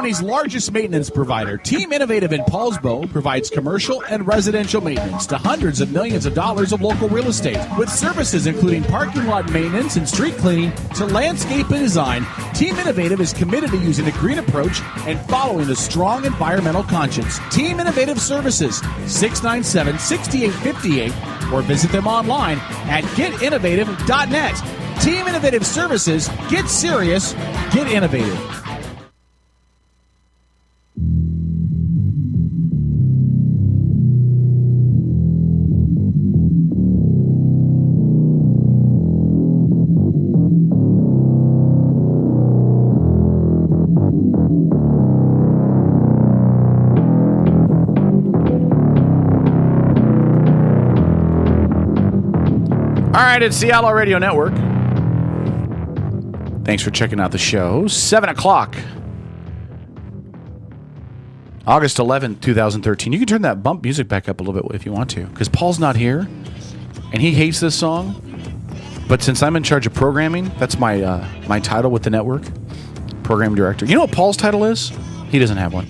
County's largest maintenance provider, Team Innovative in Paulsbo provides commercial and residential maintenance to hundreds of millions of dollars of local real estate. With services including parking lot maintenance and street cleaning to landscape and design, Team Innovative is committed to using a green approach and following a strong environmental conscience. Team Innovative Services, 697-6858, or visit them online at getinnovative.net. Team Innovative Services, get serious, get innovative. All right, it's the Outlaw Radio Network. Thanks for checking out the show. 7 o'clock. August 11th, 2013. You can turn that bump music back up a little bit if you want to, because Paul's not here, and he hates this song. But since I'm in charge of programming, that's my my title with the network, program director. You know what Paul's title is? He doesn't have one.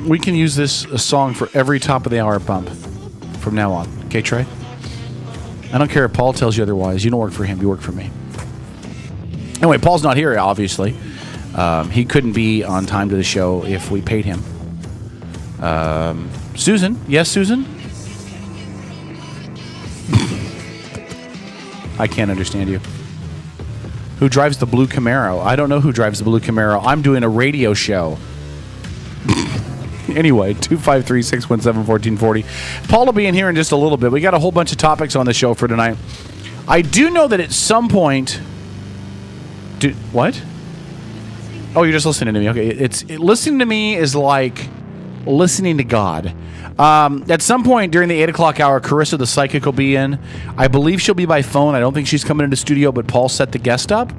We can use this song for every top of the hour bump from now on. Okay, Trey? I don't care if Paul tells you otherwise. You don't work for him. You work for me. Anyway, Paul's not here, obviously. He couldn't be on time to the show if we paid him. Susan? Yes, Susan? I can't understand you. Who drives the blue Camaro? I don't know who drives the blue Camaro. I'm doing a radio show. Anyway, 253-617-1440. Paul will be in here in just a little bit. We got a whole bunch of topics on the show for tonight. I do know that at some point... What? Oh, you're just listening to me. Okay, listening to me is like listening to God. At some point during the 8 o'clock hour, Carissa the Psychic will be in. I believe she'll be by phone. I don't think she's coming into the studio, but Paul set the guest up.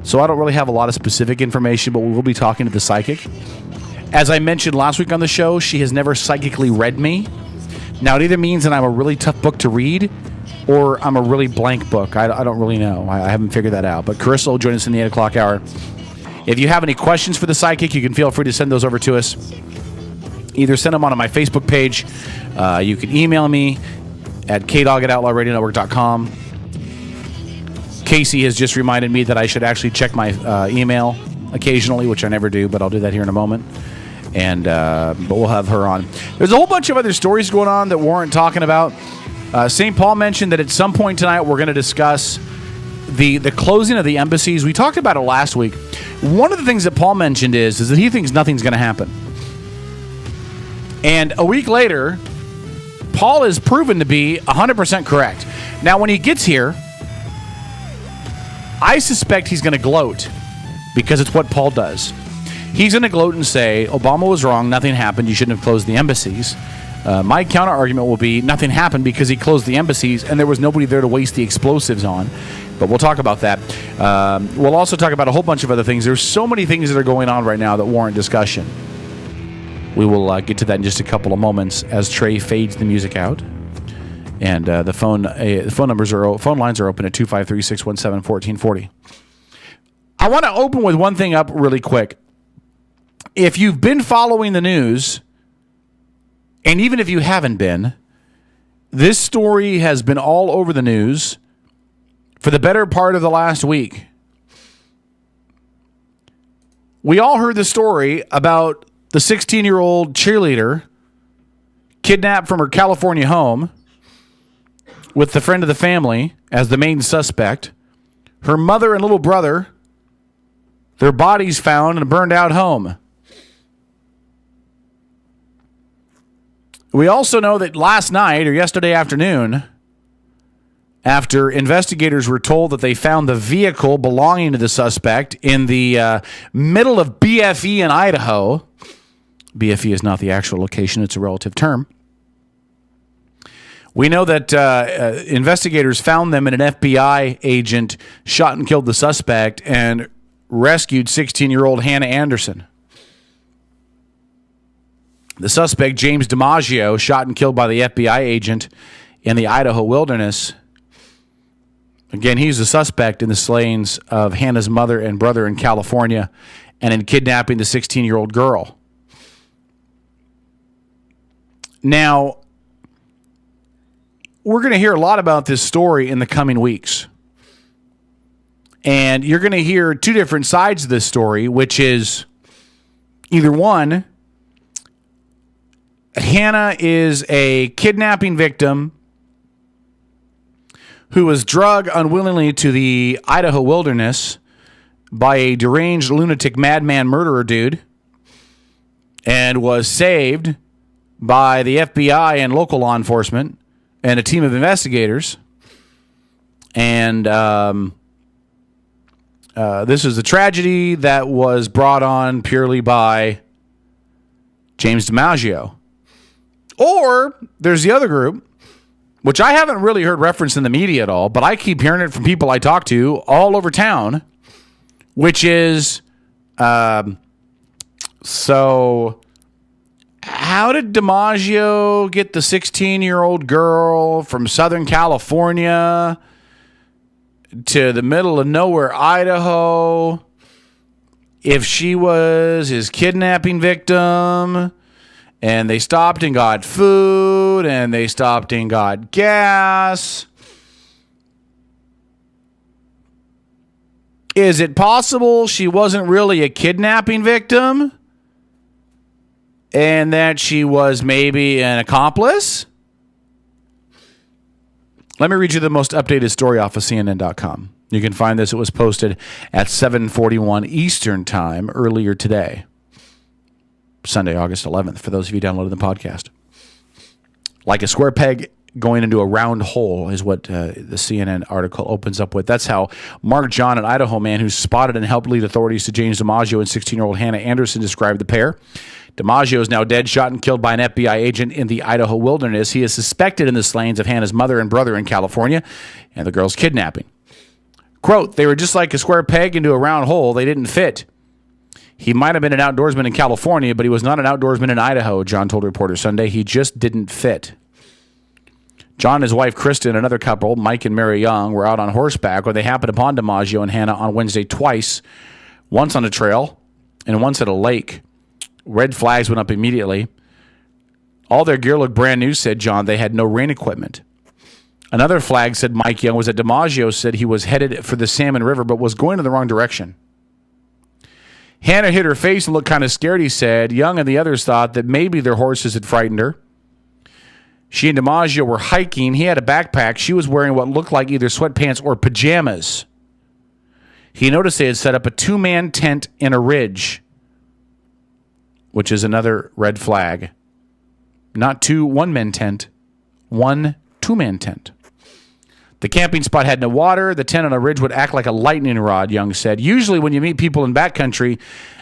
So I don't really have a lot of specific information, but we will be talking to the Psychic. As I mentioned last week on the show, she has never psychically read me. Now, it either means that I'm a really tough book to read or I'm a really blank book. I don't really know. I haven't figured that out. But Carissa will join us in the 8 o'clock hour. If you have any questions for the Psychic, you can feel free to send those over to us. Either send them on my Facebook page. You can email me at kdog@outlawradionetwork.com. Casey has just reminded me that I should actually check my email occasionally, which I never do, but I'll do that here in a moment. And but we'll have her on. There's a whole bunch of other stories going on that Warren talking about. St. Paul mentioned that at some point tonight we're going to discuss the closing of the embassies. We talked about it last week. One of the things that Paul mentioned is that he thinks nothing's going to happen. And a week later, Paul is proven to be 100% correct. Now, when he gets here, I suspect he's going to gloat because it's what Paul does. He's going to gloat and say, Obama was wrong, nothing happened, you shouldn't have closed the embassies. My counter-argument will be nothing happened because he closed the embassies and there was nobody there to waste the explosives on. But we'll talk about that. We'll also talk about a whole bunch of other things. There's so many things that are going on right now that warrant discussion. We will get to that in just a couple of moments as Trey fades the music out. And the phone lines are open at 253-617-1440. I want to open with one thing up really quick. If you've been following the news, and even if you haven't been, this story has been all over the news for the better part of the last week. We all heard the story about the 16-year-old cheerleader kidnapped from her California home with the friend of the family as the main suspect. Her mother and little brother, their bodies found in a burned out home. We also know that last night or yesterday afternoon, after investigators were told that they found the vehicle belonging to the suspect in the middle of BFE in Idaho. BFE is not the actual location, it's a relative term. We know that investigators found them and an FBI agent shot and killed the suspect and rescued 16-year-old Hannah Anderson. The suspect, James DiMaggio, shot and killed by the FBI agent in the Idaho wilderness. Again, he's the suspect in the slayings of Hannah's mother and brother in California and in kidnapping the 16-year-old girl. Now, we're going to hear a lot about this story in the coming weeks. And you're going to hear two different sides of this story, which is either one, Hannah is a kidnapping victim who was drugged unwillingly to the Idaho wilderness by a deranged lunatic madman murderer dude and was saved by the FBI and local law enforcement and a team of investigators. And this is a tragedy that was brought on purely by James DiMaggio. Or there's the other group, which I haven't really heard referenced in the media at all, but I keep hearing it from people I talk to all over town, which is, so how did DiMaggio get the 16-year-old girl from Southern California to the middle of nowhere, Idaho, if she was his kidnapping victim? And they stopped and got food, and they stopped and got gas. Is it possible she wasn't really a kidnapping victim and that she was maybe an accomplice? Let me read you the most updated story off of CNN.com. You can find this. It was posted at 7:41 Eastern Time earlier today. Sunday, August 11th, for those of you downloading the podcast. Like a square peg going into a round hole is what the CNN article opens up with. That's how Mark John, an Idaho man who spotted and helped lead authorities to James DiMaggio and 16-year-old Hannah Anderson, described the pair. DiMaggio is now dead, shot and killed by an FBI agent in the Idaho wilderness. He is suspected in the slayings of Hannah's mother and brother in California and the girl's kidnapping. Quote, they were just like a square peg into a round hole. They didn't fit. He might have been an outdoorsman in California, but he was not an outdoorsman in Idaho, John told reporters Sunday. He just didn't fit. John and his wife, Kristen, another couple, Mike and Mary Young, were out on horseback when they happened upon DiMaggio and Hannah on Wednesday twice, once on a trail and once at a lake. Red flags went up immediately. All their gear looked brand new, said John. They had no rain equipment. Another flag, said Mike Young, was that DiMaggio said he was headed for the Salmon River but was going in the wrong direction. Hannah hit her face and looked kind of scared, he said. Young and the others thought that maybe their horses had frightened her. She and DiMaggio were hiking. He had a backpack. She was wearing what looked like either sweatpants or pajamas. He noticed they had set up a two-man tent in a ridge, which is another red flag. Not two one-man tent, one two-man tent. The camping spot had no water. The tent on a ridge would act like a lightning rod, Young said. Usually when you meet people in backcountry,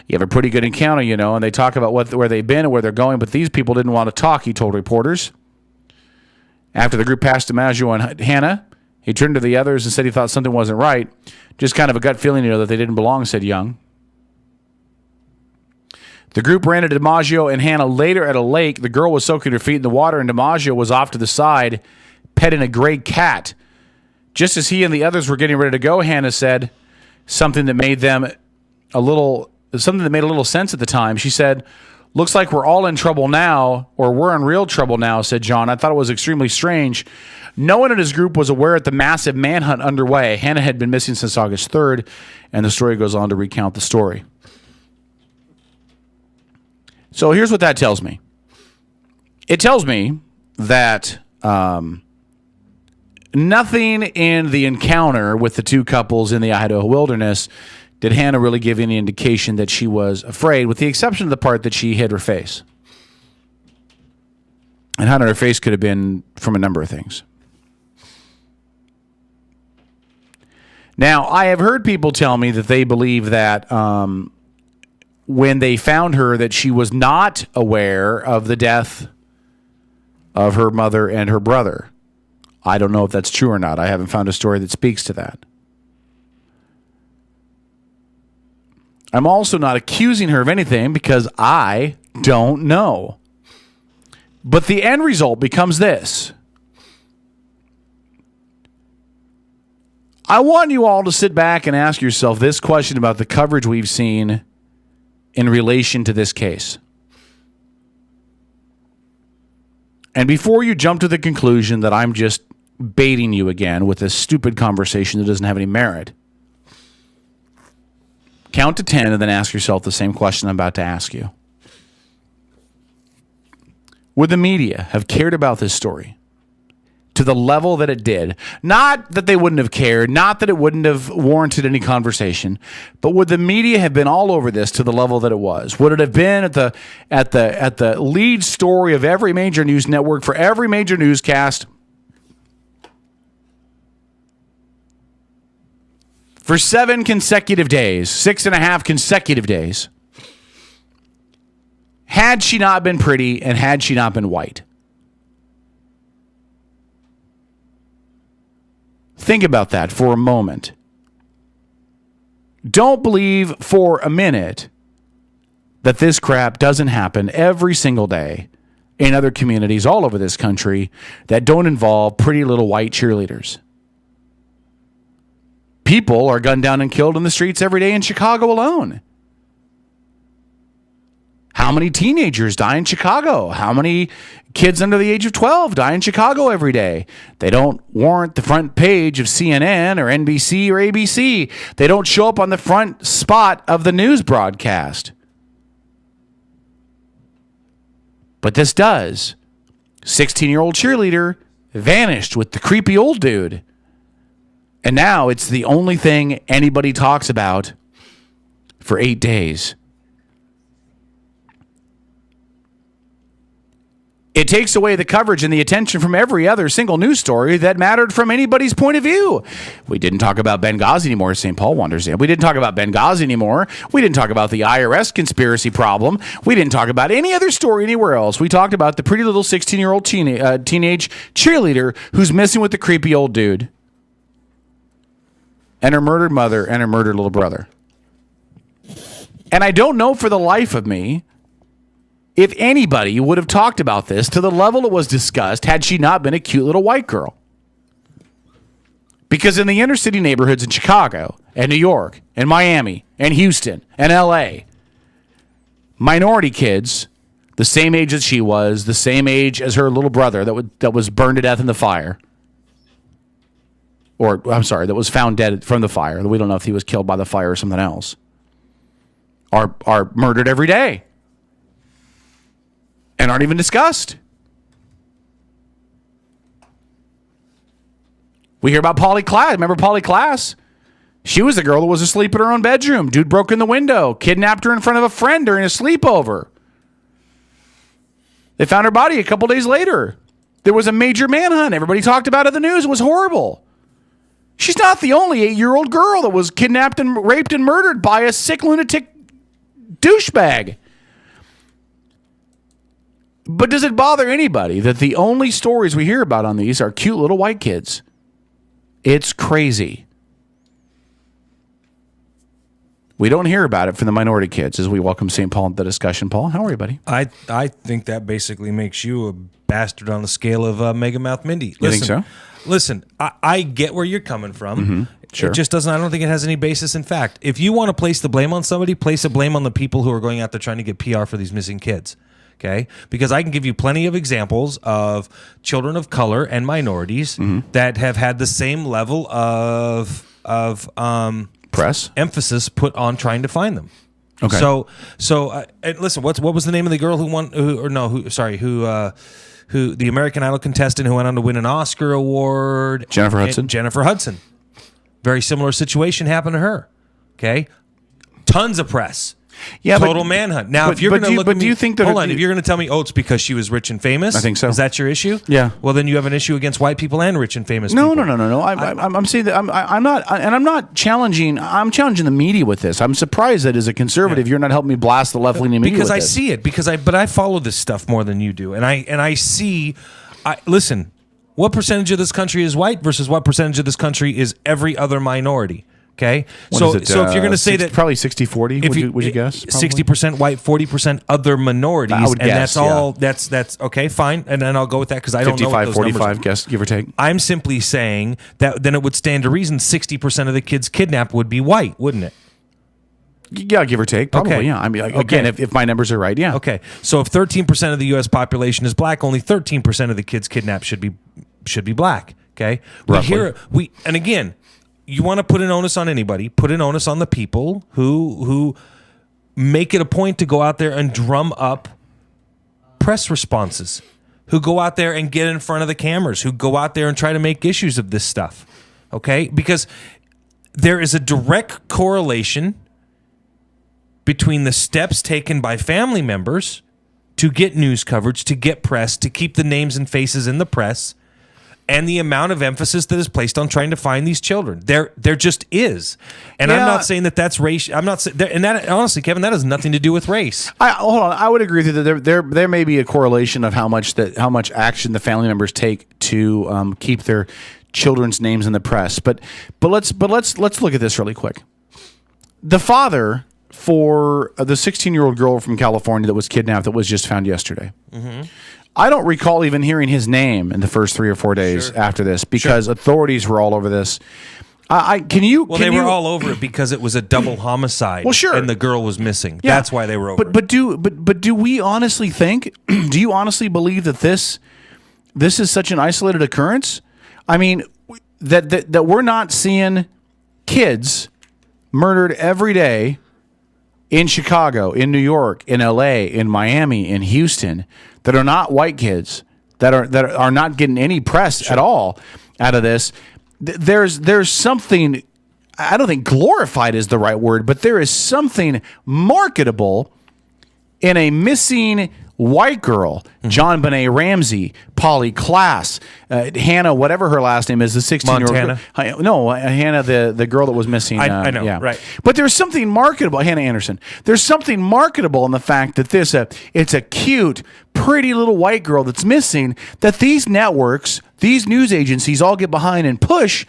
you have a pretty good encounter, you know, and they talk about where they've been and where they're going, but these people didn't want to talk, he told reporters. After the group passed DiMaggio and Hannah, he turned to the others and said he thought something wasn't right. Just kind of a gut feeling, you know, that they didn't belong, said Young. The group ran into DiMaggio and Hannah later at a lake. The girl was soaking her feet in the water, and DiMaggio was off to the side, petting a gray cat. Just as he and the others were getting ready to go, Hannah said something that made a little sense at the time. She said, looks like we're all in trouble now, or we're in real trouble now, said John. I thought it was extremely strange. No one in his group was aware at the massive manhunt underway. Hannah had been missing since August 3rd, and the story goes on to recount the story. So here's what that tells me. It tells me that nothing in the encounter with the two couples in the Idaho wilderness did Hannah really give any indication that she was afraid, with the exception of the part that she hid her face. And hiding her face could have been from a number of things. Now, I have heard people tell me that they believe that when they found her, that she was not aware of the death of her mother and her brother. I don't know if that's true or not. I haven't found a story that speaks to that. I'm also not accusing her of anything because I don't know. But the end result becomes this. I want you all to sit back and ask yourself this question about the coverage we've seen in relation to this case. And before you jump to the conclusion that I'm just baiting you again with this stupid conversation that doesn't have any merit, count to 10 and then ask yourself the same question I'm about to ask you. Would the media have cared about this story to the level that it did? Not that they wouldn't have cared, not that it wouldn't have warranted any conversation, but would the media have been all over this to the level that it was? Would it have been at the lead story of every major news network for every major newscast for 7 consecutive days, 6.5 consecutive days, had she not been pretty and had she not been white? Think about that for a moment. Don't believe for a minute that this crap doesn't happen every single day in other communities all over this country that don't involve pretty little white cheerleaders. People are gunned down and killed in the streets every day in Chicago alone. How many teenagers die in Chicago? How many kids under the age of 12 die in Chicago every day? They don't warrant the front page of CNN or NBC or ABC. They don't show up on the front spot of the news broadcast. But this does. 16-year-old cheerleader vanished with the creepy old dude. And now it's the only thing anybody talks about for 8 days. It takes away the coverage and the attention from every other single news story that mattered from anybody's point of view. We didn't talk about Benghazi anymore, St. Paul wonders. We didn't talk about Benghazi anymore. We didn't talk about the IRS conspiracy problem. We didn't talk about any other story anywhere else. We talked about the pretty little 16-year-old teenage cheerleader who's messing with the creepy old dude and her murdered mother and her murdered little brother. And I don't know for the life of me if anybody would have talked about this to the level it was discussed had she not been a cute little white girl. Because in the inner city neighborhoods in Chicago and New York and Miami and Houston and LA, minority kids, the same age as she was, the same age as her little brother that was burned to death in the fire, or I'm sorry, that was found dead from the fire. We don't know if he was killed by the fire or something else, are murdered every day. And aren't even discussed. We hear about Polly Klaas. Remember Polly Klaas? She was the girl that was asleep in her own bedroom. Dude broke in the window, kidnapped her in front of a friend during a sleepover. They found her body a couple days later. There was a major manhunt. Everybody talked about it in the news. It was horrible. She's not the only 8-year-old girl that was kidnapped and raped and murdered by a sick lunatic douchebag. But does it bother anybody that the only stories we hear about on these are cute little white kids? It's crazy. We don't hear about it from the minority kids as we welcome St. Paul into the discussion. Paul, how are you, buddy? I think that basically makes you a bastard on the scale of Mega Mouth Mindy. You think so? Listen, I get where you're coming from. Mm-hmm. Sure. It just doesn't. I don't think it has any basis in fact. If you want to place the blame on somebody, place the blame on the people who are going out there trying to get PR for these missing kids. Okay, because I can give you plenty of examples of children of color and minorities that have had the same level of press emphasis put on trying to find them. Okay. So and listen, what was the name of the girl who won? Who the American Idol contestant who went on to win an Oscar award? Jennifer Hudson. Jennifer Hudson. Very similar situation happened to her. Okay, tons of press. Yeah, total manhunt. Now, if you're going to look at me, do you think that hold on, if you're going to tell me, it's because she was rich and famous, I think so. Is that your issue? Yeah. Well, then you have an issue against white people and rich and famous people. No. I'm saying that I'm not, and I'm not challenging. I'm challenging the media with this. I'm surprised that as a conservative, you're not helping me blast the left-leaning media because with I this. see it. But I follow this stuff more than you do, and I see. Listen, what percentage of this country is white versus what percentage of this country is every other minority? Okay, so if you're going to say that probably 60-40, would you guess? 60% white, 40% other minorities, I would and guess, that's all. That's okay, fine, and then I'll go with that because I don't know what those 55, numbers are. guess, give or take. I'm simply saying that then it would stand to reason 60% of the kids kidnapped would be white, wouldn't it? Yeah, give or take, probably. Okay. Yeah, I mean, again, if my numbers are right, yeah. Okay, so if 13% of the U.S. population is black, only 13% of the kids kidnapped should be black. Okay, Roughly. And again, you want to put an onus on anybody? Put an onus on the people who make it a point to go out there and drum up press responses, who go out there and get in front of the cameras, who go out there and try to make issues of this stuff. Okay, because there is a direct correlation between the steps taken by family members to get news coverage, to get press, to keep the names and faces in the press, and the amount of emphasis that is placed on trying to find these children. There just is. And I'm not saying that that's race. I'm not saying, and that, honestly, Kevin, that has nothing to do with race. Hold on. I would agree with you that there may be a correlation of how much action the family members take to keep their children's names in the press. But let's look at this really quick. The father for the 16-year-old girl from California that was kidnapped that was just found yesterday. Mm-hmm. I don't recall even hearing his name in the first 3 or 4 days after this because authorities were all over this. They were all over it because it was a double homicide. Well, sure. And the girl was missing. Yeah. That's why they were over it. But do we honestly think? Do you honestly believe that this is such an isolated occurrence? I mean, that we're not seeing kids murdered every day in Chicago, in New York, in LA, in Miami, in Houston, that are not white kids, that are not getting any press at all out of this. There's something, I don't think glorified is the right word, but there is something marketable in a missing white girl, John Benet Ramsey, Polly Klaas, Hannah, whatever her last name is, the 16-year-old. Montana? No, Hannah, the girl that was missing. I know, yeah. right. But there's something marketable, Hannah Anderson. There's something marketable in the fact that it's a cute, pretty little white girl that's missing, that these networks, these news agencies all get behind and push.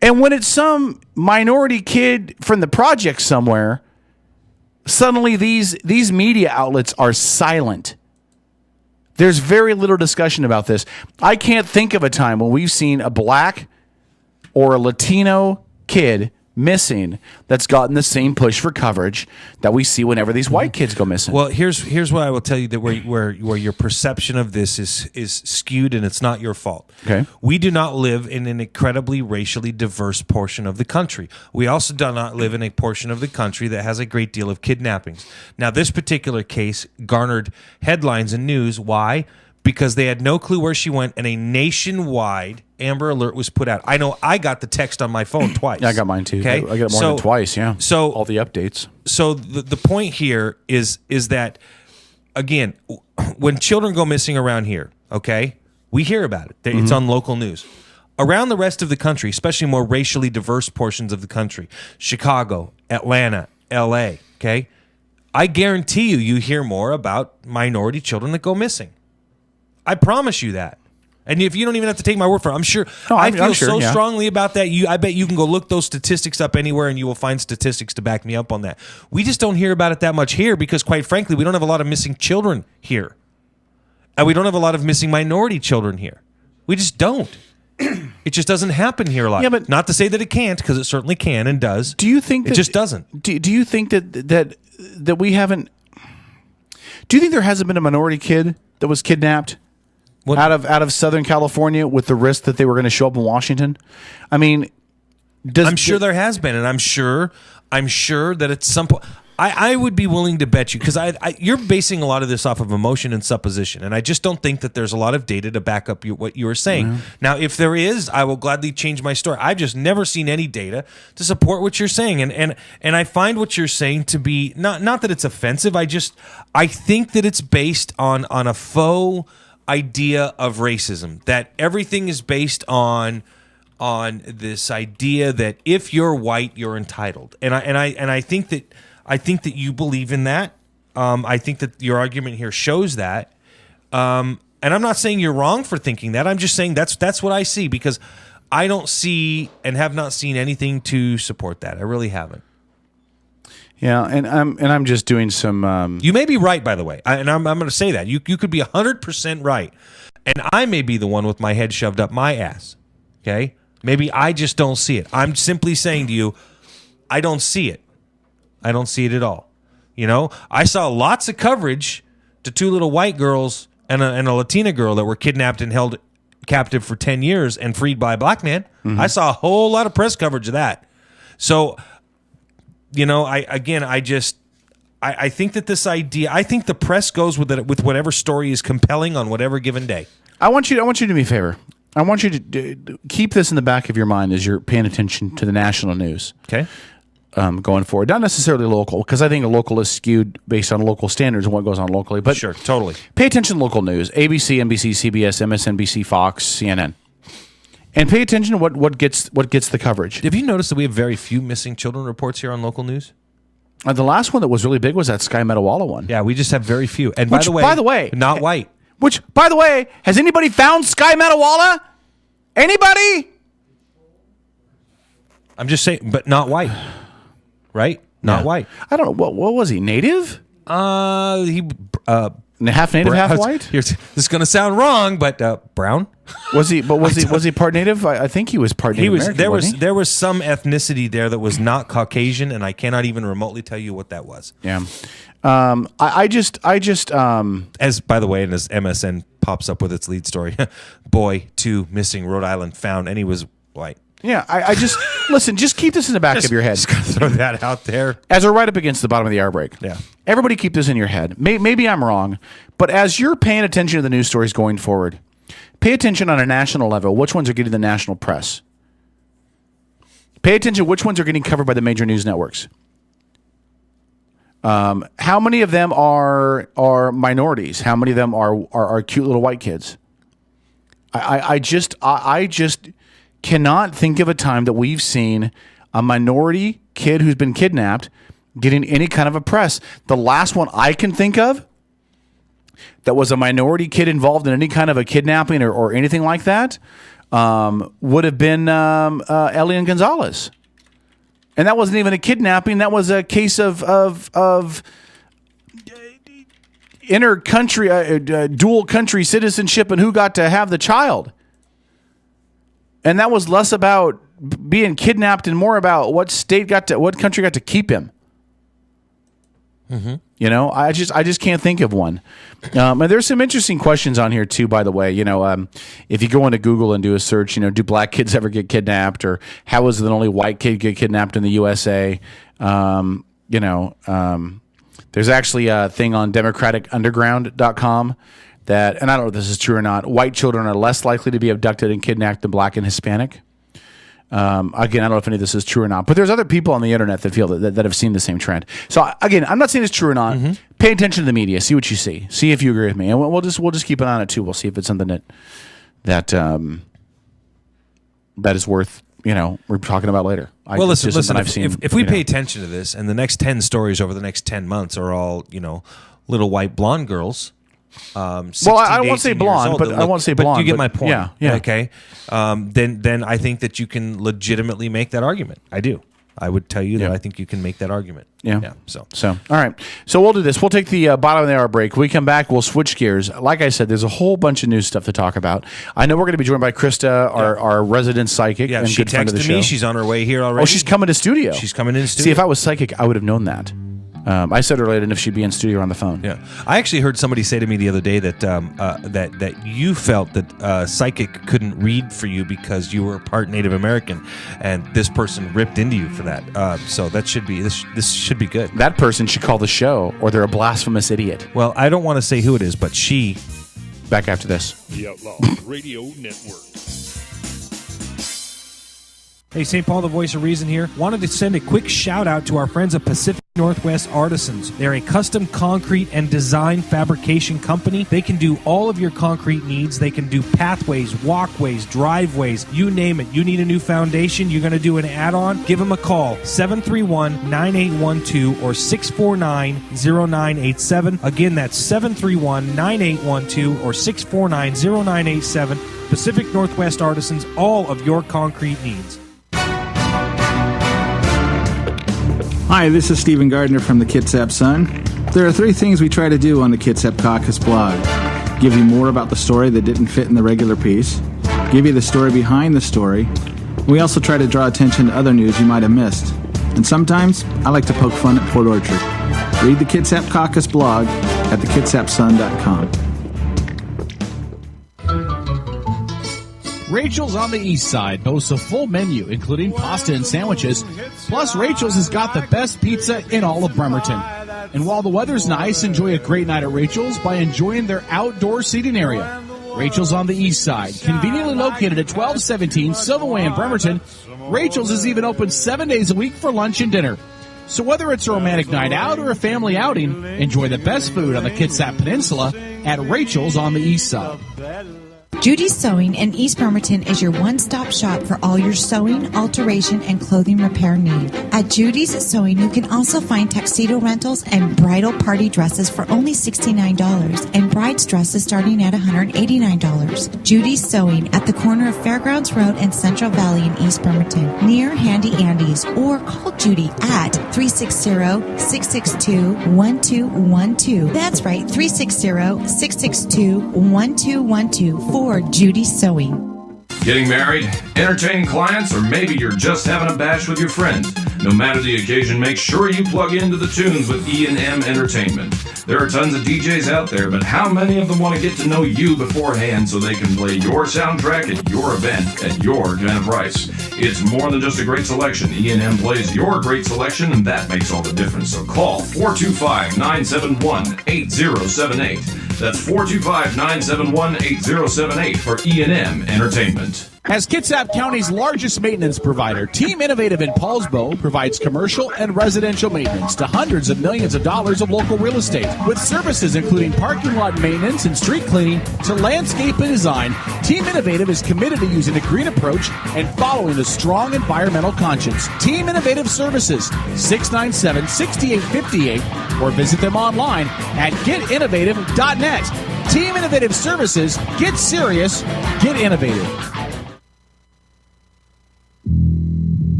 And when it's some minority kid from the project somewhere, suddenly these media outlets are silent. There's very little discussion about this. I can't think of a time when we've seen a black or a Latino kid missing that's gotten the same push for coverage that we see whenever these white kids go missing. Well, here's what I will tell you, that where your perception of this is skewed, and it's not your fault. Okay. We do not live in an incredibly racially diverse portion of the country. We also do not live in a portion of the country that has a great deal of kidnappings. Now, this particular case garnered headlines and news. Why? Because they had no clue where she went, and a nationwide Amber Alert was put out. I know I got the text on my phone twice. Yeah, I got mine too. Okay? I got it more than twice, yeah. So all the updates. So the point here is that, again, when children go missing around here, okay, we hear about it. It's on local news. Around the rest of the country, especially more racially diverse portions of the country, Chicago, Atlanta, LA, okay, I guarantee you hear more about minority children that go missing. I promise you that. And if you don't even have to take my word for it, I'm sure. No, I feel sure, so yeah. strongly about that. I bet you can go look those statistics up anywhere, and you will find statistics to back me up on that. We just don't hear about it that much here because, quite frankly, we don't have a lot of missing children here, and we don't have a lot of missing minority children here. We just don't. It just doesn't happen here a lot. Yeah, but not to say that it can't, because it certainly can and does. Do you think it just doesn't? Do you think that we haven't? Do you think there hasn't been a minority kid that was kidnapped? What? Out of Southern California with the risk that they were going to show up in Washington? I mean, I'm sure there has been, and I'm sure that at some point, I would be willing to bet you, because you're basing a lot of this off of emotion and supposition, and I just don't think that there's a lot of data to back up what you were saying. Mm-hmm. Now, if there is, I will gladly change my story. I've just never seen any data to support what you're saying, and I find what you're saying to be not that it's offensive. I think that it's based on a faux idea of racism, that everything is based on this idea that if you're white, you're entitled, and I think that you believe in that. I think that your argument here shows that, and I'm not saying you're wrong for thinking that. I'm just saying that's what I see, because I don't see and have not seen anything to support that. I really haven't. Yeah, and I'm just doing some. You may be right, by the way, and I'm going to say that you could be 100% right, and I may be the one with my head shoved up my ass. Okay, maybe I just don't see it. I'm simply saying to you, I don't see it. I don't see it at all. You know, I saw lots of coverage to 2 little white girls and a Latina girl that were kidnapped and held captive for 10 years and freed by a black man. Mm-hmm. I saw a whole lot of press coverage of that. So, you know, I think that this idea, I think the press goes with it, with whatever story is compelling on whatever given day. I want you to do me a favor. I want you to keep this in the back of your mind as you're paying attention to the national news. Okay. Going forward, not necessarily local, because I think a local is skewed based on local standards and what goes on locally. But sure, totally. Pay attention to local news: ABC, NBC, CBS, MSNBC, Fox, CNN, and pay attention to what gets the coverage. Have you noticed that we have very few missing children reports here on local news? The last one that was really big was that Sky Metawalla one. Yeah, we just have very few. And by the way, not white. Which, by the way, has anybody found Sky Metawalla? Anybody? I'm just saying, but not white. Right? Not white. I don't know. What was he? Native? Half native, half white? This is going to sound wrong, but brown. Was he? But was he part native? I think he was part Native American. There was some ethnicity there that was not Caucasian, and I cannot even remotely tell you what that was. Yeah. I just as by the way, and as MSN pops up with its lead story, boy 2 missing, Rhode Island found, and he was white. Yeah, I just listen. Just keep this in the back of your head. Just gotta throw that out there as we're right up against the bottom of the hour break. Yeah, everybody keep this in your head. Maybe I'm wrong, but as you're paying attention to the news stories going forward, pay attention on a national level. Which ones are getting the national press? Pay attention which ones are getting covered by the major news networks. How many of them are minorities? How many of them are cute little white kids? I just cannot think of a time that we've seen a minority kid who's been kidnapped getting any kind of a press. The last one I can think of that was a minority kid involved in any kind of a kidnapping or anything like that would have been Elian Gonzalez. And that wasn't even a kidnapping. That was a case of inter-country, dual country citizenship and who got to have the child. And that was less about being kidnapped and more about what country got to keep him. Mm-hmm. You know, I just can't think of one. And there's some interesting questions on here too, by the way. You know, if you go into Google and do a search, you know, do black kids ever get kidnapped, or how is it that only white kid get kidnapped in the USA? There's actually a thing on democraticunderground.com that, and I don't know if this is true or not, white children are less likely to be abducted and kidnapped than black and Hispanic. Again, I don't know if any of this is true or not, but there's other people on the internet that feel that have seen the same trend. So again, I'm not saying it's true or not. Mm-hmm. Pay attention to the media. See what you see. See if you agree with me, and we'll just keep an eye on it too. We'll see if it's something that is worth, you know, we're talking about later. Well, listen. If we pay attention to this, and the next 10 stories over the next 10 months are all, you know, little white blonde girls. Well, I won't say blonde, but I won't say blonde. But you get my point. Yeah. Okay. Then I think that you can legitimately make that argument. I do. I would tell you that I think you can make that argument. Yeah. So all right. So we'll do this. We'll take the bottom of the hour break. When we come back, we'll switch gears. Like I said, there's a whole bunch of news stuff to talk about. I know we're going to be joined by Krista, our resident psychic. Yeah, and she good friend of the texted show. me. She's on her way here already. Oh, she's coming to studio. She's coming in studio. See, if I was psychic, I would have known that. I said earlier, and if she'd be in studio on the phone. Yeah, I actually heard somebody say to me the other day that that you felt that psychic couldn't read for you because you were part Native American, and this person ripped into you for that. So that should be this should be good. That person should call the show, or they're a blasphemous idiot. Well, I don't want to say who it is, but she. Back after this. The Outlaw Radio Network. Hey, St. Paul, the voice of reason here. Wanted to send a quick shout out to our friends at Pacific Northwest Artisans. They're a custom concrete and design fabrication company. They can do all of your concrete needs. They can do pathways, walkways, driveways, you name it. You need a new foundation, you're going to do an add-on, give them a call, 731-9812 or 649-0987. Again, that's 731-9812 or 649-0987. Pacific Northwest Artisans, all of your concrete needs. Hi, this is Stephen Gardner from the Kitsap Sun. There are 3 things we try to do on the Kitsap Caucus blog. Give you more about the story that didn't fit in the regular piece. Give you the story behind the story. We also try to draw attention to other news you might have missed. And sometimes I like to poke fun at Port Orchard. Read the Kitsap Caucus blog at thekitsapsun.com. Rachel's on the East Side boasts a full menu, including pasta and sandwiches. Plus, Rachel's has got the best pizza in all of Bremerton. And while the weather's nice, enjoy a great night at Rachel's by enjoying their outdoor seating area. Rachel's on the East Side, conveniently located at 1217 Sylvan Way in Bremerton. Rachel's is even open 7 days a week for lunch and dinner. So whether it's a romantic night out or a family outing, enjoy the best food on the Kitsap Peninsula at Rachel's on the East Side. Judy's Sewing in East Bremerton is your one-stop shop for all your sewing, alteration, and clothing repair need. At Judy's Sewing, you can also find tuxedo rentals and bridal party dresses for only $69 and bride's dresses starting at $189. Judy's Sewing at the corner of Fairgrounds Road and Central Valley in East Bremerton, near Handy Andy's, or call Judy at 360-662-1212. That's right, 360-662-1212 for Judy's Sewing. Getting married, entertaining clients, or maybe you're just having a bash with your friends. No matter the occasion, make sure you plug into the tunes with E&M Entertainment. There are tons of DJs out there, but how many of them want to get to know you beforehand so they can play your soundtrack at your event at your kind of price? It's more than just a great selection. E&M plays your great selection, and that makes all the difference. So call 425-971-8078. That's 425-971-8078 for E&M Entertainment. As Kitsap County's largest maintenance provider, Team Innovative in Paulsbo provides commercial and residential maintenance to hundreds of millions of dollars of local real estate. With services including parking lot maintenance and street cleaning to landscape and design, Team Innovative is committed to using a green approach and following a strong environmental conscience. Team Innovative Services, 697-6858, or visit them online at getinnovative.net. Team Innovative Services, get serious, get innovative.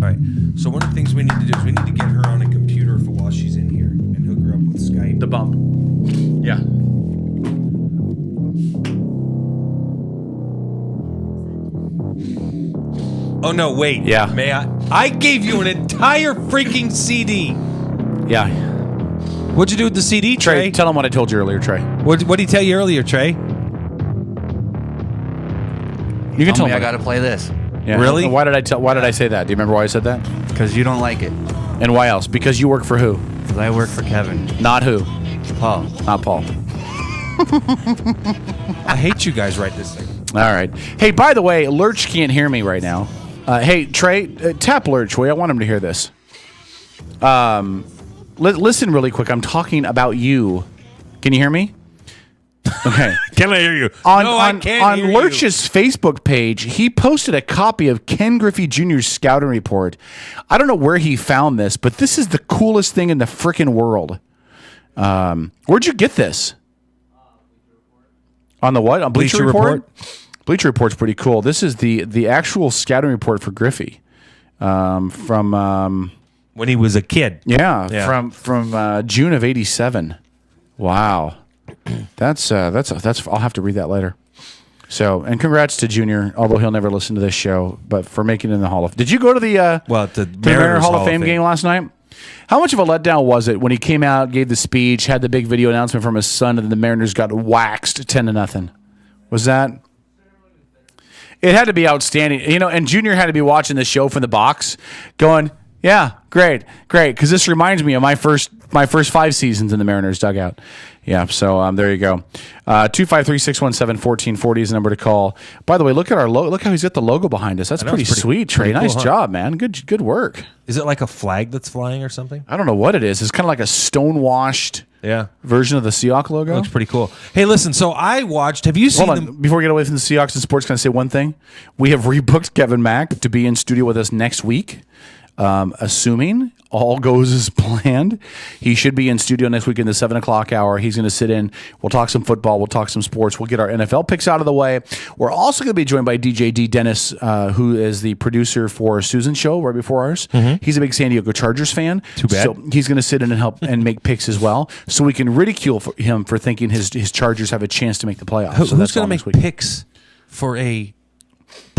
All right. So one of the things we need to do is we need to get her on a computer for while she's in here and hook her up with Skype. The bump. Yeah. Oh no! Wait. Yeah. May I? I gave you an entire freaking CD. Yeah. What'd you do with the CD, Trey? Tell him what I told you earlier, Trey. What did he tell you earlier, Trey? You can tell me I got to play this Yeah. Really? Why did I say that? Do you remember why I said that? because you don't like it. And why else? Because you work for who? Because I work for Kevin. Not who? Paul. Not Paul. I hate you guys right this second. All right. Hey, by the way, Lurch can't hear me right now. Hey, Trey, tap Lurch, will you? I want him to hear this. Listen really quick. I'm talking about you. Can you hear me? Okay. Can I hear you? On hear Lurch's Facebook page, he posted a copy of Ken Griffey Jr.'s scouting report. I don't know where he found this, but this is the coolest thing in the frickin' world. Where'd you get this? On the what? On Bleacher Report? Bleacher Report's pretty cool. This is the actual scouting report for Griffey from when he was a kid. Yeah. from June of '87. Wow, that's I'll have to read that later. So, and congrats to Junior, although he'll never listen to this show, but for making it in the Hall of. Did you go to the Mariners Hall of Fame game last night? How much of a letdown was it when he came out, gave the speech, had the big video announcement from his son, and the Mariners got waxed 10-0? Was that? It had to be outstanding, and Junior had to be watching the show from the box, going, "Yeah, great," because this reminds me of my first 5 seasons in the Mariners dugout. Yeah, so there you go. 253-617-1440 is the number to call. By the way, look at our logo. Look how he's got the logo behind us. That's pretty sweet, Trey. Nice job, man. Good work. Is it like a flag that's flying or something? I don't know what it is. It's kind of like a stonewashed version of the Seahawk logo. Looks pretty cool. Hey, listen. So I watched. Have you seen? Hold on. Before we get away from the Seahawks and sports, can I say one thing? We have rebooked Kevin Mack to be in studio with us next week. Assuming all goes as planned, he should be in studio next week in the 7 o'clock hour. He's going to sit in. We'll talk some football. We'll talk some sports. We'll get our NFL picks out of the way. We're also going to be joined by DJ D. Dennis, who is the producer for Susan's show right before ours. Mm-hmm. He's a big San Diego Chargers fan. Too bad. So he's going to sit in and help and make picks as well. So we can ridicule him for thinking his Chargers have a chance to make the playoffs. Who's going to make picks for a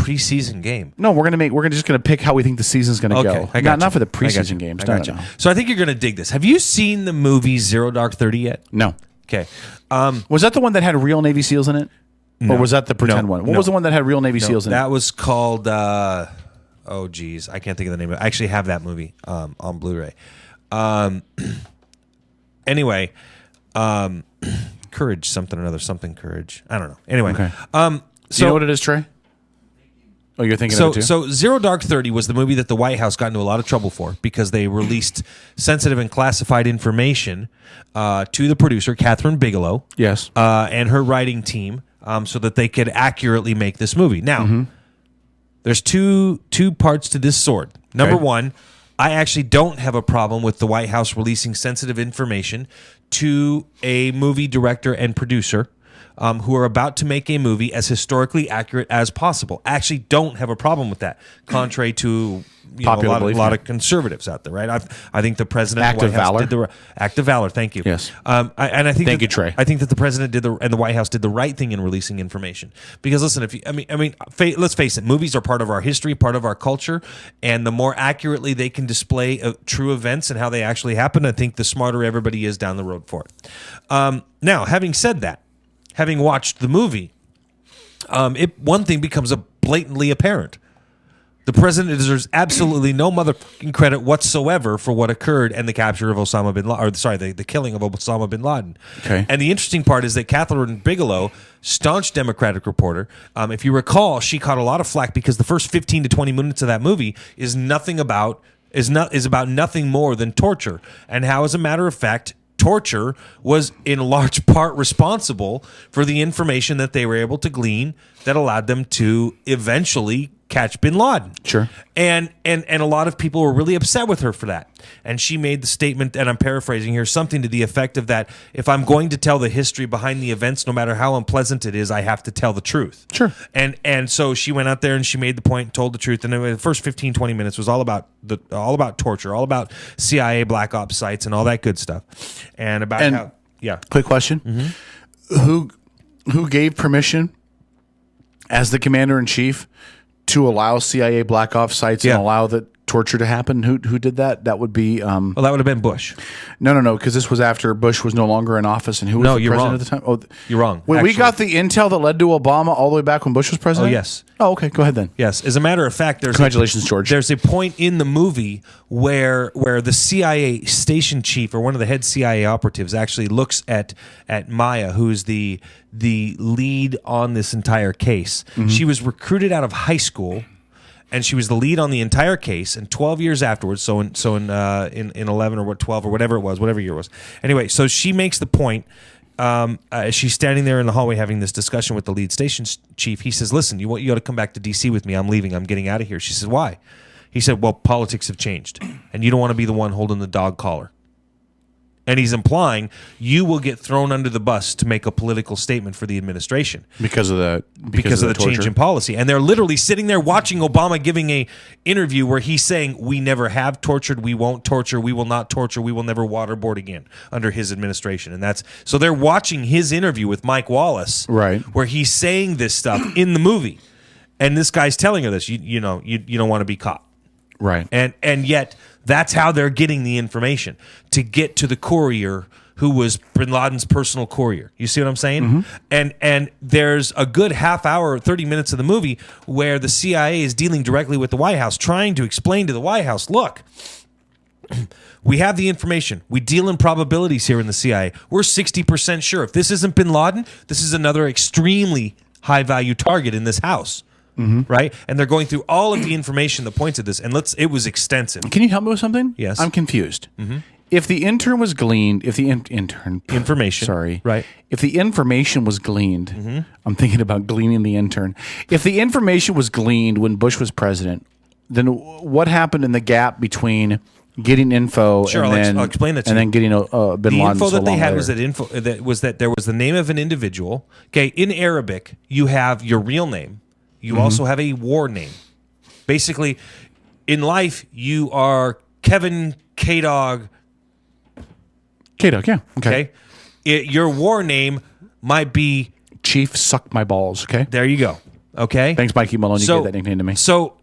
preseason game. No, we're just gonna pick how we think the season's gonna go. I got Not you. for the I got preseason you. games. I No, got you. no. So I think you're going to dig this. Have you seen the movie Zero Dark 30 yet? No. Okay. Was that the one that had real Navy SEALs in it? No. Or was that the pretend one? What was the one that had real Navy SEALs in it? That was called. Oh, geez, I can't think of the name of it. I actually have that movie on Blu-ray. Anyway, Courage, something Courage. I don't know. Anyway, Okay. So Do you know what it is, Trey? Oh, you're thinking of it too? So Zero Dark 30 was the movie that the White House got into a lot of trouble for because they released sensitive and classified information to the producer, Catherine Bigelow, yes. and her writing team, so that they could accurately make this movie. Now, there's two parts to this sword. Number one, I actually don't have a problem with the White House releasing sensitive information to a movie director and producer who are about to make a movie as historically accurate as possible. I actually don't have a problem with that, contrary to a lot of conservatives out there, right? I think the president Act of valor. did the act of valor. Thank you. Yes. I think Thank you, Trey. I think that the president and the White House did the right thing in releasing information because listen, let's face it, movies are part of our history, part of our culture, and the more accurately they can display true events and how they actually happen, I think the smarter everybody is down the road for it. Now, having said that, having watched the movie, one thing becomes blatantly apparent. The president deserves absolutely no motherfucking credit whatsoever for what occurred and the capture of Osama bin Laden, the killing of Osama bin Laden. Okay. And the interesting part is that Catherine Bigelow, staunch Democratic reporter, if you recall, she caught a lot of flack because the first 15 to 20 minutes of that movie is about nothing more than torture, and how, as a matter of fact, torture was in large part responsible for the information that they were able to glean that allowed them to eventually catch bin Laden. Sure. And a lot of people were really upset with her for that. And she made the statement, and I'm paraphrasing here, something to the effect of that, if I'm going to tell the history behind the events, no matter how unpleasant it is, I have to tell the truth. Sure. And so she went out there and she made the point, told the truth. And the first 15, 20 minutes was all about torture, all about CIA black ops sites and all that good stuff. And about how, yeah. Quick question. Who gave permission as the commander-in-chief to allow CIA black ops sites and allow the torture to happen? Who did that? That would be well, that would have been Bush. No, because this was after Bush was no longer in office, and who was the president at the time? Oh, you're wrong. Wait, we got the intel that led to Obama all the way back when Bush was president? Oh, yes. Oh, okay. Go ahead then. Yes. As a matter of fact, Congratulations, George. There's a point in the movie where the CIA station chief or one of the head CIA operatives actually looks at Maya, who's the lead on this entire case. Mm-hmm. She was recruited out of high school, and she was the lead on the entire case. And 12 years afterwards, so in 11 or 12 or whatever it was, whatever year it was. Anyway, so she makes the point. She's standing there in the hallway having this discussion with the lead station chief. He says, "Listen, you got to come back to DC with me. I'm leaving. I'm getting out of here." She says, "Why?" He said, "Well, politics have changed, and you don't want to be the one holding the dog collar." And he's implying you will get thrown under the bus to make a political statement for the administration Because of the change torture. in policy. And they're literally sitting there watching Obama giving a interview where he's saying, "We never have tortured, we won't torture, we will not torture, we will never waterboard again under his administration." And so they're watching his interview with Mike Wallace, right, where he's saying this stuff in the movie. And this guy's telling her this, you don't want to be caught. Right. And yet that's how they're getting the information to get to the courier who was bin Laden's personal courier. You see what I'm saying? Mm-hmm. And there's a good half hour, 30 minutes of the movie where the CIA is dealing directly with the White House, trying to explain to the White House, look, we have the information. We deal in probabilities here in the CIA. We're 60% sure. If this isn't bin Laden, this is another extremely high-value target in this house. Mm-hmm. Right? And they're going through all of the information that points at this. And it was extensive. Can you help me with something? Yes. I'm confused. Mm-hmm. If the intern was gleaned, information. Sorry. Right. If the information was gleaned, I'm thinking about gleaning the intern. If the information was gleaned when Bush was president, then what happened in the gap between getting info I'll explain that to and you. then getting bin Laden? The info so that they long had later? was that there was the name of an individual. Okay, in Arabic, you have your real name. You also have a war name. Basically, in life, you are Kevin K-Dog. K-Dog, yeah. Okay. Your war name might be Chief Suck My Balls, okay? There you go. Okay. Thanks, Mikey Malone. You gave that nickname to me. So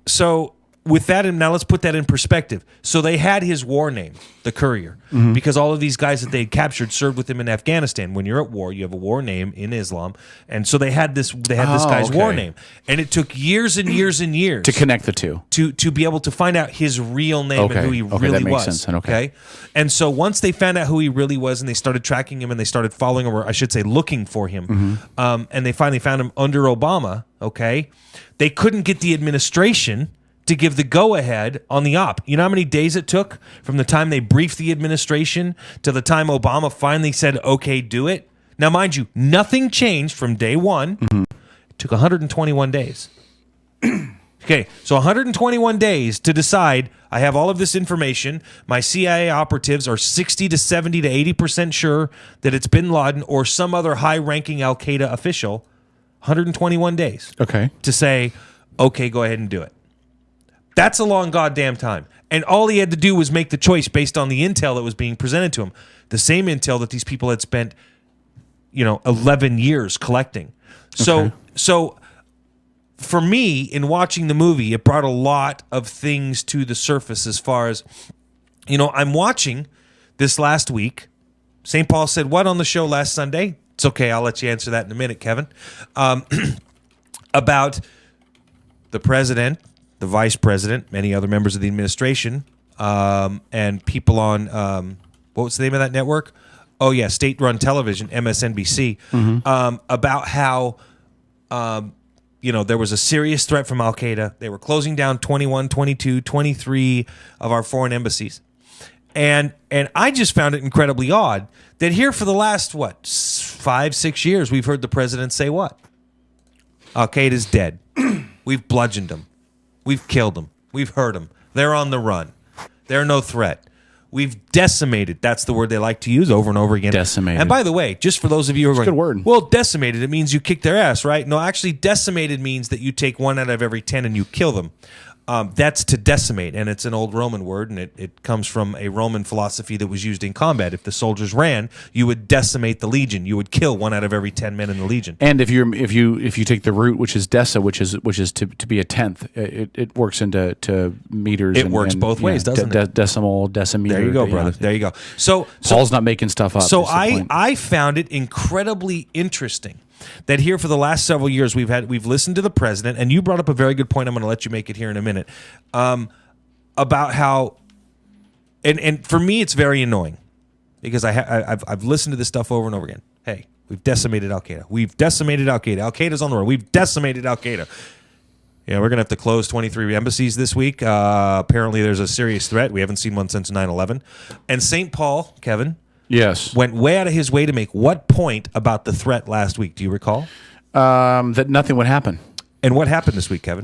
with that, now let's put that in perspective. So they had his war name, the Courier, because all of these guys that they had captured served with him in Afghanistan. When you're at war, you have a war name in Islam, and so they had this. They had this guy's war name, and it took years and years and years to connect the two, to be able to find out his real name and who he really that makes was. Sense. Okay, and so once they found out who he really was, and they started tracking him, and they started following him, or I should say, looking for him, and they finally found him under Obama. Okay, they couldn't get the administration to give the go-ahead on the op. You know how many days it took from the time they briefed the administration to the time Obama finally said, okay, do it? Now, mind you, nothing changed from day one. It took 121 days. Okay, so 121 days to decide, I have all of this information. My CIA operatives are 60 to 70 to 80% sure that it's bin Laden or some other high-ranking al-Qaeda official. 121 days. Okay. To say, okay, go ahead and do it. That's a long goddamn time. And all he had to do was make the choice based on the intel that was being presented to him. The same intel that these people had spent, 11 years collecting. So for me, in watching the movie, it brought a lot of things to the surface as far as, I'm watching this last week. St. Paul said what on the show last Sunday? It's okay. I'll let you answer that in a minute, Kevin. About the president, the vice president, many other members of the administration, and people on, what was the name of that network? Oh, yeah, state-run television, MSNBC, about how, there was a serious threat from al-Qaeda. They were closing down 21, 22, 23 of our foreign embassies. And I just found it incredibly odd that here for the last, 5-6 years, we've heard the president say what? Al-Qaeda's dead. We've bludgeoned them. We've killed them. We've hurt them. They're on the run. They're no threat. We've decimated. That's the word they like to use over and over again. Decimated. And by the way, just for those of you who are going, good word. Well, decimated, it means you kick their ass, right? No, actually, decimated means that you take 1 out of every 10 and you kill them. That's to decimate, and it's an old Roman word, and it comes from a Roman philosophy that was used in combat. If the soldiers ran, you would decimate the legion. You would kill 1 out of every 10 men in the legion. And if you take the root, which is deci, which is to be a tenth, it works into meters. It works both ways, doesn't it? Decimal, decimeter. There you go, brother. There you go. So Paul's not making stuff up. So I found it incredibly interesting that here for the last several years we've listened to the president, and you brought up a very good point. I'm going to let you make it here in a minute, about how, and for me it's very annoying because I've listened to this stuff over and over again. Hey, we've decimated al-Qaeda. We've decimated al-Qaeda. Al-Qaeda's on the road. We've decimated al-Qaeda. Yeah, we're going to have to close 23 embassies this week. Apparently there's a serious threat. We haven't seen one since 9/11. And St. Paul, Kevin, yes, went way out of his way to make what point about the threat last week? Do you recall? That nothing would happen. And what happened this week, Kevin?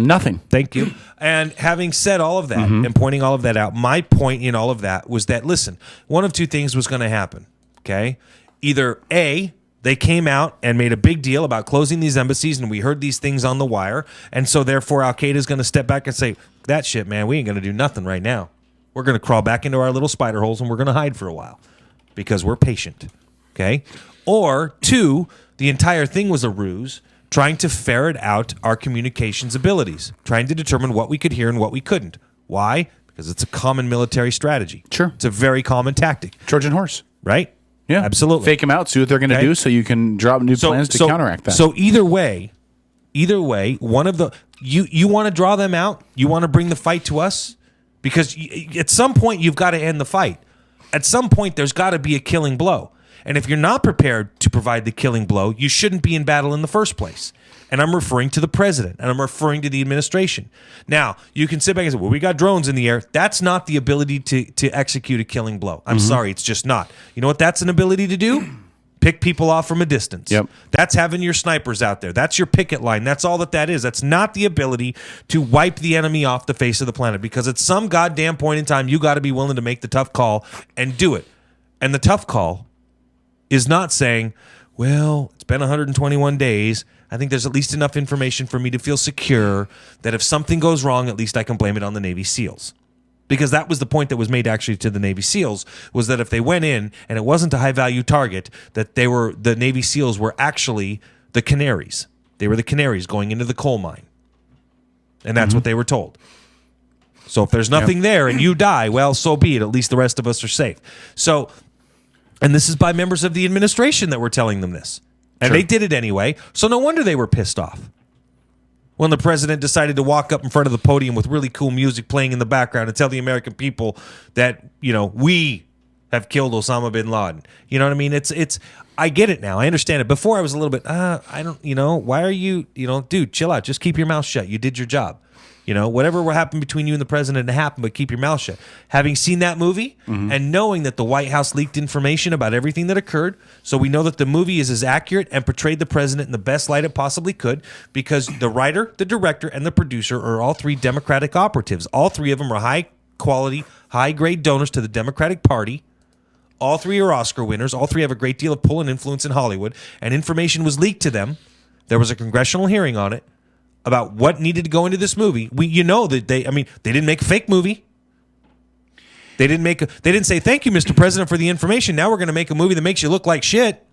Nothing. Thank you. And having said all of that and pointing all of that out, my point in all of that was that, listen, one of two things was going to happen, okay? Either A, they came out and made a big deal about closing these embassies, and we heard these things on the wire, and so therefore al-Qaeda is going to step back and say, that shit, man, we ain't going to do nothing right now. We're going to crawl back into our little spider holes, and we're going to hide for a while because we're patient, okay? Or two, the entire thing was a ruse, trying to ferret out our communications abilities, trying to determine what we could hear and what we couldn't. Why? Because it's a common military strategy. Sure. It's a very common tactic. Trojan horse. Right? Yeah. Absolutely. Fake them out, see what they're going to do so you can drop new plans to counteract that. So either way, one of the you want to draw them out, you want to bring the fight to us, because at some point you've got to end the fight. At some point there's got to be a killing blow. And if you're not prepared to provide the killing blow, you shouldn't be in battle in the first place. And I'm referring to the president, and I'm referring to the administration. Now, you can sit back and say, well, we got drones in the air. That's not the ability to execute a killing blow. I'm sorry, it's just not. You know what that's an ability to do? Pick people off from a distance. Yep. That's having your snipers out there. That's your picket line. That's all that is. That's not the ability to wipe the enemy off the face of the planet, because at some goddamn point in time, you got to be willing to make the tough call and do it. And the tough call is not saying, well, it's been 121 days. I think there's at least enough information for me to feel secure that if something goes wrong, at least I can blame it on the Navy SEALs. Because that was the point that was made actually to the Navy SEALs, was that if they went in and it wasn't a high-value target, that the Navy SEALs were actually the canaries. They were the canaries going into the coal mine. And that's what they were told. So if there's nothing there and you die, well, so be it. At least the rest of us are safe. So, and this is by members of the administration that were telling them this. And they did it anyway. So no wonder they were pissed off when the president decided to walk up in front of the podium with really cool music playing in the background and tell the American people that, we have killed Osama bin Laden. You know what I mean? It's I get it now. I understand it. Before I was a little bit, I don't, why are you, dude, chill out. Just keep your mouth shut. You did your job. Whatever happened between you and the president happened, but keep your mouth shut. Having seen that movie and knowing that the White House leaked information about everything that occurred, so we know that the movie is as accurate and portrayed the president in the best light it possibly could, because the writer, the director, and the producer are all three Democratic operatives. All three of them are high-quality, high-grade donors to the Democratic Party. All three are Oscar winners. All three have a great deal of pull and influence in Hollywood, and information was leaked to them. There was a congressional hearing on it about what needed to go into this movie. That they didn't make a fake movie. They didn't say, thank you, Mr. President, for the information. Now we're going to make a movie that makes you look like shit.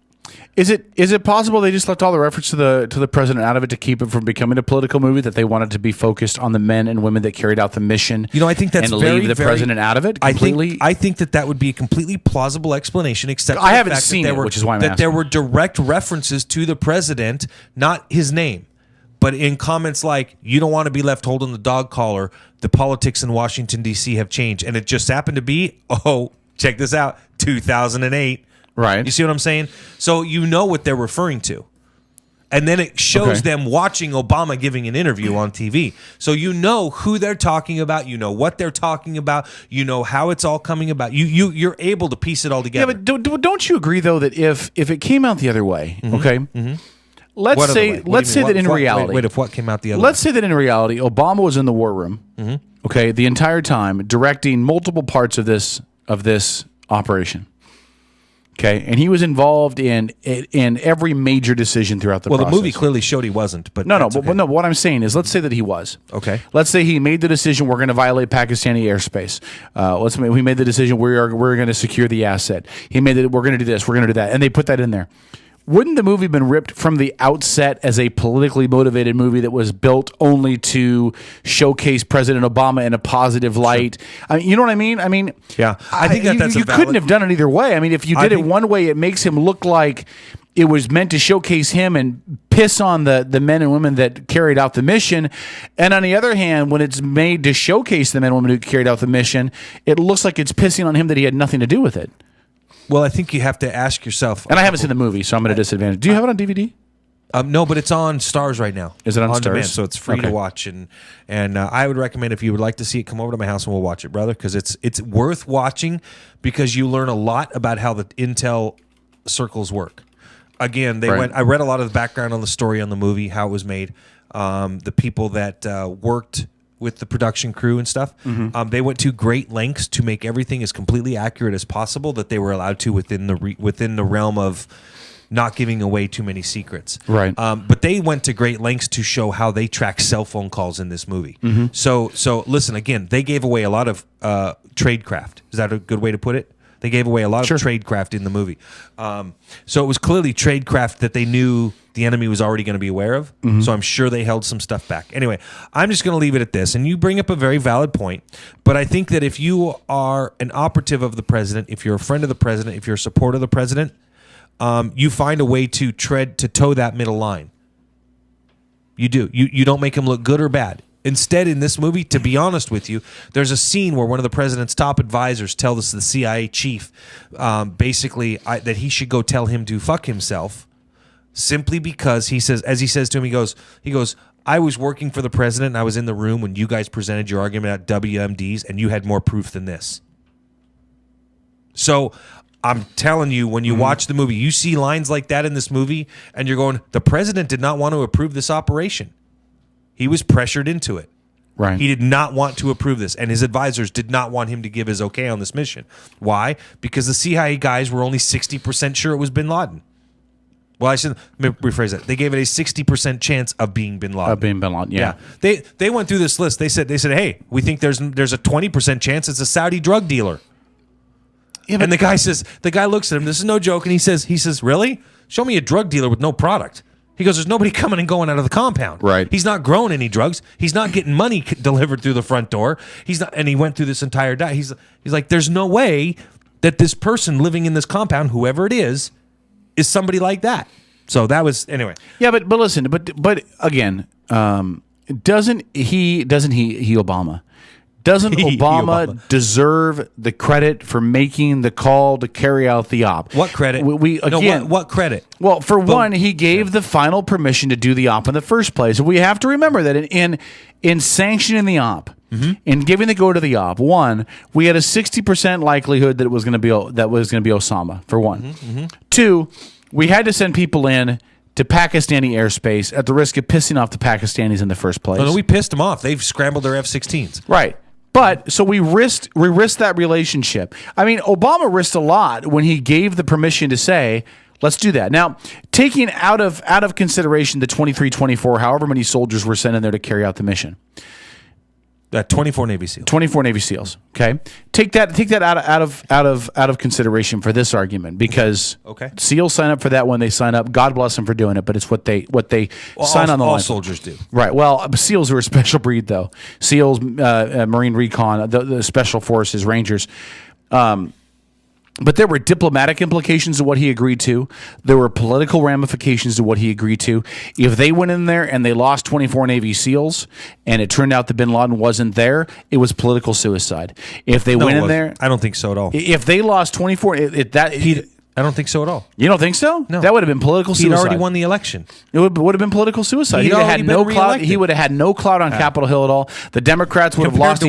Is it possible they just left all the reference to the president out of it to keep it from becoming a political movie, that they wanted to be focused on the men and women that carried out the mission? I think that's and very, leave the president out of it completely. I think that would be a completely plausible explanation, except for I the haven't fact seen that it, which is why I'm that asking. there were direct references to the president, not his name. But in comments like, you don't want to be left holding the dog collar, the politics in Washington, D.C. have changed. And it just happened to be, check this out, 2008. Right. You see what I'm saying? So you know what they're referring to. And then it shows them watching Obama giving an interview on TV. So you know who they're talking about. You know what they're talking about. You know how it's all coming about. You're able to piece it all together. Yeah, but don't you agree, though, that if it came out the other way, Let's say that in reality, if what came out the other let's say that in reality, Obama was in the war room, the entire time, directing multiple parts of this operation. Okay, and he was involved in every major decision throughout the process. Well, the movie clearly showed he wasn't, but no. What I'm saying is, let's say that he was. Okay. Let's say he made the decision we're going to violate Pakistani airspace. We made the decision we're going to secure the asset. He made it. We're going to do this. We're going to do that, and they put that in there. Wouldn't the movie been ripped from the outset as a politically motivated movie that was built only to showcase President Obama in a positive light? I mean, you know what I mean? I mean, yeah, I think that's you couldn't have done it either way. I mean, if you did it one way, it makes him look like it was meant to showcase him and piss on the men and women that carried out the mission. And on the other hand, when it's made to showcase the men and women who carried out the mission, it looks like it's pissing on him that he had nothing to do with it. Well, I think you have to ask yourself. And I haven't seen the movie, so I'm at a disadvantage. Do you have it on DVD? No, but it's on Stars right now. Is it on Stars? Demand, so it's free to watch. And I would recommend, if you would like to see it, come over to my house and we'll watch it, brother, because it's worth watching, because you learn a lot about how the intel circles work. Again, I read a lot of the background on the story on the movie, how it was made, the people that worked with the production crew and stuff. They went to great lengths to make everything as completely accurate as possible that they were allowed to within the realm of not giving away too many secrets. Right. But they went to great lengths to show how they track cell phone calls in this movie. So listen, again, they gave away a lot of tradecraft. Is that a good way to put it? They gave away a lot of tradecraft in the movie. So it was clearly tradecraft that they knew the enemy was already going to be aware of. So I'm sure they held some stuff back. Anyway, I'm just going to leave it at this. And you bring up a very valid point. But I think that if you are an operative of the president, if you're a friend of the president, if you're a supporter of the president, you find a way to toe that middle line. You do. You don't make him look good or bad. Instead, in this movie, to be honest with you, there's a scene where one of the president's top advisors tells the CIA chief that he should go tell him to fuck himself, simply because he says to him, he goes, I was working for the president and I was in the room when you guys presented your argument at WMDs and you had more proof than this. So I'm telling you, when you watch the movie, you see lines like that in this movie and you're going, the president did not want to approve this operation. He was pressured into it. Right. He did not want to approve this, and his advisors did not want him to give his okay on this mission. Why? Because the CIA guys were only 60% sure it was bin Laden. Well, I should rephrase that. They gave it a 60% chance of being bin Laden. Of being bin Laden, yeah. They went through this list. They said, hey, we think there's a 20% chance it's a Saudi drug dealer. Yeah, and the guy looks at him. This is no joke, and he says, really? Show me a drug dealer with no product. He goes, there's nobody coming and going out of the compound. Right. He's not growing any drugs. He's not getting money delivered through the front door. He's not, and he went through this entire diet. He's like, there's no way that this person living in this compound, whoever it is somebody like that. So that was, anyway. Yeah, but listen, but again, doesn't he Obama? Doesn't Obama deserve the credit for making the call to carry out the op? What credit? What credit? Well, for one, he gave the final permission to do the op in the first place. We have to remember that in sanctioning the op, in giving the go to the op, one, we had a 60% likelihood that it was going to be Osama. For one, two, we had to send people in to Pakistani airspace at the risk of pissing off the Pakistanis in the first place. No, we pissed them off. They've scrambled their F-16s. Right. But so we risked that relationship. I mean, Obama risked a lot when he gave the permission to say, let's do that. Now, taking out of consideration the 23, 24, however many soldiers were sent in there to carry out the mission. 24 Navy SEALs. 24 Navy SEAls. Okay, take that out of consideration for this argument because SEALs sign up for that when they sign up. God bless them for doing it, but it's what they sign on the line. All soldiers do. Right. Well, SEALs are a special breed, though. SEALs, Marine Recon, the Special Forces, Rangers. But there were diplomatic implications to what he agreed to. There were political ramifications to what he agreed to. If they went in there and they lost 24 Navy SEAls and it turned out that bin Laden wasn't there, it was political suicide. If they went in there... I don't think so at all. If they lost 24... I don't think so at all. You don't think so? No. That would have been political suicide. He'd already won the election. It would have been political suicide. He would have had no clout. He would have had no clout on Capitol Hill at all. The Democrats would have lost.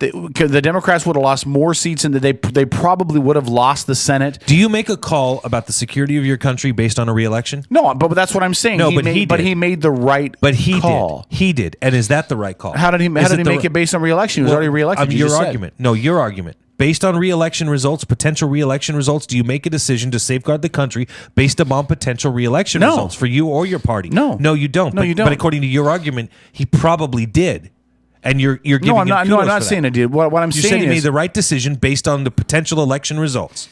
The Democrats would have lost more seats, and they probably would have lost the Senate. Do you make a call about the security of your country based on a re-election? No, but that's what I'm saying. No, but he made the right call. He did. And is that the right call? How did he make it based on re-election? He was already re-elected. Your argument. No, your argument. Based on re-election results, potential re-election results, do you make a decision to safeguard the country based upon potential re-election results for you or your party? No, you don't. No, you don't. But according to your argument, he probably did, and you're giving him kudos I'm not saying I did. What I'm you saying said he is made the right decision based on the potential election results.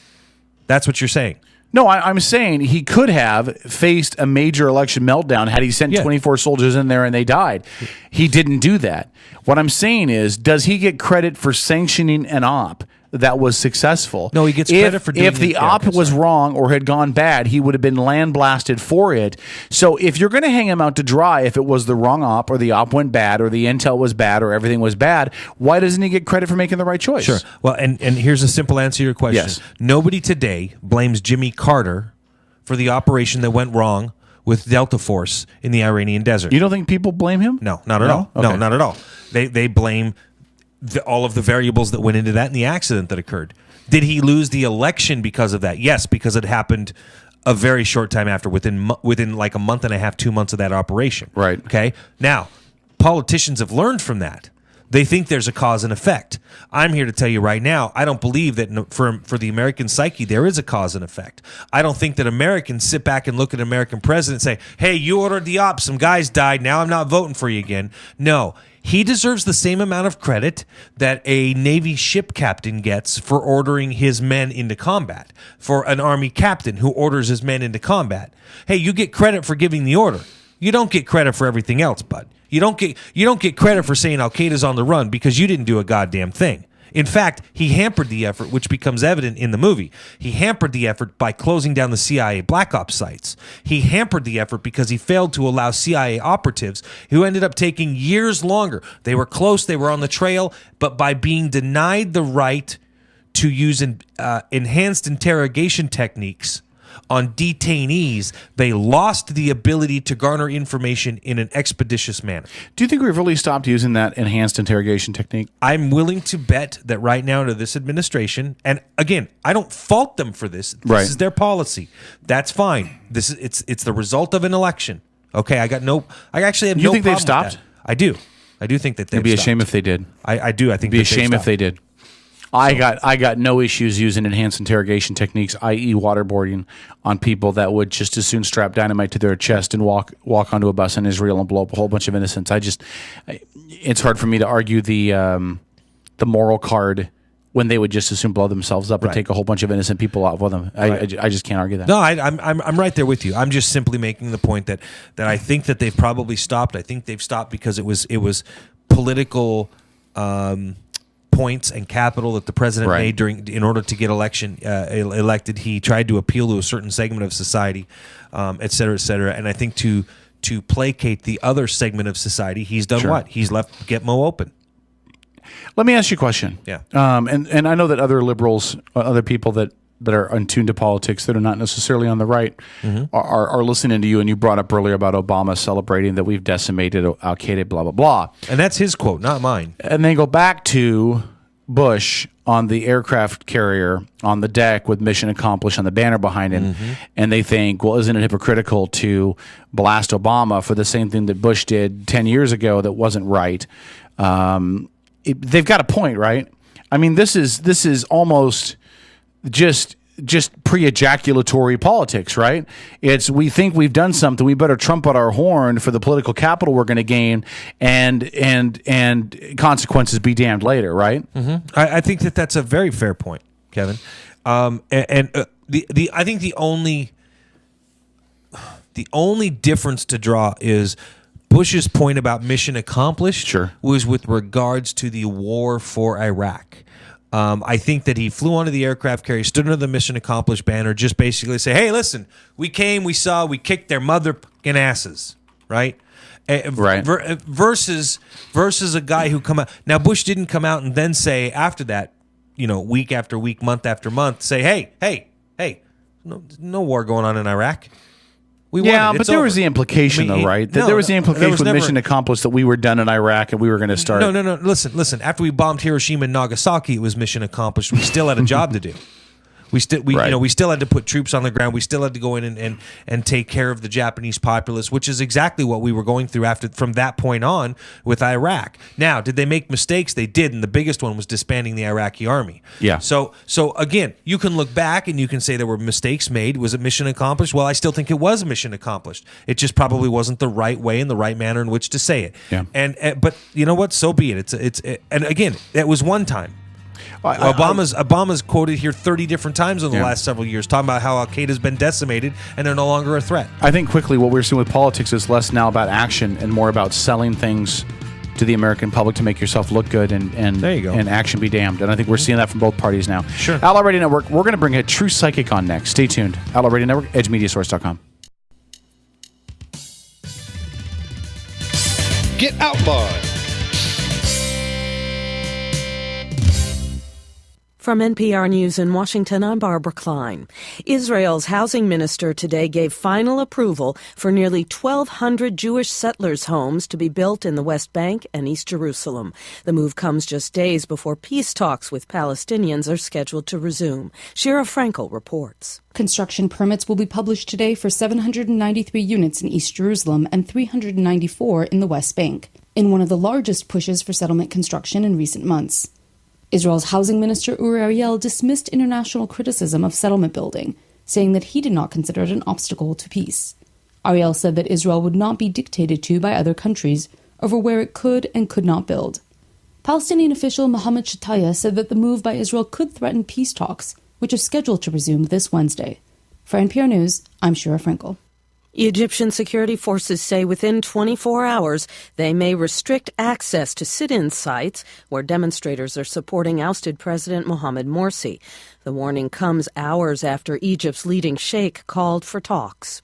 That's what you're saying. No, I'm saying he could have faced a major election meltdown had he sent 24 soldiers in there and they died. He didn't do that. What I'm saying is, does he get credit for sanctioning an op that was successful? No, he gets credit for doing if the op was wrong or had gone bad, he would have been land blasted for it. So if you're going to hang him out to dry if it was the wrong op or the op went bad or the intel was bad or everything was bad, why doesn't he get credit for making the right choice? Sure. Well, and here's a simple answer to your question. Yes. Nobody today blames Jimmy Carter for the operation that went wrong with Delta Force in the Iranian desert. You don't think people blame him? No, not at all. Okay. No, not at all. They blame all of the variables that went into that and the accident that occurred. Did he lose the election because of that? Yes, because it happened a very short time after, within like a month and a half, 2 months of that operation. Right. Okay. Now, politicians have learned from that. They think there's a cause and effect. I'm here to tell you right now, I don't believe that for the American psyche, there is a cause and effect. I don't think that Americans sit back and look at an American president and say, hey, you ordered the op, some guys died, now I'm not voting for you again. No. He deserves the same amount of credit that a Navy ship captain gets for ordering his men into combat, for an Army captain who orders his men into combat. Hey, you get credit for giving the order. You don't get credit for everything else, bud. You don't get credit for saying Al-Qaeda's on the run because you didn't do a goddamn thing. In fact, he hampered the effort, which becomes evident in the movie. He hampered the effort by closing down the CIA Black Ops sites. He hampered the effort because he failed to allow CIA operatives, who ended up taking years longer. They were close, they were on the trail, but by being denied the right to use enhanced interrogation techniques on detainees, they lost the ability to garner information in an expeditious manner. Do you think we've really stopped using that enhanced interrogation technique? I'm willing to bet that right now to this administration, and again, I don't fault them for this. This is their policy. That's fine. It's the result of an election. Okay, I actually have no problem. You think they've stopped? I do. I do think that they've It'd be a stopped. shame if they did. I do. I think It'd be a shame if they did. I got no issues using enhanced interrogation techniques, i.e. waterboarding, on people that would just as soon strap dynamite to their chest and walk onto a bus in Israel and blow up a whole bunch of innocents. It's hard for me to argue the moral card when they would just as soon blow themselves up or Right. take a whole bunch of innocent people out with them. I just can't argue that. No, I'm right there with you. I'm just simply making the point that I think that they've probably stopped. I think they've stopped because it was political points and capital that the president Right. made in order to get elected. He tried to appeal to a certain segment of society, et cetera, et cetera. And I think to placate the other segment of society, he's done Sure. what? He's left Gitmo open. Let me ask you a question. Yeah. And I know that other liberals, other people that are untuned to politics that are not necessarily on the right are listening to you. And you brought up earlier about Obama celebrating that we've decimated Al Qaeda, blah, blah, blah. And that's his quote, not mine. And then go back to Bush on the aircraft carrier on the deck with mission accomplished on the banner behind him. And they think, well, isn't it hypocritical to blast Obama for the same thing that Bush did 10 years ago that wasn't right? They've got a point, right? I mean, this is almost just pre-ejaculatory politics, right? It's we think we've done something, we better trumpet our horn for the political capital we're going to gain, and consequences be damned later, right? I think that's a very fair point, Kevin. I think the only difference to draw is Bush's point about mission accomplished was with regards to the war for Iraq. I think that he flew onto the aircraft carrier, stood under the mission accomplished banner, just basically say, hey, listen, we came, we saw, we kicked their motherfucking asses, right? Right. Versus a guy who come out. Now, Bush didn't come out and then say after that, week after week, month after month, say, hey, no war going on in Iraq. We won it. But It's there over. was the implication, though, right? There was the implication with mission accomplished that we were done in Iraq and we were going to start. No. Listen. After we bombed Hiroshima and Nagasaki, it was mission accomplished. We still had a job to do. We still had to put troops on the ground. We still had to go in and take care of the Japanese populace, which is exactly what we were going through from that point on with Iraq. Now, did they make mistakes? They did, and the biggest one was disbanding the Iraqi army. Yeah. So again, you can look back and you can say there were mistakes made. Was it mission accomplished? Well, I still think it was mission accomplished. It just probably wasn't the right way and the right manner in which to say it. Yeah. But you know what? So be it. And again, that was one time. Obama's quoted here 30 different times in the last several years, talking about how Al Qaeda's been decimated and they're no longer a threat. I think quickly what we're seeing with politics is less now about action and more about selling things to the American public to make yourself look good and there you go. And action be damned. And I think we're seeing that from both parties now. Sure. Outlaw Radio Network, we're going to bring a true psychic on next. Stay tuned. Outlaw Radio Network, edgemediasource.com. Get outlawed. From NPR News in Washington, I'm Barbara Klein. Israel's housing minister today gave final approval for nearly 1,200 Jewish settlers' homes to be built in the West Bank and East Jerusalem. The move comes just days before peace talks with Palestinians are scheduled to resume. Shira Frankel reports. Construction permits will be published today for 793 units in East Jerusalem and 394 in the West Bank, in one of the largest pushes for settlement construction in recent months. Israel's housing minister Uri Ariel dismissed international criticism of settlement building, saying that he did not consider it an obstacle to peace. Ariel said that Israel would not be dictated to by other countries over where it could and could not build. Palestinian official Mohammed Shataya said that the move by Israel could threaten peace talks, which are scheduled to resume this Wednesday. For NPR News, I'm Shira Frankel. Egyptian security forces say within 24 hours they may restrict access to sit-in sites where demonstrators are supporting ousted President Mohamed Morsi. The warning comes hours after Egypt's leading sheikh called for talks.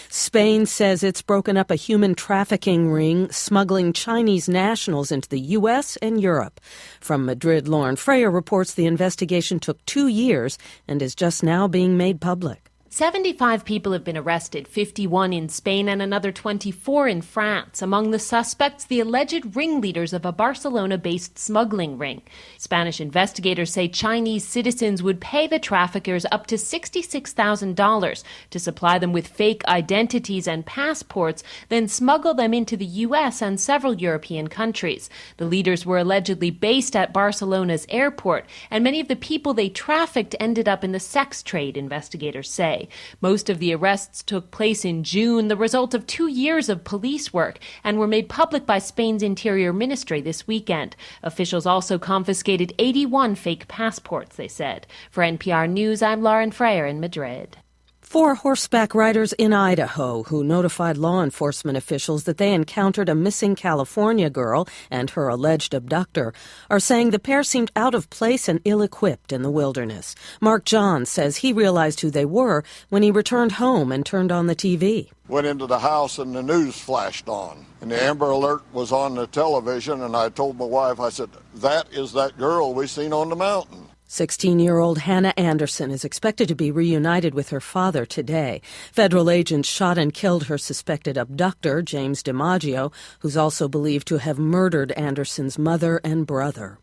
Spain says it's broken up a human trafficking ring smuggling Chinese nationals into the U.S. and Europe. From Madrid, Lauren Freyer reports the investigation took 2 years and is just now being made public. 75 people have been arrested, 51 in Spain and another 24 in France. Among the suspects, the alleged ringleaders of a Barcelona-based smuggling ring. Spanish investigators say Chinese citizens would pay the traffickers up to $66,000 to supply them with fake identities and passports, then smuggle them into the U.S. and several European countries. The leaders were allegedly based at Barcelona's airport, and many of the people they trafficked ended up in the sex trade, investigators say. Monday. Most of the arrests took place in June, the result of 2 years of police work, and were made public by Spain's Interior Ministry this weekend. Officials also confiscated 81 fake passports, they said. For NPR News, I'm Lauren Freyer in Madrid. 4 horseback riders in Idaho who notified law enforcement officials that they encountered a missing California girl and her alleged abductor are saying the pair seemed out of place and ill-equipped in the wilderness. Mark John says he realized who they were when he returned home and turned on the TV. Went into the house and the news flashed on. And the Amber Alert was on the television, and I told my wife, I said, that is that girl we seen on the mountain. 16-year-old Hannah Anderson is expected to be reunited with her father today. Federal agents shot and killed her suspected abductor, James DiMaggio, who's also believed to have murdered Anderson's mother and brother.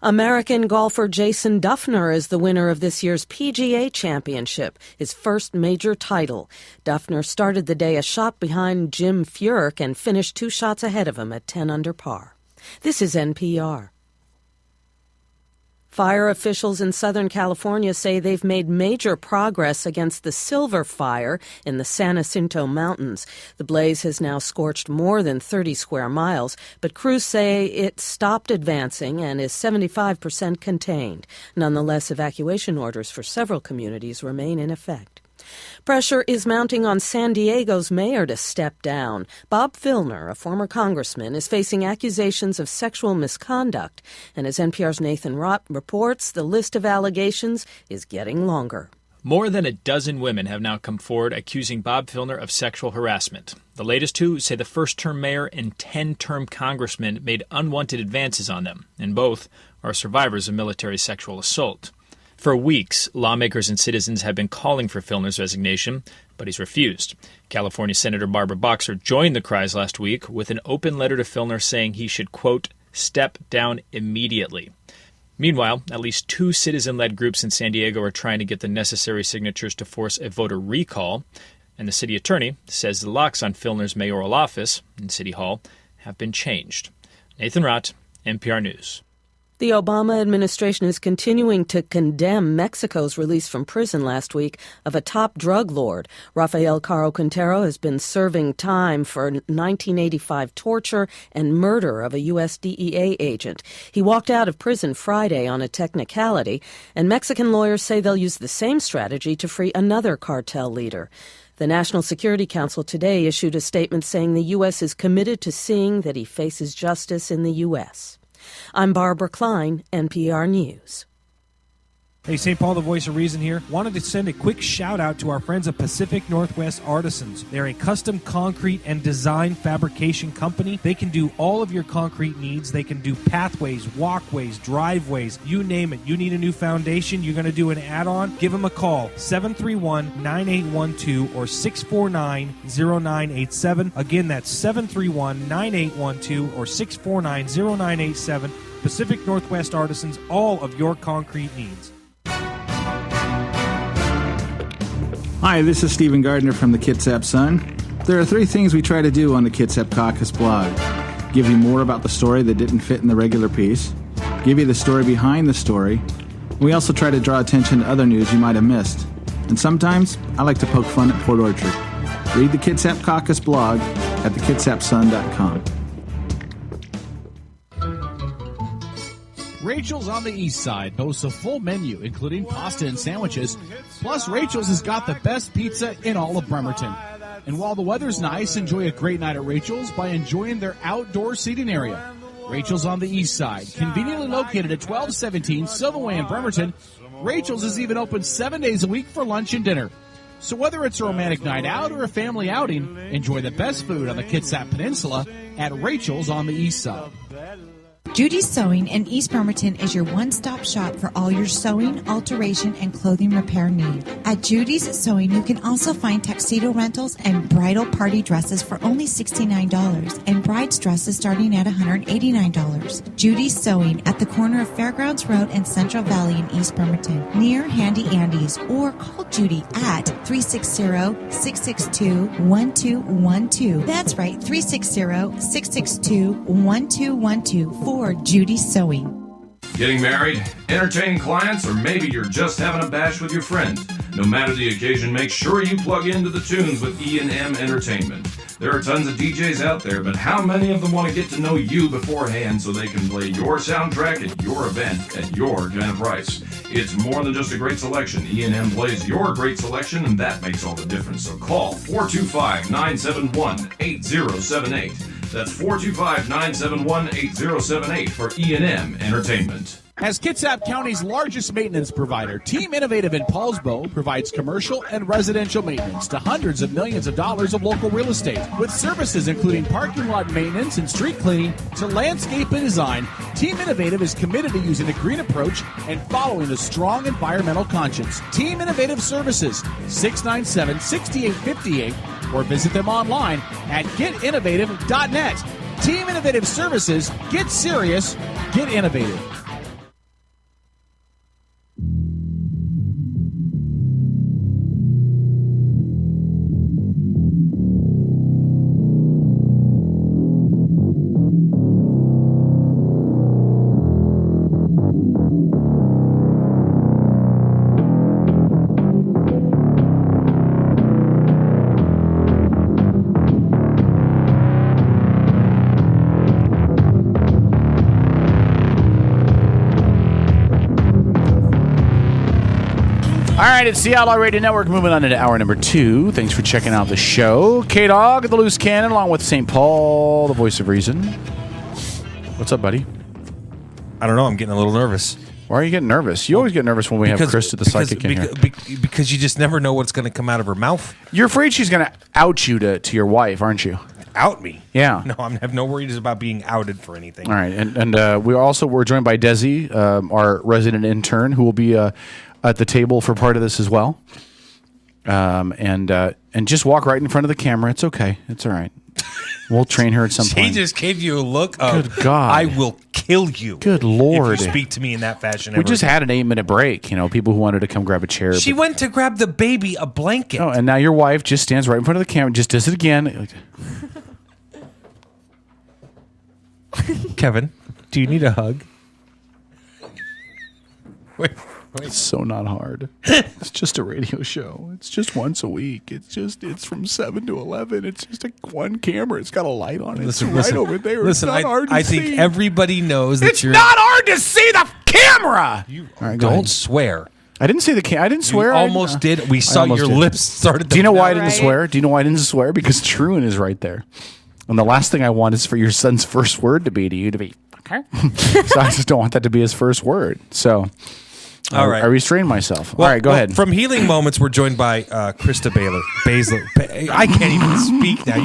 American golfer Jason Dufner is the winner of this year's PGA Championship, his first major title. Dufner started the day a shot behind Jim Furyk and finished 2 shots ahead of him at 10 under par. This is NPR. Fire officials in Southern California say they've made major progress against the Silver Fire in the San Jacinto Mountains. The blaze has now scorched more than 30 square miles, but crews say it stopped advancing and is 75% contained. Nonetheless, evacuation orders for several communities remain in effect. Pressure is mounting on San Diego's mayor to step down. Bob Filner, a former congressman, is facing accusations of sexual misconduct. And as NPR's Nathan Rott reports, the list of allegations is getting longer. More than a dozen women have now come forward accusing Bob Filner of sexual harassment. The latest 2 say the first-term mayor and 10-term congressman made unwanted advances on them, and both are survivors of military sexual assault. For weeks, lawmakers and citizens have been calling for Filner's resignation, but he's refused. California Senator Barbara Boxer joined the cries last week with an open letter to Filner saying he should, quote, step down immediately. Meanwhile, at least 2 citizen-led groups in San Diego are trying to get the necessary signatures to force a voter recall, and the city attorney says the locks on Filner's mayoral office in City Hall have been changed. Nathan Rott, NPR News. The Obama administration is continuing to condemn Mexico's release from prison last week of a top drug lord. Rafael Caro Quintero has been serving time for 1985 torture and murder of a U.S. DEA agent. He walked out of prison Friday on a technicality, and Mexican lawyers say they'll use the same strategy to free another cartel leader. The National Security Council today issued a statement saying the U.S. is committed to seeing that he faces justice in the U.S. I'm Barbara Klein, NPR News. Hey, St. Paul, the voice of reason here. Wanted to send a quick shout out to our friends at Pacific Northwest Artisans. They're a custom concrete and design fabrication company. They can do all of your concrete needs. They can do pathways, walkways, driveways, you name it. You need a new foundation, you're going to do an add-on, give them a call, 731-9812 or 649-0987. Again, that's 731-9812 or 649-0987. Pacific Northwest Artisans, all of your concrete needs. Hi, this is Stephen Gardner from the Kitsap Sun. There are 3 things we try to do on the Kitsap Caucus blog. Give you more about the story that didn't fit in the regular piece. Give you the story behind the story. We also try to draw attention to other news you might have missed. And sometimes, I like to poke fun at Port Orchard. Read the Kitsap Caucus blog at thekitsapsun.com. Rachel's on the East Side boasts a full menu, including pasta and sandwiches. Plus, Rachel's has got the best pizza in all of Bremerton. And while the weather's nice, enjoy a great night at Rachel's by enjoying their outdoor seating area. Rachel's on the East Side, conveniently located at 1217 Silverway in Bremerton. Rachel's is even open 7 days a week for lunch and dinner. So whether it's a romantic night out or a family outing, enjoy the best food on the Kitsap Peninsula at Rachel's on the East Side. Judy's Sewing in East Bremerton is your one-stop shop for all your sewing, alteration, and clothing repair need. At Judy's Sewing, you can also find tuxedo rentals and bridal party dresses for only $69 and bride's dresses starting at $189. Judy's Sewing at the corner of Fairgrounds Road and Central Valley in East Bremerton, near Handy Andy's, or call Judy at 360-662-1212. That's right, 360-662-1212 for Judy's Sewing. Getting married, entertaining clients, or maybe you're just having a bash with your friends. No matter the occasion, make sure you plug into the tunes with E&M Entertainment. There are tons of DJs out there, but how many of them want to get to know you beforehand so they can play your soundtrack at your event at your kind of price? It's more than just a great selection. E&M plays your great selection, and that makes all the difference. So call 425-971-8078. That's 425-971-8078 for E&M Entertainment. As Kitsap County's largest maintenance provider, Team Innovative in Paulsbo provides commercial and residential maintenance to hundreds of millions of dollars of local real estate. With services including parking lot maintenance and street cleaning to landscape and design, Team Innovative is committed to using a green approach and following a strong environmental conscience. Team Innovative Services, 697-6858, or visit them online at getinnovative.net. Team Innovative Services, get serious, get innovative. All right, it's the Outlaw Radio Network moving on into hour number 2. Thanks for checking out the show. K-Dog, the Loose Cannon, along with St. Paul, the voice of reason. What's up, buddy? I don't know. I'm getting a little nervous. Why are you getting nervous? You always get nervous when we have Krista the psychic in here. Because you just never know what's going to come out of her mouth. You're afraid she's going to out you to your wife, aren't you? Out me? Yeah. No, I have no worries about being outed for anything. All right, and we're joined by Desi, our resident intern, who will be at the table for part of this as well. And just walk right in front of the camera. It's okay. It's all right. We'll train her at some point. She just gave you a look of, good God, I will kill you. Good Lord. If you speak to me in that fashion. We just had an 8-minute break. You know, people who wanted to come grab a chair. She went to grab the baby a blanket. Oh, and now your wife just stands right in front of the camera, just does it again. Kevin, do you need a hug? Wait. It's so not hard. It's just a radio show. It's just once a week. It's from 7 to 11. It's just one camera. It's got a light on it. Listen, right over there. Listen, it's not hard to see. I think everybody knows that it's not hard to see the camera. Don't swear. I didn't see the I didn't swear. You almost did. We saw your lips started. Do you know why I didn't swear? Do you know why I didn't swear? Because Truan is right there. And the last thing I want is for your son's first word to be okay. So I just don't want that to be his first word. So. All right. I restrained myself. Well, all right, go ahead. From Healing Moments, we're joined by Krista Baszler. I can't even speak now.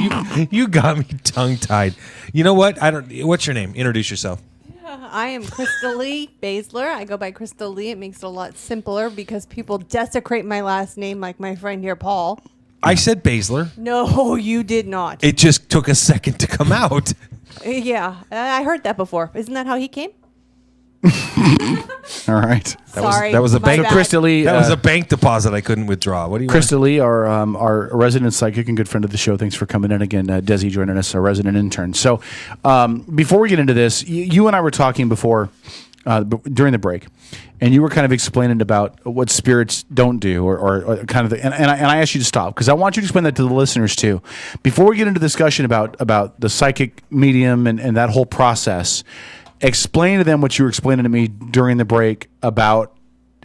You got me tongue-tied. You know what? What's your name? Introduce yourself. I am Krista Lee Baszler. I go by Krista Lee. It makes it a lot simpler because people desecrate my last name like my friend here, Paul. I said Baszler. No, you did not. It just took a second to come out. Yeah, I heard that before. Isn't that how he came? All right. That was a bank. Krista Lee. That was a bank deposit I couldn't withdraw. What do you? Krista Lee, our resident psychic and good friend of the show. Thanks for coming in again. Desi joining us, our resident intern. So, before we get into this, you and I were talking before during the break, and you were kind of explaining about what spirits don't do, or kind of. And I asked you to stop because I want you to explain that to the listeners too. Before we get into discussion about the psychic medium and that whole process. Explain to them what you were explaining to me during the break about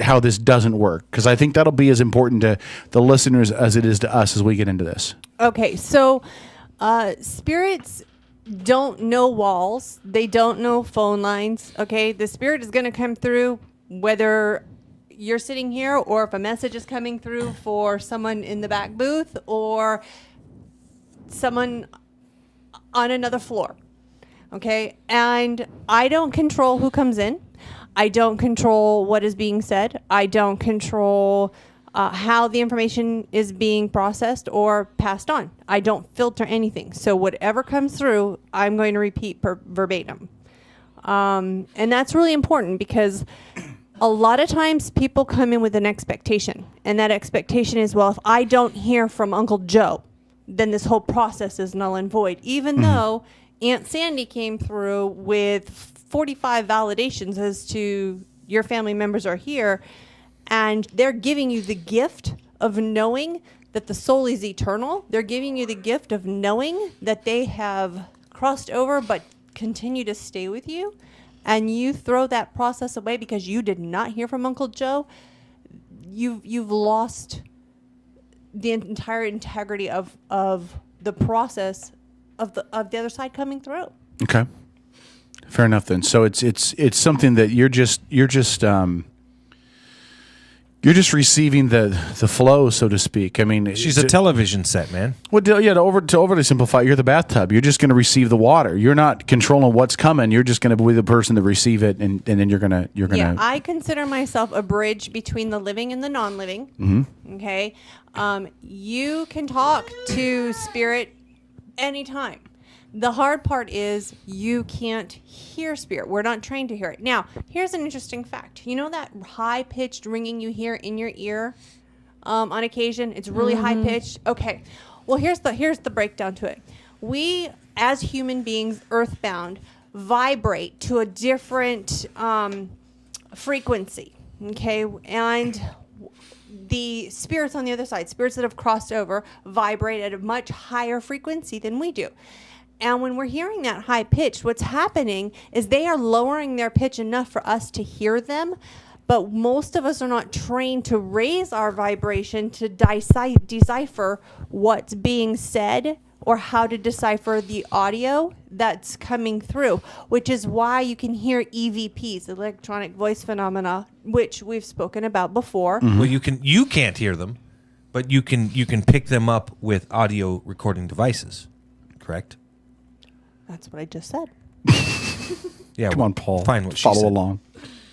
how this doesn't work, because I think that'll be as important to the listeners as it is to us as we get into this. Okay, so spirits don't know walls. They don't know phone lines. Okay, the spirit is going to come through whether you're sitting here or if a message is coming through for someone in the back booth or someone on another floor. Okay, and I don't control who comes in. I don't control what is being said. I don't control how the information is being processed or passed on. I don't filter anything. So whatever comes through, I'm going to repeat verbatim. And that's really important because a lot of times people come in with an expectation. And that expectation is, well, if I don't hear from Uncle Joe, then this whole process is null and void, even though Aunt Sandy came through with 45 validations as to your family members are here, And they're giving you the gift of knowing that the soul is eternal. They're giving you the gift of knowing that they have crossed over but continue to stay with you. And you throw that process away because you did not hear from Uncle Joe. You've lost the entire integrity of the process of the other side coming through. Okay, fair enough then. So it's something that you're just receiving the flow, so to speak. I mean, She's a television set, man. Well, yeah. To overly simplify, you're the bathtub. You're just going to receive the water. You're not controlling what's coming. You're just going to be the person to receive it, and then you're gonna. Yeah, I consider myself a bridge between the living and the non-living. Mm-hmm. Okay, you can talk to spirit anytime. The hard part is you can't hear spirit. We're not trained to hear it. Now, here's an interesting fact. You know that high-pitched ringing you hear in your ear on occasion? It's really high-pitched. Okay. Well, here's the breakdown to it. We, as human beings, earthbound, vibrate to a different frequency. Okay? And the spirits on the other side, spirits that have crossed over, vibrate at a much higher frequency than we do. And when we're hearing that high pitch, what's happening is they are lowering their pitch enough for us to hear them. But most of us are not trained to raise our vibration to decipher what's being said or how to decipher the audio that's coming through, which is why you can hear EVPs, electronic voice phenomena, which we've spoken about before. Well, you can't hear them, but you can pick them up with audio recording devices, correct? That's what I just said. Yeah, come on, Paul. Fine, what she Follow said. along.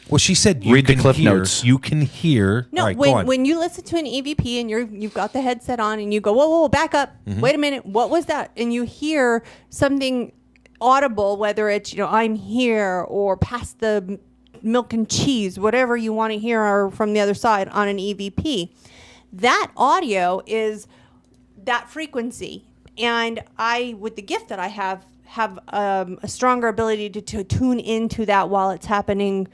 Well, she said Read the cliff notes. You can hear. No, All right, go on. when you listen to an EVP and you've got the headset on and you go, whoa, back up. Mhm. Wait a minute. What was that? And you hear something audible, whether it's, I'm here or past the milk and cheese, whatever you want to hear from the other side on an EVP. That audio is that frequency. And I, with the gift that I have a stronger ability to tune into that while it's happening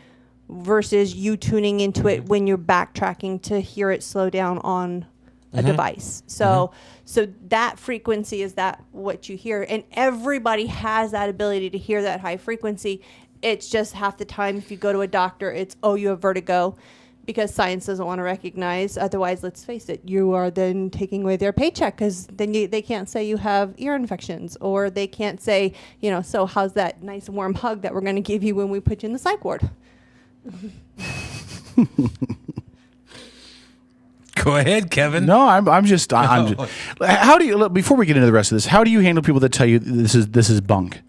versus you tuning into it when you're backtracking to hear it slow down on a device. So that frequency is that what you hear. And everybody has that ability to hear that high frequency. It's just half the time if you go to a doctor, it's, you have vertigo, because science doesn't want to recognize. Otherwise, let's face it, you are then taking away their paycheck because then they can't say you have ear infections, or they can't say, so how's that nice warm hug that we're going to give you when we put you in the psych ward? Go ahead, Kevin. No, I'm just. How do you? Before we get into the rest of this, how do you handle people that tell you this is bunk?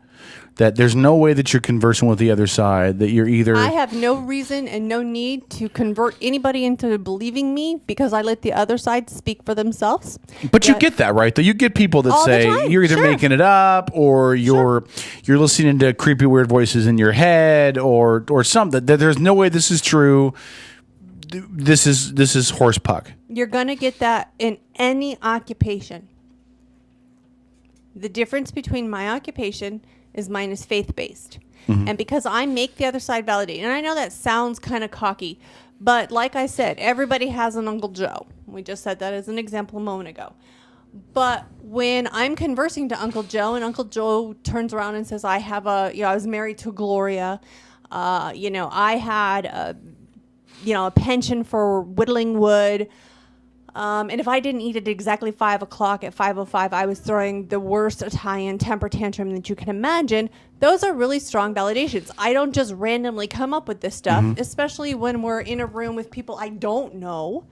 That there's no way that you're conversing with the other side, that you're either... I have no reason and no need to convert anybody into believing me because I let the other side speak for themselves. But you get that, right? Though you get people that all say the time. you're either Sure. making it up or you're listening to creepy weird voices in your head or something. That there's no way this is true. This is horse puck. You're going to get that in any occupation. The difference between my occupation is mine is faith-based. Mm-hmm. And because I make the other side validate, and I know that sounds kind of cocky, but like I said, everybody has an Uncle Joe. We just said that as an example a moment ago. But when I'm conversing to Uncle Joe and Uncle Joe turns around and says, I was married to Gloria, I had a penchant for whittling wood, and if I didn't eat at exactly 5 o'clock at 5:05, I was throwing the worst Italian temper tantrum that you can imagine. Those are really strong validations. I don't just randomly come up with this stuff, especially when we're in a room with people I don't know,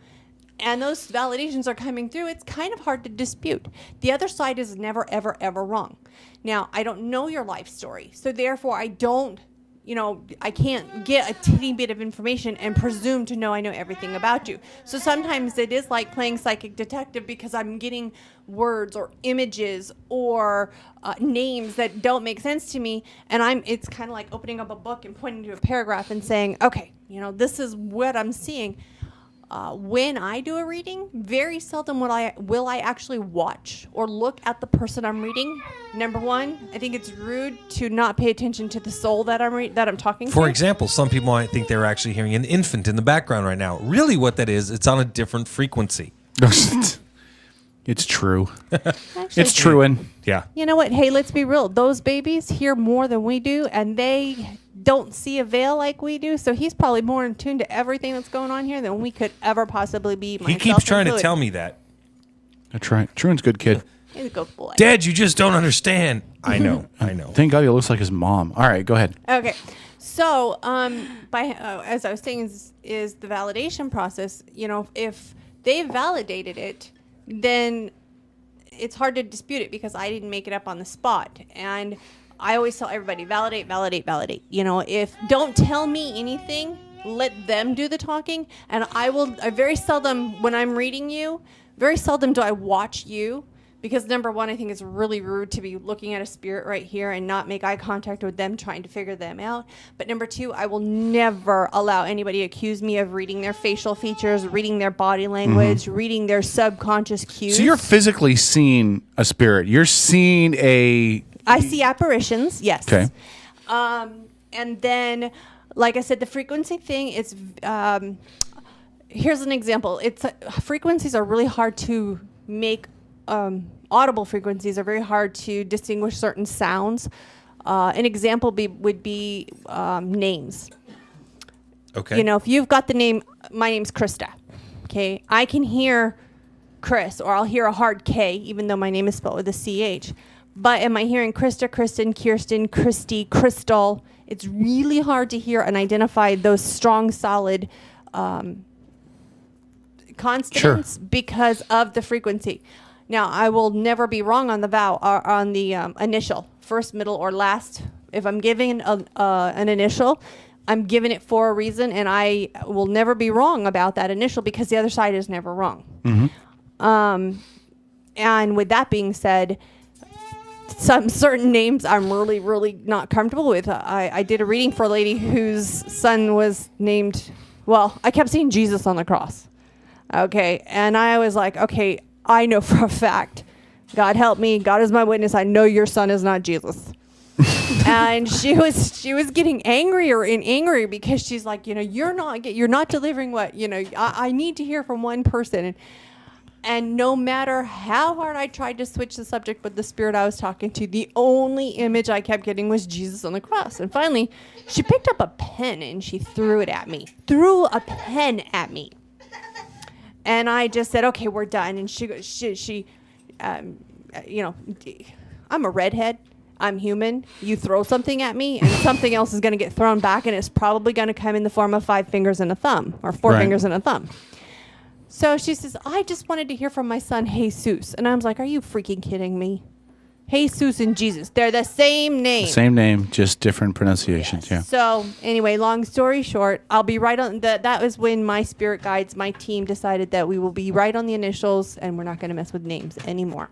and those validations are coming through. It's kind of hard to dispute. The other side is never, ever, ever wrong. Now, I don't know your life story, so therefore I can't get a teeny bit of information and presume to know I know everything about you. So sometimes it is like playing psychic detective because I'm getting words or images or names that don't make sense to me, and it's kind of like opening up a book and pointing to a paragraph and saying, okay, this is what I'm seeing. when I do a reading, very seldom will I actually watch or look at the person I'm reading. Number one, I think it's rude to not pay attention to the soul that I'm talking to. For example, some people might think they're actually hearing an infant in the background right now. Really what that is, it's on a different frequency. It's true. It's true. And yeah. You know what? Hey, let's be real. Those babies hear more than we do, and they don't see a veil like we do. So he's probably more in tune to everything that's going on here than we could ever possibly be. He keeps trying to tell me that. That's right. Truan's a good kid. He's a good boy. Dad, you just don't understand. I know. Thank God he looks like his mom. All right, go ahead. Okay. So, as I was saying, is the validation process. You know, if they validated it, then it's hard to dispute it because I didn't make it up on the spot. And I always tell everybody, validate, validate, validate. You know, don't tell me anything, let them do the talking. And I very seldom, when I'm reading you, very seldom do I watch you. Because number one, I think it's really rude to be looking at a spirit right here and not make eye contact with them, trying to figure them out. But number two, I will never allow anybody accuse me of reading their facial features, reading their body language, reading their subconscious cues. So you're physically seeing a spirit. You're seeing I see apparitions, yes. Okay. And then, like I said, the frequency thing is, here's an example. Frequencies are really hard to make. Audible frequencies are very hard to distinguish certain sounds. An example would be names. Okay. You know, if you've got the name, my name's Krista. Okay, I can hear Chris, or I'll hear a hard K, even though my name is spelled with a CH. But am I hearing Krista, Kristen, Kirsten, Christy, Crystal? It's really hard to hear and identify those strong, solid consonants because of the frequency. Now, I will never be wrong on the vowel or on the initial, first, middle, or last. If I'm giving an initial, I'm giving it for a reason, and I will never be wrong about that initial because the other side is never wrong. Mm-hmm. And with that being said, some certain names I'm really, really not comfortable with. I did a reading for a lady whose son was named, well, I kept seeing Jesus on the cross. Okay, and I was like, okay, I know for a fact, God help me, God is my witness, I know your son is not Jesus. And she was getting angrier and angrier because she's like, you know, you're not delivering what, you know, I need to hear from one person. And no matter how hard I tried to switch the subject with the spirit I was talking to, the only image I kept getting was Jesus on the cross. And finally, she picked up a pen and she threw it at me. Threw a pen at me. And I just said, okay, we're done. And she you know, I'm a redhead. I'm human. You throw something at me and something else is going to get thrown back, and it's probably going to come in the form of 5 fingers and a thumb, or 4 fingers and a thumb. So she says, I just wanted to hear from my son, Jesus. And I was like, are you freaking kidding me? Jesus and Jesus, they're the same name. Same name, just different pronunciations. Yes. Yeah. So anyway, long story short, I'll be right on that was when my spirit guides, my team decided that we will be right on the initials and we're not going to mess with names anymore.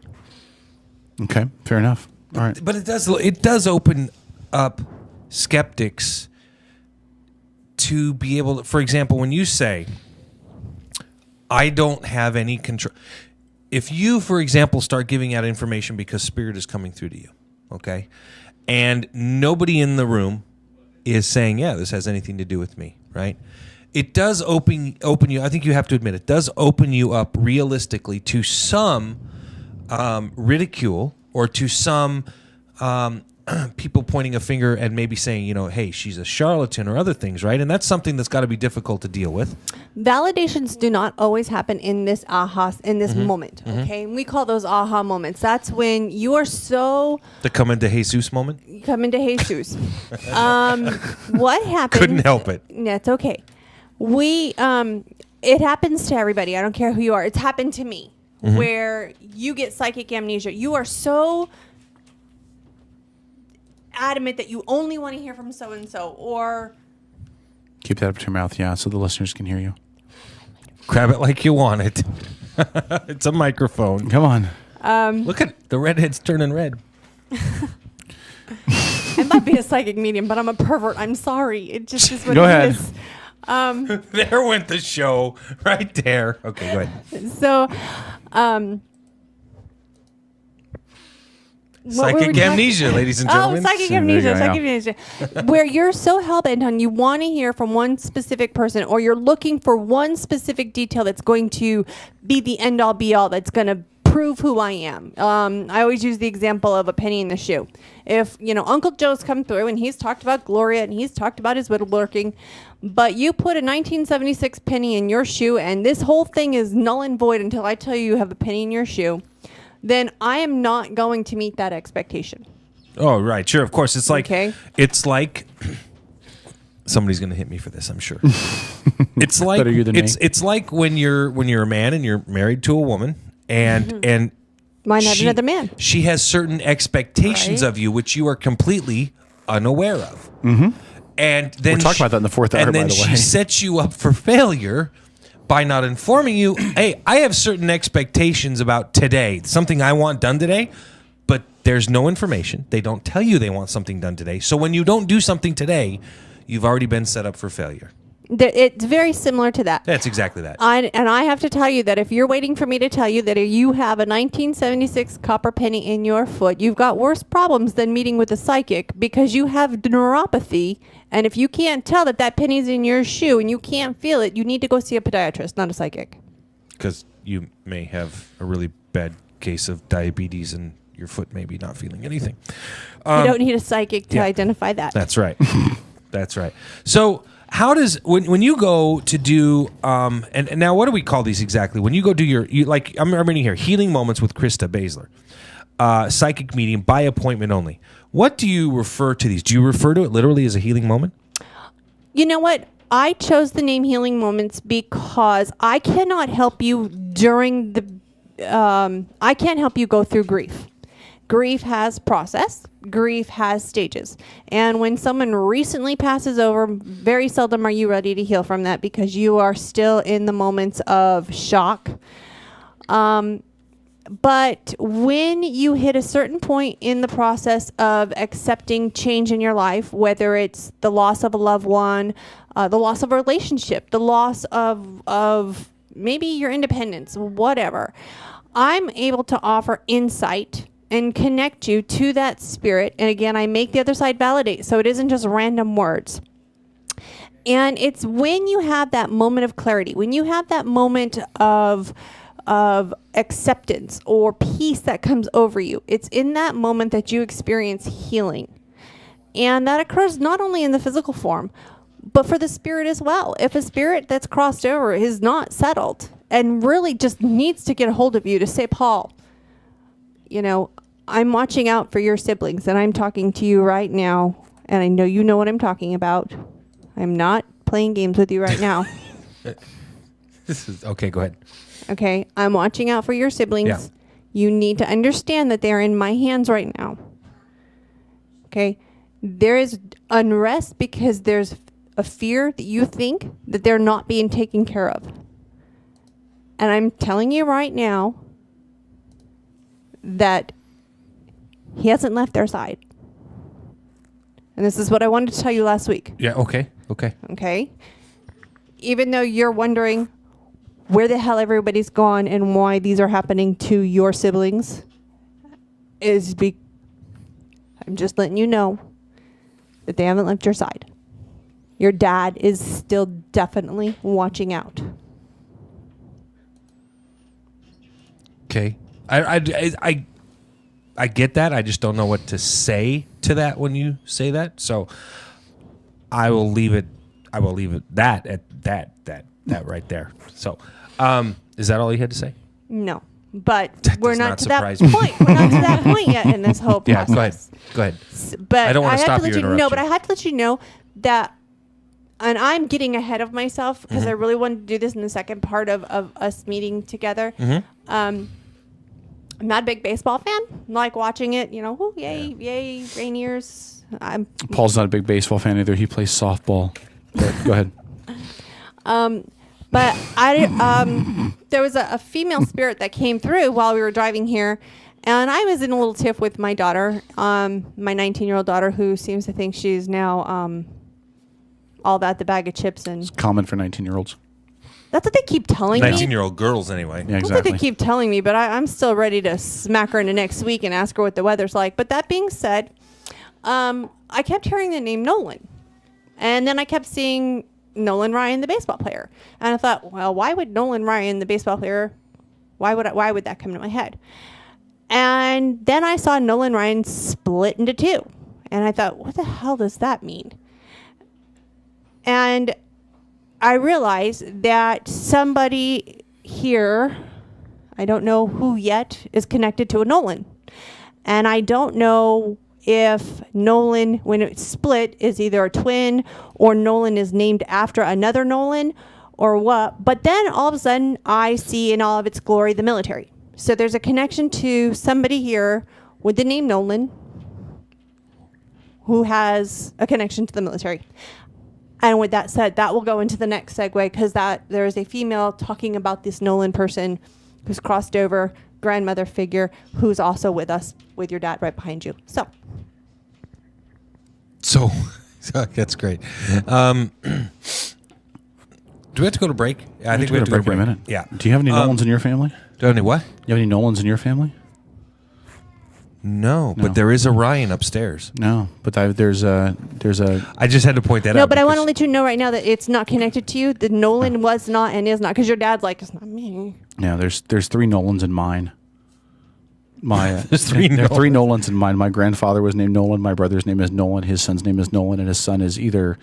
Okay, fair enough. All right. But it does open up skeptics to be able to, for example, when you say, I don't have any control. If you, for example, start giving out information because spirit is coming through to you, okay, and nobody in the room is saying, yeah, this has anything to do with me, right? It does open you, I think you have to admit, it does open you up realistically to some ridicule or to some people pointing a finger and maybe saying, you know, hey, she's a charlatan or other things, right? And that's something that's got to be difficult to deal with. Validations do not always happen in this moment, okay? And we call those aha moments. That's when you are so... The come into Jesus moment? You come into Jesus. What happens... Couldn't help it. That's okay. It happens to everybody. I don't care who you are. It's happened to me, where you get psychic amnesia. You are so... adamant that you only want to hear from so-and-so, or... Keep that up to your mouth, yeah, so the listeners can hear you. Grab it like you want it. It's a microphone. Come on. Look at the redhead's turning red. I might be a psychic medium, but I'm a pervert. I'm sorry. It just is what Go it ahead. is. There went the show right there. Okay, go ahead. So, what were we Psychic talking- amnesia, ladies and gentlemen. Oh, psychic There you amnesia, go, psychic amnesia. Where you're so hell-bent on you want to hear from one specific person, or you're looking for one specific detail that's going to be the end-all, be-all, that's going to prove who I am. I always use the example of a penny in the shoe. If, Uncle Joe's come through and he's talked about Gloria and he's talked about his woodworking, but you put a 1976 penny in your shoe and this whole thing is null and void until I tell you have a penny in your shoe, then I am not going to meet that expectation. Oh, right. Sure. Of course. It's like, Okay. it's like, somebody's going to hit me for this, I'm sure. It's like, Better you than me. it's like when you're a man and you're married to a woman and Might have another man. She has certain expectations Right. of you, which you are completely unaware of. Mm-hmm. And then We're talking about that in the fourth hour, and then by the she way. sets you up for failure by not informing you, hey, I have certain expectations about today, something I want done today, but there's no information. They don't tell you they want something done today. So when you don't do something today, you've already been set up for failure. It's very similar to that. That's exactly that. And I have to tell you that if you're waiting for me to tell you that if you have a 1976 copper penny in your foot, you've got worse problems than meeting with a psychic because you have neuropathy. And if you can't tell that that penny's in your shoe and you can't feel it, you need to go see a podiatrist, not a psychic. Because you may have a really bad case of diabetes and your foot may be not feeling anything. You don't need a psychic to yeah. identify that. That's right. That's right. So how does when you go to do and now what do we call these exactly? When you go do I'm reading here, healing moments with Krista Baszler, psychic medium by appointment only. What do you refer to these? Do you refer to it literally as a healing moment? You know what? I chose the name Healing Moments because I cannot help you during I can't help you go through grief. Grief has process. Grief has stages. And when someone recently passes over, very seldom are you ready to heal from that because you are still in the moments of shock. But when you hit a certain point in the process of accepting change in your life, whether it's the loss of a loved one, the loss of a relationship, the loss of maybe your independence, whatever, I'm able to offer insight and connect you to that spirit. And again, I make the other side validate, so it isn't just random words. And it's when you have that moment of clarity, when you have that moment of acceptance or peace that comes over you, it's in that moment that you experience healing. And that occurs not only in the physical form, but for the spirit as well. If a spirit that's crossed over is not settled and really just needs to get a hold of you to say, Paul, I'm watching out for your siblings and I'm talking to you right now. And I know you know what I'm talking about. I'm not playing games with you right now. Okay, go ahead. Okay, I'm watching out for your siblings. Yeah. You need to understand that they're in my hands right now. Okay, there is unrest because there's a fear that you think that they're not being taken care of. And I'm telling you right now that he hasn't left their side. And this is what I wanted to tell you last week. Yeah, okay. Okay? Even though you're wondering where the hell everybody's gone and why these are happening to your siblings, I'm just letting you know that they haven't left your side. Your dad is still definitely watching out. Okay. I get that. I just don't know what to say to that when you say that. So I will leave it that at that right there. So is that all you had to say? No. But we're does not not to that surprise me. point. We're not to that point yet in this whole Yeah, process. go ahead. But I don't want to stop to let you. you know, but I have to let you know that, and I'm getting ahead of myself because I really wanted to do this in the second part of us meeting together. I'm not a big baseball fan. Like watching it, yay, Rainiers. Paul's not a big baseball fan either. He plays softball. But go ahead. But there was a female spirit that came through while we were driving here, and I was in a little tiff with my daughter, my 19-year-old daughter, who seems to think she's now all that, the bag of chips. And It's common for 19-year-olds. that's what they keep telling me. 19-year-old girls, anyway. Yeah, That's what they keep telling me, but I'm still ready to smack her into next week and ask her what the weather's like. But that being said, I kept hearing the name Nolan. And then I kept seeing Nolan Ryan, the baseball player. And I thought, well, why would Nolan Ryan, the baseball player, why would that come to my head? And then I saw Nolan Ryan split into two. And I thought, what the hell does that mean? And I realized that somebody here, I don't know who yet, is connected to a Nolan. And I don't know if Nolan, when it's split, is either a twin or Nolan is named after another Nolan or what. But then all of a sudden, I see in all of its glory the military. So there's a connection to somebody here with the name Nolan who has a connection to the military. And with that said, that will go into the next segue because there is a female talking about this Nolan person who's crossed over, grandmother figure, who's also with us, with your dad right behind you. So that's great. Do we have to go to break? I think we have to go to break in a minute. Yeah. Do you have any Nolans in your family? Do you have any what? You have any Nolans in your family? No, but there is a Ryan upstairs. No, but there's a. I just had to point that out. No, but I want to let you know right now that it's not connected to you. The Nolan was not and is not, because your dad's like, it's not me. Yeah, there's three Nolans in mine. There's three there are three Nolans in mine. My grandfather was named Nolan. My brother's name is Nolan. His son's name is Nolan, and his son is either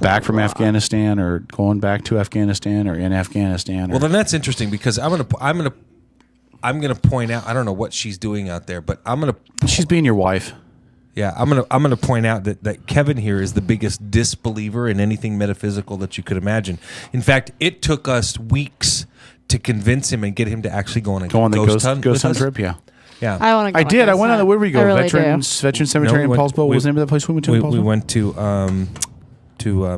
back from Afghanistan or going back to Afghanistan or in Afghanistan. Well, then that's interesting because I'm gonna point out. I don't know what she's doing out there, but She's being your wife. Yeah, I'm gonna point out that Kevin here is the biggest disbeliever in anything metaphysical that you could imagine. In fact, it took us weeks to convince him and get him to actually go on a ghost hunt trip. Yeah. Yeah, I want to go. I did. I went on the. Where did we go? I really Veteran Cemetery in Paulsbo. What was the name of that place we went to? We went to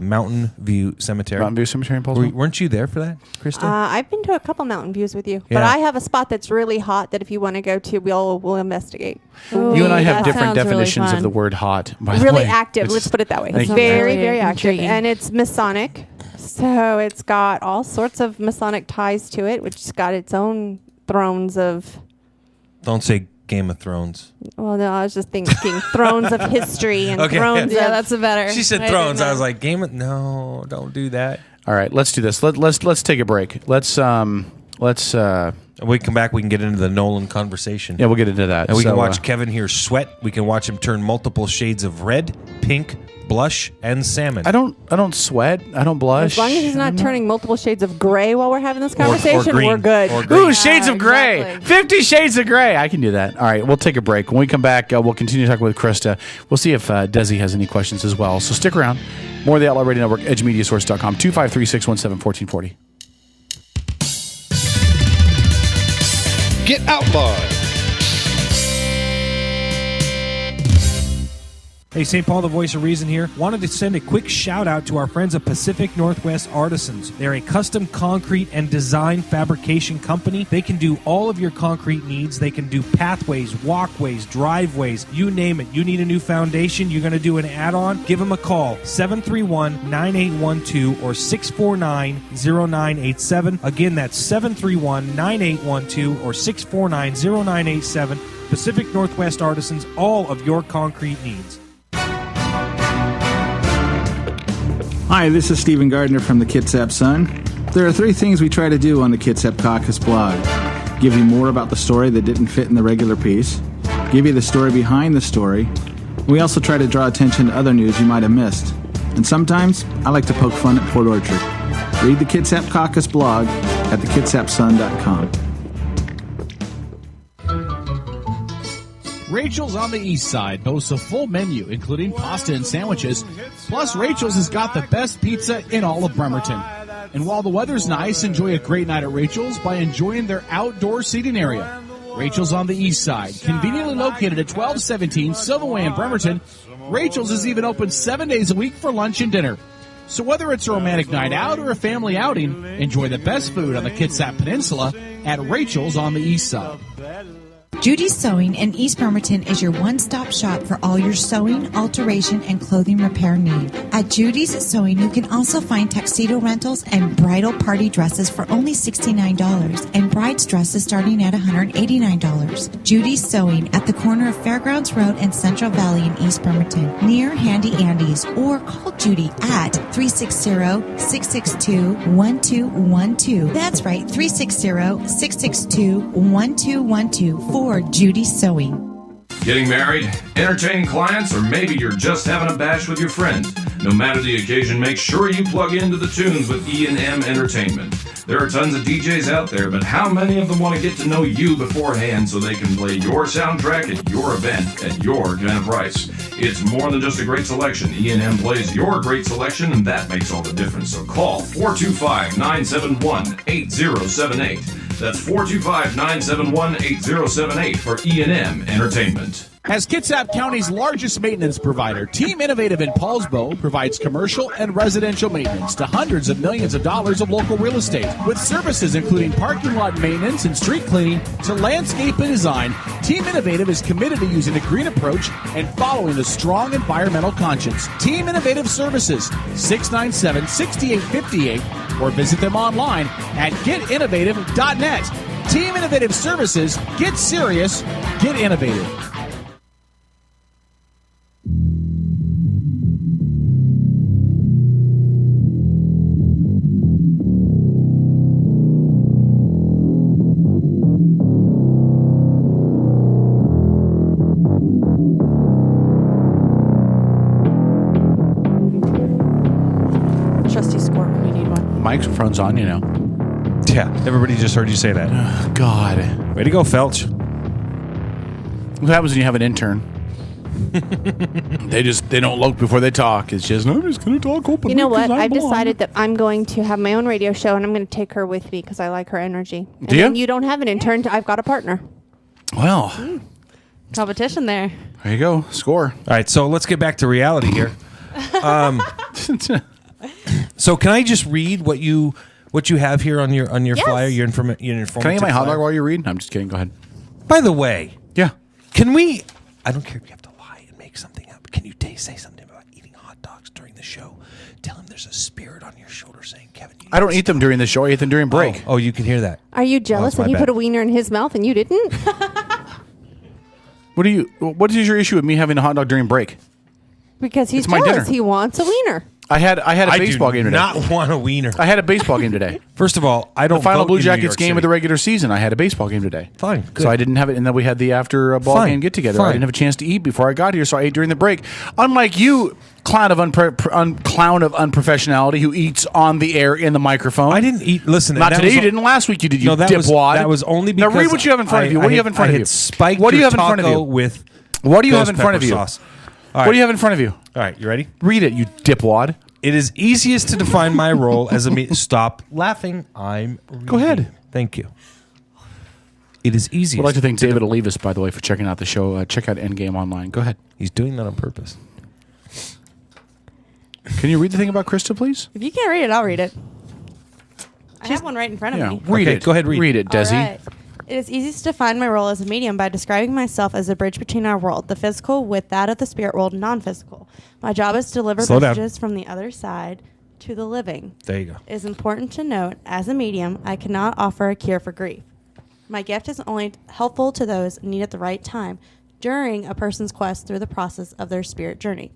Mountain View Cemetery. Mountain View Cemetery in Paulsbo. Weren't you there for that, Krista? I've been to a couple mountain views with you, but Yeah. I have a spot that's really hot that if you want to go to, we'll investigate. You and I have That different sounds really definitions fun. of the word hot. By the Really way. active. It's- Let's put it that way. Thank It's you. very, Really very active, intriguing. and it's Masonic. So it's got all sorts of Masonic ties to it, which has got its own thrones of. Don't say Game of Thrones. Well, no, I was just thinking thrones of history and thrones. Yeah, of, that's a better. She said I Thrones. didn't I was know. like, no, don't do that. All right, let's do this. Let's take a break. Let's. When we come back, we can get into the Nolan conversation. Yeah, we'll get into that. And we So, can watch Kevin here sweat. We can watch him turn multiple shades of red, pink, blush, and salmon. I don't sweat. I don't blush. as long as he's not turning multiple shades of gray while we're having this or conversation, green. we're good. Or green. Ooh, shades of gray. exactly. 50 Shades of Gray. I can do that. All right, we'll take a break. When we come back, we'll continue talking with Krista. We'll see if Desi has any questions as well. So stick around. More of the Outlaw Radio Network, edgemediasource.com, 253-617-1440. Get outlawed. Hey, St. Paul, the voice of reason here. Wanted to send a quick shout out to our friends at Pacific Northwest Artisans. They're a custom concrete and design fabrication company. They can do all of your concrete needs. They can do pathways, walkways, driveways, you name it. You need a new foundation, you're going to do an add-on, give them a call, 731-9812 or 649-0987. Again, that's 731-9812 or 649-0987. Pacific Northwest Artisans, all of your concrete needs. Hi, this is Stephen Gardner from the Kitsap Sun. There are three things we try to do on the Kitsap Caucus blog. Give you more about the story that didn't fit in the regular piece. Give you the story behind the story. We also try to draw attention to other news you might have missed. And sometimes, I like to poke fun at Port Orchard. Read the Kitsap Caucus blog at thekitsapsun.com. Rachel's on the East Side boasts a full menu, including pasta and sandwiches. Plus, Rachel's has got the best pizza in all of Bremerton. And while the weather's nice, enjoy a great night at Rachel's by enjoying their outdoor seating area. Rachel's on the East Side, conveniently located at 1217 Silverway in Bremerton. Rachel's is even open 7 days a week for lunch and dinner. So whether it's a romantic night out or a family outing, enjoy the best food on the Kitsap Peninsula at Rachel's on the East Side. Judy's Sewing in East Bremerton is your one-stop shop for all your sewing, alteration, and clothing repair need. At Judy's Sewing, you can also find tuxedo rentals and bridal party dresses for only $69 and bride's dresses starting at $189. Judy's Sewing at the corner of Fairgrounds Road and Central Valley in East Bremerton, near Handy Andy's, or call Judy at 360-662-1212. That's right, 360-662-1212 for Judy Sewing. Getting married, entertaining clients, or maybe you're just having a bash with your friends. No matter the occasion, make sure you plug into the tunes with E&M Entertainment. There are tons of DJs out there, but how many of them want to get to know you beforehand so they can play your soundtrack at your event at your kind of price? It's more than just a great selection. E&M plays your great selection, and that makes all the difference. So call 425-971-8078. That's 425-971-8078 for E&M Entertainment. As Kitsap County's largest maintenance provider, Team Innovative in Paulsbo provides commercial and residential maintenance to hundreds of millions of dollars of local real estate. With services including parking lot maintenance and street cleaning to landscape and design, Team Innovative is committed to using a green approach and following a strong environmental conscience. Team Innovative Services, 697-6858, or visit them online at getinnovative.net. Team Innovative Services, get serious, get innovative. Trusty score. We need one. Microphone's on, you know. Yeah, everybody just heard you say that. God. Way to go, Felch. What happens when you have an intern? They don't look before they talk. It's just, no, I'm just going to talk openly. You know what? 'cause I'm I've blonde. decided that I'm going to have my own radio show, and I'm going to take her with me because I like her energy. And Do you? then you don't have an intern. I've got a partner. Well, Competition there. there you go. Score. All right, so let's get back to reality here. So can I just read what you have here on your Yes. flyer, your informative Can I eat my hot flyer? dog while you read? I'm just kidding. Go ahead. By the way, Yeah. can we? I don't care if you have to lie and make something up. Can you say something about eating hot dogs during the show? Tell him there's a spirit on your shoulder saying, "Kevin, you I don't eat them during the show. I eat them during break. Oh, you can hear that. Are you jealous that's my that he bad. put a wiener in his mouth and you didn't? What is your issue with me having a hot dog during break? Because he's It's my jealous. dinner. He wants a wiener. I had a baseball do game today. not want a wiener. I had a baseball game today. First of all, I don't The final vote Blue in New Jackets York game City. of the regular season. I had a baseball game today. Fine, good. So I didn't have it, and then we had the after ball Fine, game get together. I fine. didn't have a chance to eat before I got here, so I ate during the break. Unlike you, clown of unprofessionality who eats on the air in the microphone. I didn't eat. Listen, Not that today. was You o- didn't. Last week you did. You No, that was dipwad. that was only Now because read what you have in front of you. What do you have in front of you? Spiked What do you your have in front of taco you? with What do you have ghost in front of pepper you? sauce. What do you have in front of you? All right, you ready? Read it, you dipwad. It is easiest to define my role as a Stop laughing. I'm reading. Go ahead. Thank you. It is easiest. I'd like to thank David Olivas, by the way, for checking out the show. Check out Endgame online. Go ahead. He's doing that on purpose. Can you read the thing about Krista, please? If you can't read it, I'll read it. I have one right in front of me. Read Okay, it. go ahead, read. Read it, Desi. All right. It is easiest to define my role as a medium by describing myself as a bridge between our world, the physical, with that of the spirit world, non-physical. My job is to deliver Slow down. messages from the other side to the living. There you go. It is important to note, as a medium, I cannot offer a cure for grief. My gift is only helpful to those in need at the right time during a person's quest through the process of their spirit journey.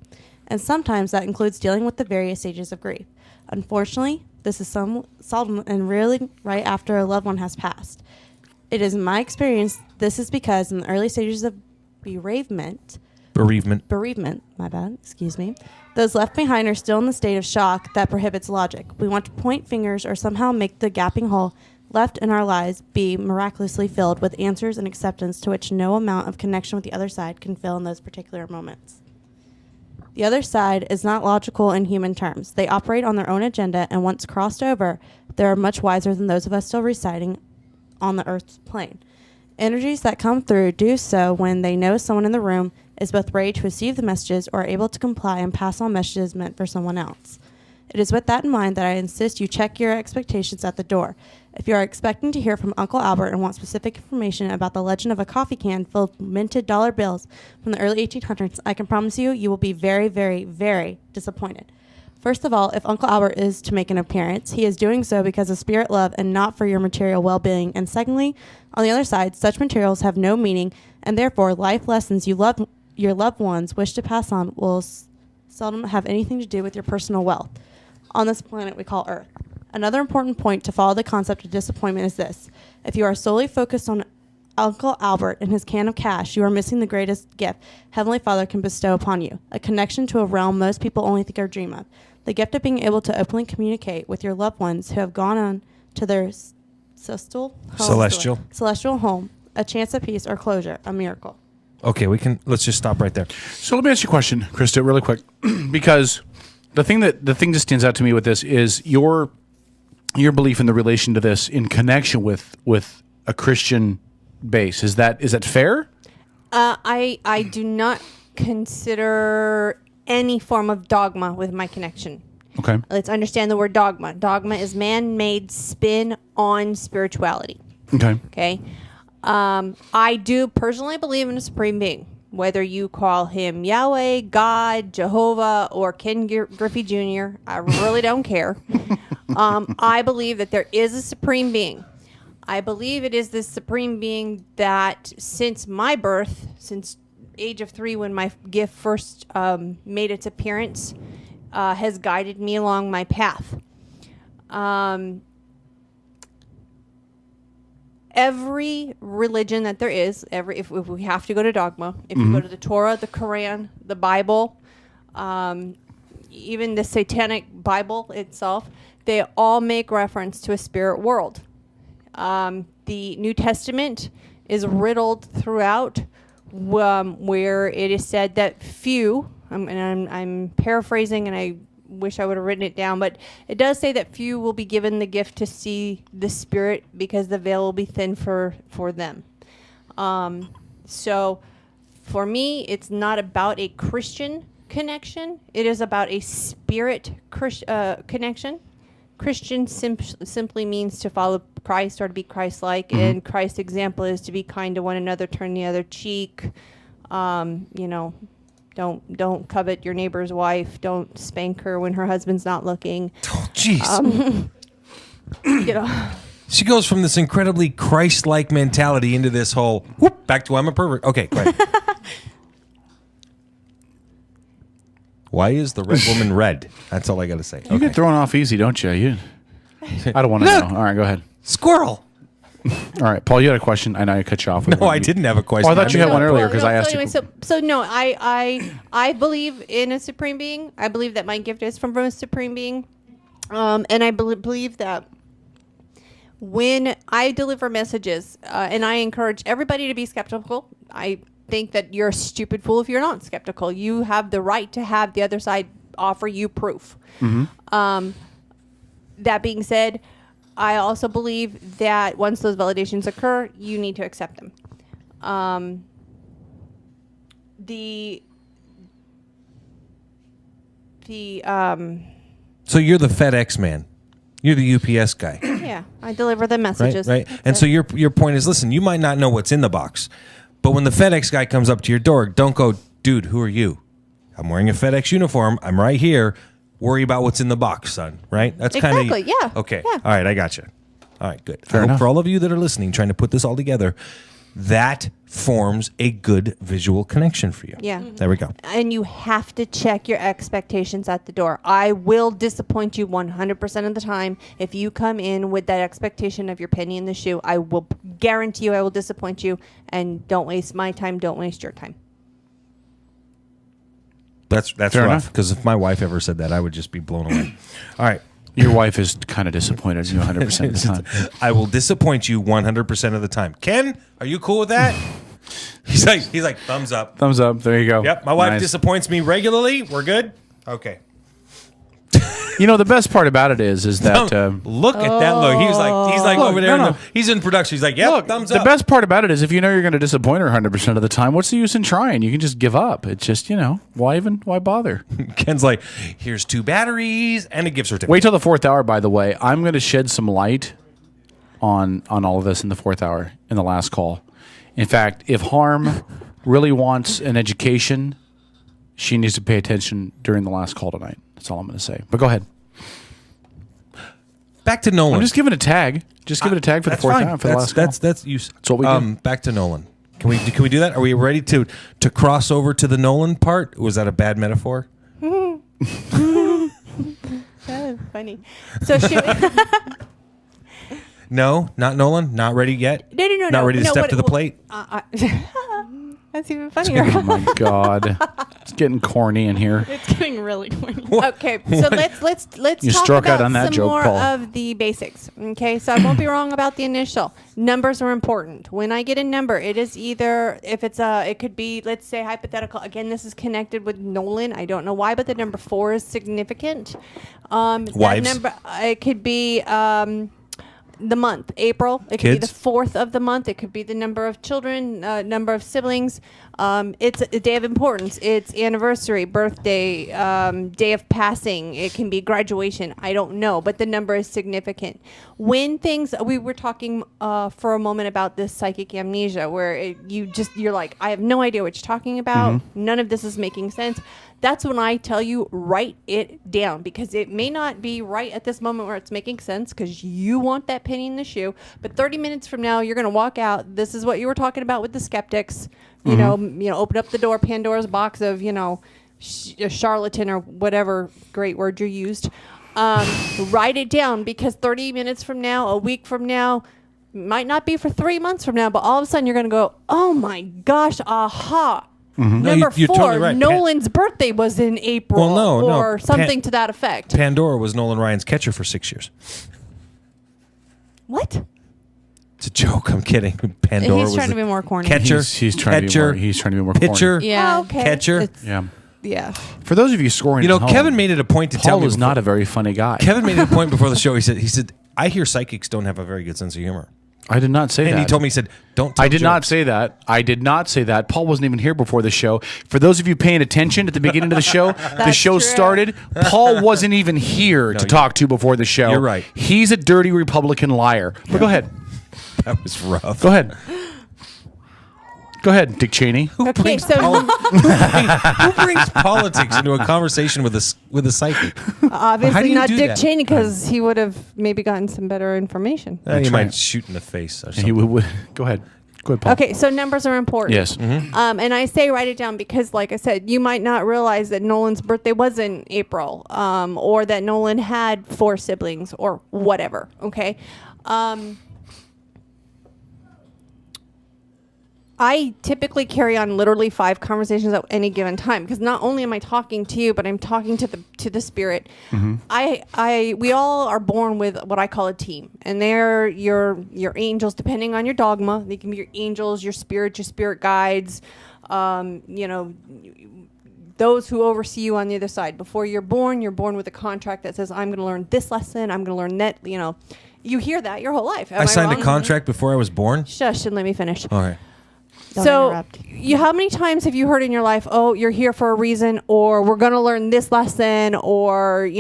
And sometimes that includes dealing with the various stages of grief. Unfortunately, this is seldom and rarely right after a loved one has passed. It is my experience this is because in the early stages of bereavement, my bad, excuse me, those left behind are still in the state of shock that prohibits logic. We want to point fingers or somehow make the gaping hole left in our lives be miraculously filled with answers and acceptance to which no amount of connection with the other side can fill in those particular moments. The other side is not logical in human terms. They operate on their own agenda, and once crossed over, they are much wiser than those of us still residing on the Earth's plane. Energies that come through do so when they know someone in the room is both ready to receive the messages or able to comply and pass on messages meant for someone else. It is with that in mind that I insist you check your expectations at the door. If you are expecting to hear from Uncle Albert and want specific information about the legend of a coffee can filled with minted dollar bills from the early 1800s, I can promise you, you will be very, very, very disappointed. First of all, if Uncle Albert is to make an appearance, he is doing so because of spirit love and not for your material well-being. And secondly, on the other side, such materials have no meaning, and therefore life lessons your loved ones wish to pass on will seldom have anything to do with your personal wealth on this planet we call Earth. Another important point to follow the concept of disappointment is this. If you are solely focused on Uncle Albert and his can of cash, you are missing the greatest gift Heavenly Father can bestow upon you, a connection to a realm most people only think or dream of. The gift of being able to openly communicate with your loved ones who have gone on to their celestial home, a chance of peace or closure, a miracle. Okay, let's just stop right there. So let me ask you a question, Krista, really quick, because the thing that just stands out to me with this is your belief in the relation to this in connection with a Christian base. Is that fair? I do not consider any form of dogma with my connection. Okay. Let's understand the word dogma. Dogma is man-made spin on spirituality. Okay. Okay. I do personally believe in a supreme being. Whether you call him Yahweh, God, Jehovah, or Ken Griffey Jr., I really don't care. I believe that there is a supreme being. I believe it is this supreme being that since my birth, since age of 3 when my gift first made its appearance, has guided me along my path. Every religion that there is, if we have to go to dogma, if you go to the Torah, the Quran, the Bible, even the Satanic Bible itself, they all make reference to a spirit world. The New Testament is riddled throughout, where it is said that few, and I'm paraphrasing, and I wish I would have written it down, but it does say that few will be given the gift to see the spirit because the veil will be thin for them. So for me, it's not about a Christian connection. It is about a spirit connection. Christian simply means to follow Christ or to be Christ-like, and Christ's example is to be kind to one another, turn the other cheek, Don't covet your neighbor's wife. Don't spank her when her husband's not looking. Oh, jeez. She goes from this incredibly Christ-like mentality into this whole back to I'm a pervert. Okay, go ahead. Why is the red woman red? That's all I got to say. You get thrown off easy, don't you? I don't want to know. All right, go ahead. Squirrel. All right, Paul, you had a question. I know I cut you off. No, I didn't have a question. Oh, I thought you had one earlier because I asked anyway, you. So no, I believe in a supreme being. I believe that my gift is from a supreme being, and I believe that when I deliver messages, and I encourage everybody to be skeptical. I think that you're a stupid fool if you're not skeptical. You have the right to have the other side offer you proof. That being said, I also believe that once those validations occur, you need to accept them. So you're the FedEx man. You're the UPS guy. Yeah, I deliver the messages. Right. And so your point is, listen, you might not know what's in the box, but when the FedEx guy comes up to your door, don't go, dude, who are you? I'm wearing a FedEx uniform. I'm right here. Worry about what's in the box, son. Right? That's exactly. Yeah. Okay. Yeah. All right. I got you. All right. Good. Fair I hope enough. for all of you that are listening, trying to put this all together, that forms a good visual connection for you. Yeah. There we go. And you have to check your expectations at the door. I will disappoint you 100% of the time. If you come in with that expectation of your penny in the shoe, I will guarantee you I will disappoint you. And don't waste my time. Don't waste your time. That's Fair rough, enough. because if my wife ever said that, I would just be blown away. All right. Your wife is kind of disappointed in you 100% of the time. I will disappoint you 100% of the time. Ken, are you cool with that? He's like thumbs up. Thumbs up. There you go. Yep. My wife Nice. disappoints me regularly. We're good. Okay. The best part about it is that look at that look. He's like Look, over there. no. He's in production. He's like, yep, thumbs up. the best part about it is if you know you're going to disappoint her 100% of the time, what's the use in trying? You can just give up. It's just why bother? Ken's like, here's 2 batteries and a gift certificate. Wait till the 4th hour. By the way, I'm going to shed some light on all of this in the 4th hour in the last call. In fact, if Harm really wants an education, she needs to pay attention during the last call tonight. That's all I'm going to say. But go ahead. Back to Nolan. I'm just giving a tag. Just give it a tag for the 4th hour for the last call. That's what we do. Back to Nolan. Can we do that? Are we ready to cross over to the Nolan part? Was that a bad metaphor? That is funny. So should No, not Nolan. Not ready yet. No. Not ready to step to the plate. That's even funnier. Oh my God, it's getting corny in here. It's getting really corny. Okay, so let's You talk struck out about on that some joke, more Paul. of the basics. Okay, so I won't be wrong about the initial. Numbers are important. When I get a number, it is either it could be, let's say, hypothetical. Again, this is connected with Nolan. I don't know why, but the number 4 is significant. Wives. That number, it could be. The month, April. It could be the 4th of the month. It could be the number of children, number of siblings. It's a day of importance. It's anniversary, birthday, day of passing. It can be graduation. I don't know, but the number is significant. When we were talking for a moment about this psychic amnesia, where you're like, I have no idea what you're talking about. Mm-hmm. None of this is making sense. That's when I tell you, write it down, because it may not be right at this moment where it's making sense because you want that penny in the shoe. But 30 minutes from now, you're going to walk out. This is what you were talking about with the skeptics. Open up the door, Pandora's box of, a charlatan or whatever great word you used. Write it down, because 30 minutes from now, a week from now, might not be for 3 months from now, but all of a sudden you're going to go, oh my gosh, aha. Mm-hmm. Number you're 4, totally right. Nolan's birthday was in April, or something to that effect. Pandora was Nolan Ryan's catcher for 6 years. What? It's a joke. I'm kidding. Pandora He's was trying the to be more corny. Catcher. He's trying to be more pitcher. corny. Yeah. Oh, okay. Catcher. Yeah. For those of you scoring, at home, Kevin made it a point to Paul tell me is before- not a very funny guy. Kevin made it a point before the show. He said, I hear psychics don't have a very good sense of humor. I did not say that. And he told me, he said, don't tell I did not jokes. say that. I did not say that. Paul wasn't even here before the show. For those of you paying attention at the beginning of the show, the show true. started. Paul wasn't even here to talk to before the show. You're right. He's a dirty Republican liar. But go ahead. That was rough. Go ahead. Go ahead, Dick Cheney. Okay, so Who brings politics into a conversation with a psychic? How do obviously you not do Dick that? Cheney, because he would have maybe gotten some better information. He That's might right. shoot in the face or He something. would. Go ahead. Go ahead, Paul. Okay, so numbers are important. Yes. And I say write it down because, like I said, you might not realize that Nolan's birthday was in April, or that Nolan had 4 siblings, or whatever. Okay. I typically carry on literally 5 conversations at any given time, because not only am I talking to you, but I'm talking to the spirit. We all are born with what I call a team, and they're your angels, depending on your dogma. They can be your angels, your spirit guides, those who oversee you on the other side. Before you're born with a contract that says, I'm going to learn this lesson, I'm going to learn that. You hear that your whole life. Am I signed wrong? a contract before I was born. Shush, and let me finish. All right. Don't So, interrupt. how many times have you heard in your life, oh, you're here for a reason, or we're going to learn this lesson, or,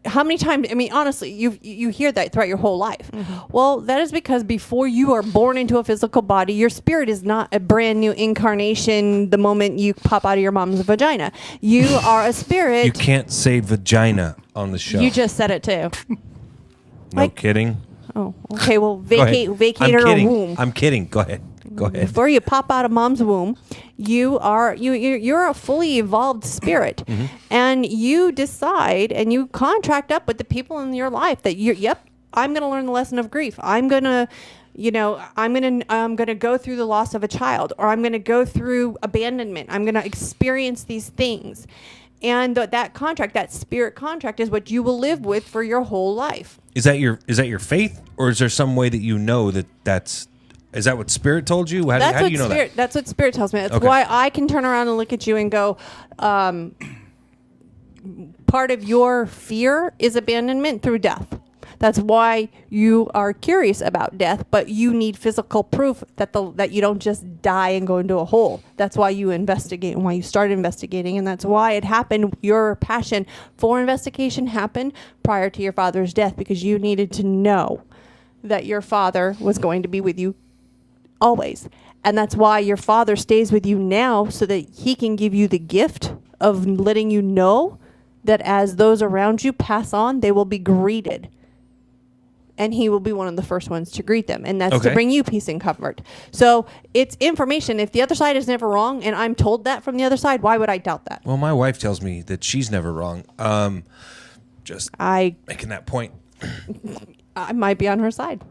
how many times, I mean, honestly, you hear that throughout your whole life. Well, that is because before you are born into a physical body, your spirit is not a brand new incarnation the moment you pop out of your mom's vagina. You are a spirit. You can't say vagina on the show. You just said it too. No kidding. Oh, okay. Well, Go ahead. vacate I'm her kidding. womb. I'm kidding. Go ahead. Go ahead. Before you pop out of mom's womb, you're a fully evolved spirit, and you decide and you contract up with the people in your life that I'm going to learn the lesson of grief. I'm going to go through the loss of a child, or I'm going to go through abandonment. I'm going to experience these things. And that contract, that spirit contract, is what you will live with for your whole life. Is that your faith, or is there some way that you know is that what Spirit told you? How do you know that? That's what Spirit tells me. That's Okay. why I can turn around and look at you and go, part of your fear is abandonment through death. That's why you are curious about death, but you need physical proof that you don't just die and go into a hole. That's why you investigate and why you start investigating, and that's why it happened. Your passion for investigation happened prior to your father's death, because you needed to know that your father was going to be with you always. And that's why your father stays with you now, so that he can give you the gift of letting you know that as those around you pass on, they will be greeted. And he will be one of the first ones to greet them. And that's to bring you peace and comfort. So it's information. If the other side is never wrong, and I'm told that from the other side, why would I doubt that? Well, my wife tells me that she's never wrong. Just making that point. I might be on her side.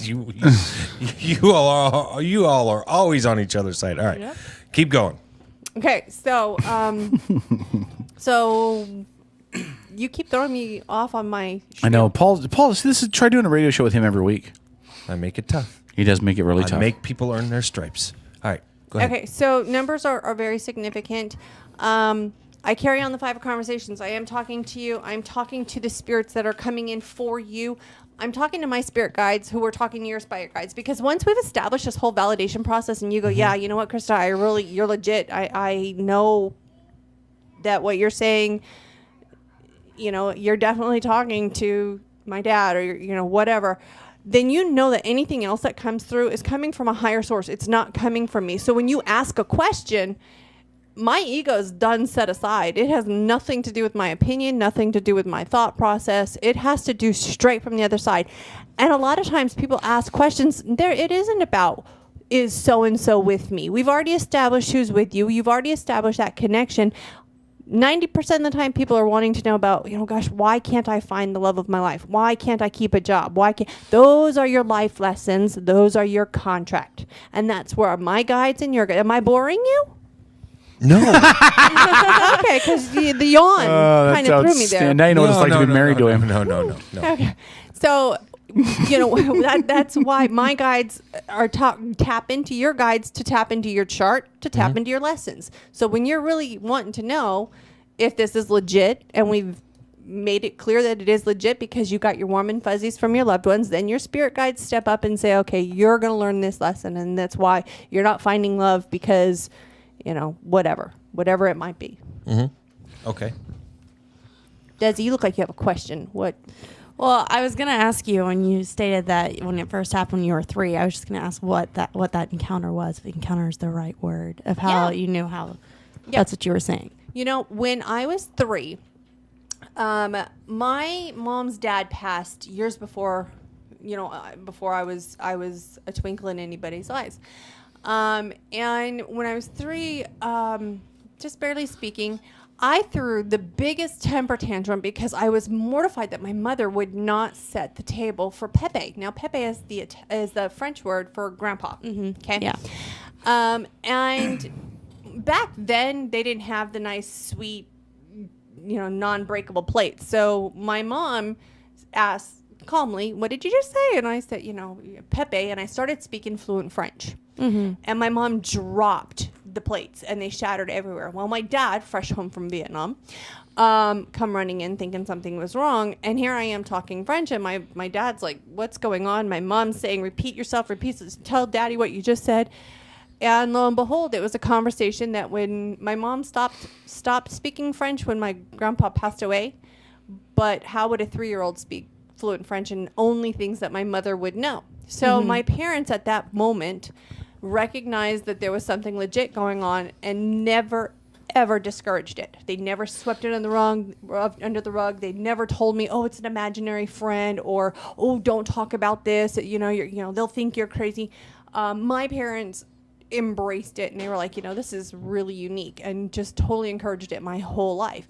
You all are always on each other's side. All right. Yep. Keep going. Okay, so so you keep throwing me off on my spiel. I know. Paul, try doing a radio show with him every week. I make it tough. He does make it really tough. Make people earn their stripes. All right, go ahead. Okay, so numbers are very significant. I carry on the 5 of conversations. I am talking to you. I'm talking to the spirits that are coming in for you. I'm talking to my spirit guides who are talking to your spirit guides, because once we've established this whole validation process and you go, yeah, you know what, Krista, you're legit. I know that what you're saying, you're definitely talking to my dad or, whatever. Then you know that anything else that comes through is coming from a higher source. It's not coming from me. So when you ask a question, my ego is done set aside. It has nothing to do with my opinion, nothing to do with my thought process. It has to do straight from the other side. And a lot of times people ask questions. It isn't about, is so-and-so with me? We've already established who's with you. You've already established that connection. 90% of the time people are wanting to know about, gosh, why can't I find the love of my life? Why can't I keep a job? Those are your life lessons. Those are your contract. And that's where my guides and your, am I boring you? No. Okay, because the yawn kind of threw me there. Now you know what it's like to be married to him. No. Okay. So, that's why my guides are tap into your guides to tap into your chart, to tap into your lessons. So when you're really wanting to know if this is legit, and we've made it clear that it is legit because you got your warm and fuzzies from your loved ones, then your spirit guides step up and say, okay, you're going to learn this lesson. And that's why you're not finding love because, whatever it might be. Okay. Desi, you look like you have a question. What? Well, I was going to ask you when you stated that when it first happened when you were 3, I was just going to ask what that encounter was, if encounter is the right word, of how you knew how that's what you were saying. When I was 3, my mom's dad passed years before, before I was a twinkle in anybody's eyes. And when I was 3, just barely speaking, I threw the biggest temper tantrum because I was mortified that my mother would not set the table for Pepe. Now, Pepe is the French word for grandpa. Okay. Yeah. And back then they didn't have the nice, sweet, non-breakable plates. So my mom asked calmly, "What did you just say?" And I said, Pepe, and I started speaking fluent French. And my mom dropped the plates and they shattered everywhere. Well, my dad, fresh home from Vietnam, come running in thinking something was wrong. And here I am talking French, and my dad's like, "What's going on?" My mom's saying, "Repeat yourself, tell daddy what you just said." And lo and behold, it was a conversation that when my mom stopped speaking French when my grandpa passed away, but how would a 3-year-old speak fluent French, and only things that my mother would know? So my parents at that moment recognized that there was something legit going on and never, ever discouraged it. They never swept it under the rug. They never told me, "Oh, it's an imaginary friend," or, "Oh, don't talk about this. They'll think you're crazy." My parents embraced it, and they were like, "This is really unique," and just totally encouraged it my whole life.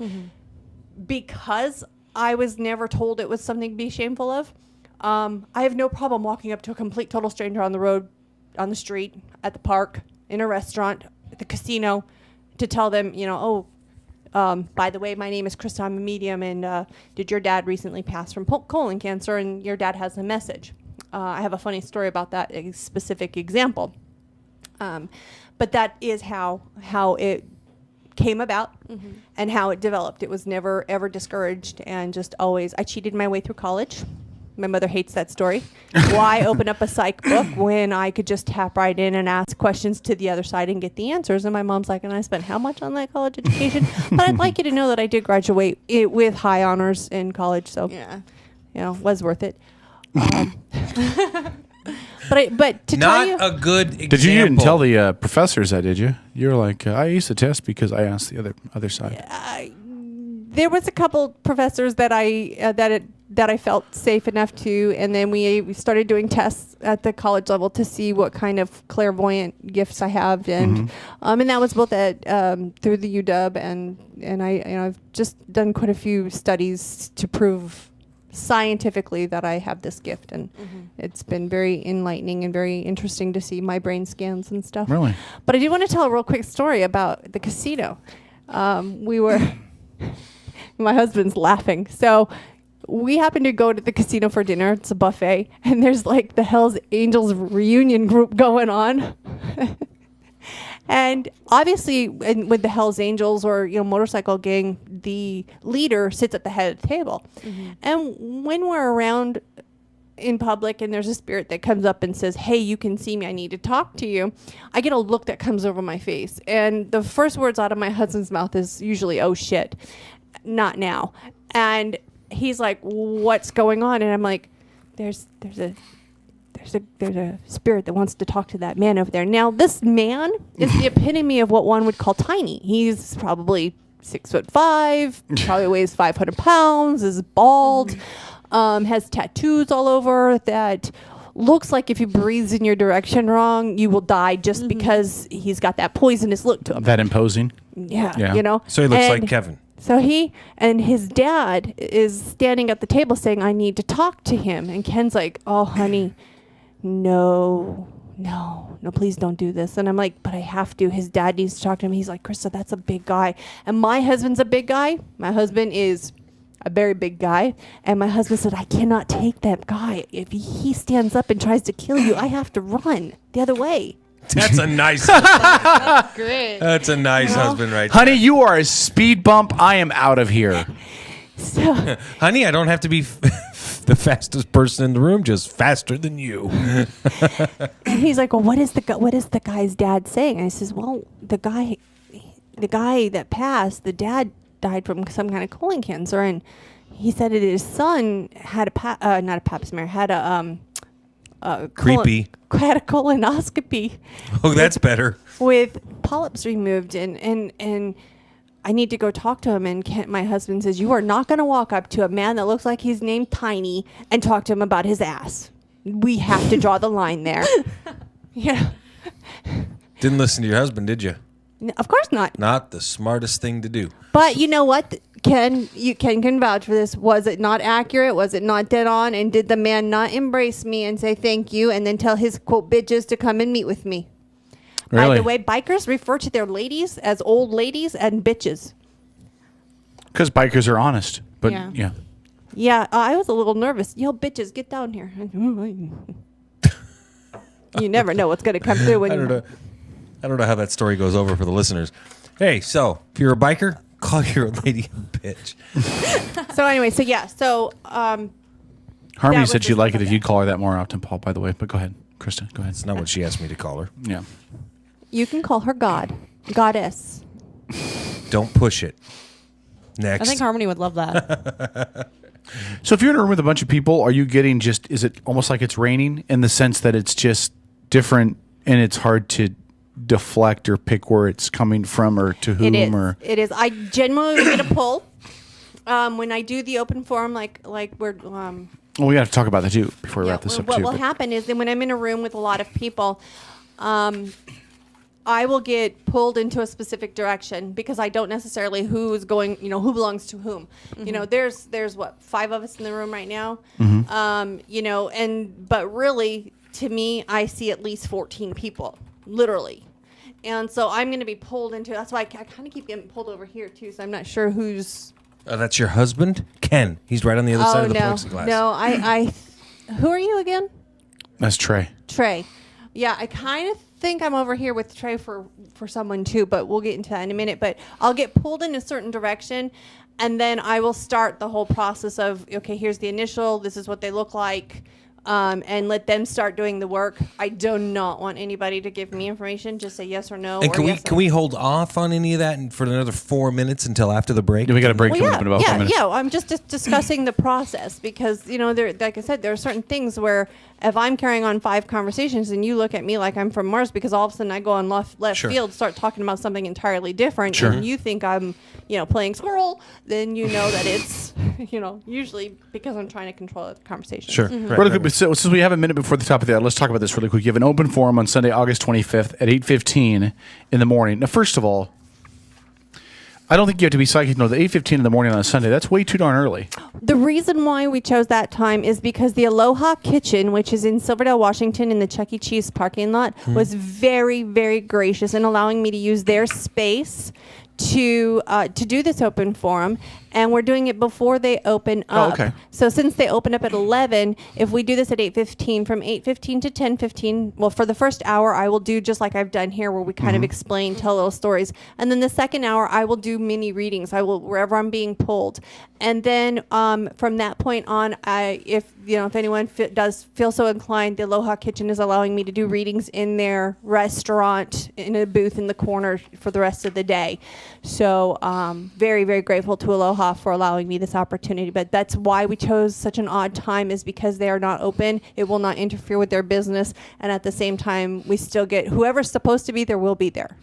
Because I was never told it was something to be shameful of. I have no problem walking up to a complete total stranger on the road, on the street, at the park, in a restaurant, at the casino, to tell them, by the way, my name is Krista, I'm a medium, and did your dad recently pass from colon cancer, and your dad has a message. I have a funny story about that specific example. But that is how it came about and how it developed. It was never ever discouraged, and just always I cheated my way through college. My mother hates that story. Why open up a psych book when I could just tap right in and ask questions to the other side and get the answers? And my mom's like, and I spent how much on that college education? But I'd like you to know that I did graduate with high honors in college, so was worth it. But to tell you, not a good example. Did you even tell the professors that? Did you? You were like, I used the test because I asked the other side. There was a couple professors that I felt safe enough to, and then we started doing tests at the college level to see what kind of clairvoyant gifts I have, and and that was both at through the UW and I've just done quite a few studies to prove scientifically that I have this gift, and it's been very enlightening and very interesting to see my brain scans and stuff. Really? But I do want to tell a real quick story about the casino. We were, my husband's laughing. So we happened to go to the casino for dinner. It's a buffet, and there's like the Hells Angels reunion group going on. And obviously, with the Hells Angels or motorcycle gang, the leader sits at the head of the table. And when we're around in public and there's a spirit that comes up and says, "Hey, you can see me. I need to talk to you," I get a look that comes over my face, and the first words out of my husband's mouth is usually, "Oh shit, not now." And he's like, "What's going on?" And I'm like, "There's a spirit that wants to talk to that man over there." Now, this man is the epitome of what one would call tiny. He's probably 6'5", probably weighs 500 pounds, is bald, has tattoos all over that looks like if he breathes in your direction wrong, you will die just because he's got that poisonous look to him. That imposing? Yeah. So he looks like Kevin. So he and his dad is standing at the table saying, "I need to talk to him." And Ken's like, "Oh, honey, no, please don't do this." And I'm like, "But I have to. His dad needs to talk to him." He's like, "Krista, that's a big guy." And my husband's a big guy. My husband is a very big guy. And my husband said, "I cannot take that guy. If he stands up and tries to kill you, I have to run the other way." That's a nice That's great. That's a nice husband right Honey, you are a speed bump. I am out of here. So, honey, I don't have to be the fastest person in the room, just faster than you. and he's like, "Well, what is the guy's dad saying?" And I says, "Well, the guy that passed, the dad died from some kind of colon cancer, and he said that his son had not a pap smear, had a creepy had a colonoscopy." Oh, that's better. With polyps removed, and I need to go talk to him. And my husband says, "You are not going to walk up to a man that looks like he's named Tiny and talk to him about his ass. We have to draw the line there." Yeah. Didn't listen to your husband, did you? Of course not. Not the smartest thing to do. But you know what? Ken can vouch for this. Was it not accurate? Was it not dead on? And did the man not embrace me and say thank you and then tell his, quote, bitches to come and meet with me? Really? By the way, bikers refer to their ladies as old ladies and bitches. Because bikers are honest. But yeah. Yeah, I was a little nervous. Yo, bitches, get down here. You never know what's going to come through when I don't know how that story goes over for the listeners. Hey, so if you're a biker, call your old lady a bitch. So anyway, Harmony said she'd like it if you'd call her that more often, Paul, by the way. But go ahead, Krista. Go ahead. It's not what she asked me to call her. Yeah. You can call her goddess. Don't push it. Next. I think Harmony would love that. So if you're in a room with a bunch of people, are you getting is it almost like it's raining in the sense that it's just different and it's hard to deflect or pick where it's coming from or to whom? It is. I generally get a pull when I do the open forum, like we're. Well, we got to talk about that too before we wrap this up what too. What will happen is that when I'm in a room with a lot of people, I will get pulled into a specific direction because I don't necessarily who's going, who belongs to whom. Mm-hmm. There's what, 5 of us in the room right now. But really, to me, I see at least 14 people, literally. And so I'm going to be pulled into, that's why I kind of keep getting pulled over here too. So I'm not sure who's. That's your husband? Ken. He's right on the other side of the plexiglass. No, who are you again? That's Trey. Trey. Yeah, I kind of think I'm over here with the tray for someone too, but we'll get into that in a minute. But I'll get pulled in a certain direction, and then I will start the whole process of, okay, here's the initial, this is what they look like, and let them start doing the work. I do not want anybody to give me information. Just say yes or no. And or can we hold off on any of that for another 4 minutes until after the break? Yeah, we got a break coming up in about 4 minutes. Yeah, I'm just discussing the process because, there, like I said, there are certain things where if I'm carrying on 5 conversations and you look at me like I'm from Mars because all of a sudden I go on left Sure. field, start talking about something entirely different, Sure. and you think I'm, playing squirrel, then you know that it's, usually because I'm trying to control the conversation. Sure. Really quick, so since we have a minute before the top of the hour, let's talk about this really quick. You have an open forum on Sunday, August 25th at 8:15 in the morning. Now, first of all, I don't think you have to be psychic. No, the 8:15 in the morning on a Sunday, that's way too darn early. The reason why we chose that time is because the Aloha Kitchen, which is in Silverdale, Washington, in the Chuck E. Cheese parking lot, was very, very gracious in allowing me to use their space to do this open forum, and we're doing it before they open up. okay. So since they open up at 11, if we do this at 8:15, from 8:15 to 10:15, well, for the first hour, I will do just like I've done here, where we kind of explain, tell little stories, and then the second hour, I will do mini readings. I will wherever I'm being pulled, and then from that point on, if anyone does feel so inclined, the Aloha Kitchen is allowing me to do readings in their restaurant in a booth in the corner for the rest of the day. So very, very grateful to Aloha for allowing me this opportunity. But that's why we chose such an odd time, is because they are not open. It will not interfere with their business. And at the same time, we still get whoever's supposed to be there will be there.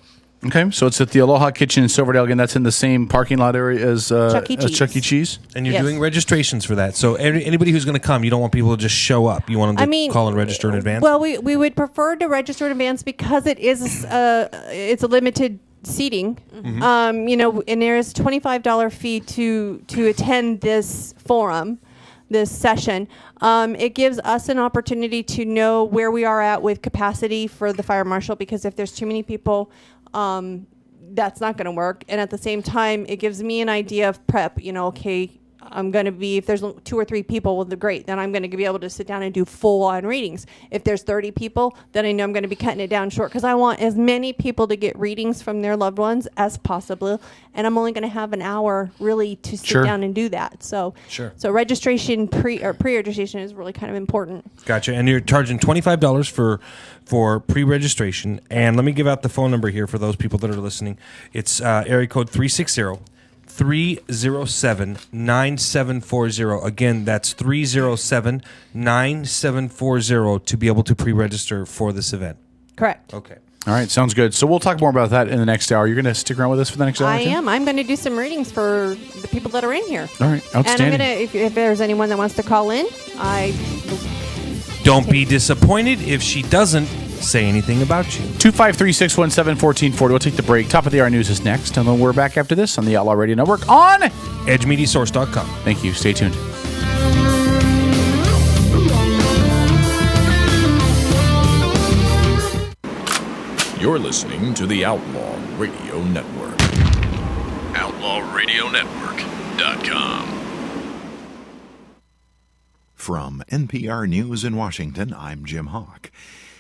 Okay, so it's at the Aloha Kitchen in Silverdale. Again, that's in the same parking lot area as Chuck E. Cheese. Chuck E. Cheese. And you're doing registrations for that. So anybody who's going to come, you don't want people to just show up. You want them to call and register in advance? Well, we would prefer to register in advance because it is it's a limited seating. And there is a $25 fee to attend this forum, this session. It gives us an opportunity to know where we are at with capacity for the fire marshal, because if there's too many people, that's not going to work. And at the same time, it gives me an idea of prep. Okay, I'm going to be, if there's 2 or 3 people, well, great. Then I'm going to be able to sit down and do full-on readings. If there's 30 people, then I know I'm going to be cutting it down short, because I want as many people to get readings from their loved ones as possible. And I'm only going to have an hour really to sit down and do that. So, so registration, pre-registration is really kind of important. Gotcha. And you're charging $25 for pre-registration. And let me give out the phone number here for those people that are listening. It's area code 360-307-9740. Again, that's 307-9740 to be able to pre-register for this event. Correct. Okay. All right, sounds good. So we'll talk more about that in the next hour. You're going to stick around with us for the next hour? I am. I'm going to do some readings for the people that are in here. All right, outstanding. And I'm going to, if there's anyone that wants to call in, Don't be disappointed if she doesn't say anything about you. 253-617-1440. We'll take the break. Top of the hour news is next, and then we're back after this on the Outlaw Radio Network on EdgeMediaSource.com. Thank you. Stay tuned. You're listening to the Outlaw Radio Network. OutlawRadioNetwork.com. From NPR News in Washington, I'm Jim Hawk.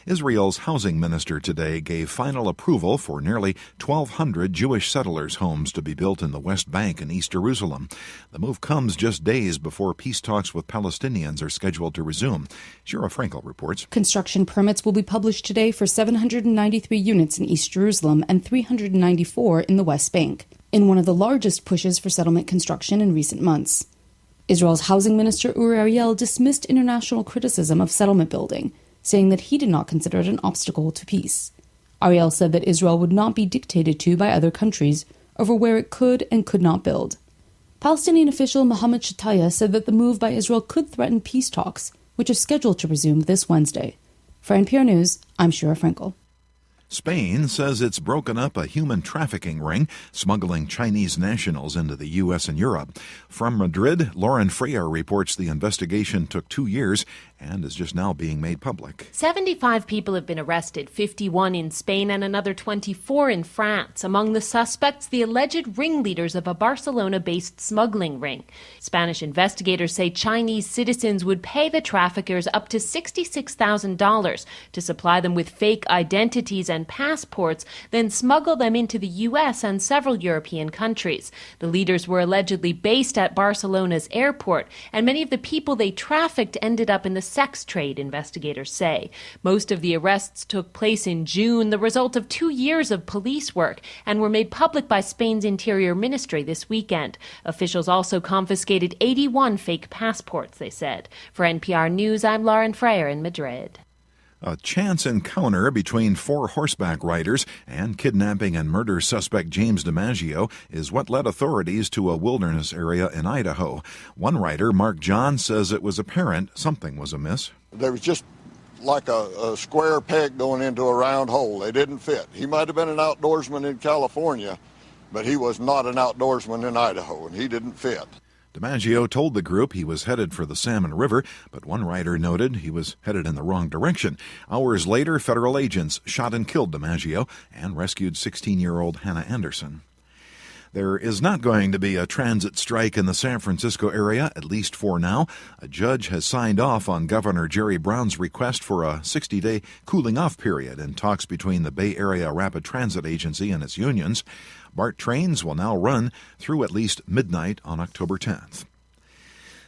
Israel's housing minister today gave final approval for nearly 1,200 Jewish settlers' homes to be built in the West Bank and East Jerusalem. The move comes just days before peace talks with Palestinians are scheduled to resume. Shira Frankel reports. Construction permits will be published today for 793 units in East Jerusalem and 394 in the West Bank, in one of the largest pushes for settlement construction in recent months. Israel's housing minister Uri Ariel dismissed international criticism of settlement building, saying that he did not consider it an obstacle to peace. Ariel said that Israel would not be dictated to by other countries over where it could and could not build. Palestinian official Mohammed Shataya said that the move by Israel could threaten peace talks, which are scheduled to resume this Wednesday. For NPR News, I'm Shira Frankel. Spain says it's broken up a human trafficking ring, smuggling Chinese nationals into the U.S. and Europe. From Madrid, Lauren Freyer reports the investigation took 2 years and is just now being made public. 75 people have been arrested, 51 in Spain and another 24 in France. Among the suspects, the alleged ringleaders of a Barcelona-based smuggling ring. Spanish investigators say Chinese citizens would pay the traffickers up to $66,000 to supply them with fake identities and passports, then smuggle them into the U.S. and several European countries. The leaders were allegedly based at Barcelona's airport, and many of the people they trafficked ended up in the sex trade, investigators say. Most of the arrests took place in June, the result of 2 years of police work, and were made public by Spain's Interior Ministry this weekend. Officials also confiscated 81 fake passports, they said. For NPR News, I'm Lauren Freyer in Madrid. A chance encounter between 4 horseback riders and kidnapping and murder suspect James DiMaggio is what led authorities to a wilderness area in Idaho. One rider, Mark John, says it was apparent something was amiss. There was just like a square peg going into a round hole. They didn't fit. He might have been an outdoorsman in California, but he was not an outdoorsman in Idaho, and he didn't fit. DiMaggio told the group he was headed for the Salmon River, but one rider noted he was headed in the wrong direction. Hours later, federal agents shot and killed DiMaggio and rescued 16-year-old Hannah Anderson. There is not going to be a transit strike in the San Francisco area, at least for now. A judge has signed off on Governor Jerry Brown's request for a 60-day cooling-off period in talks between the Bay Area Rapid Transit Agency and its unions. BART trains will now run through at least midnight on October 10th.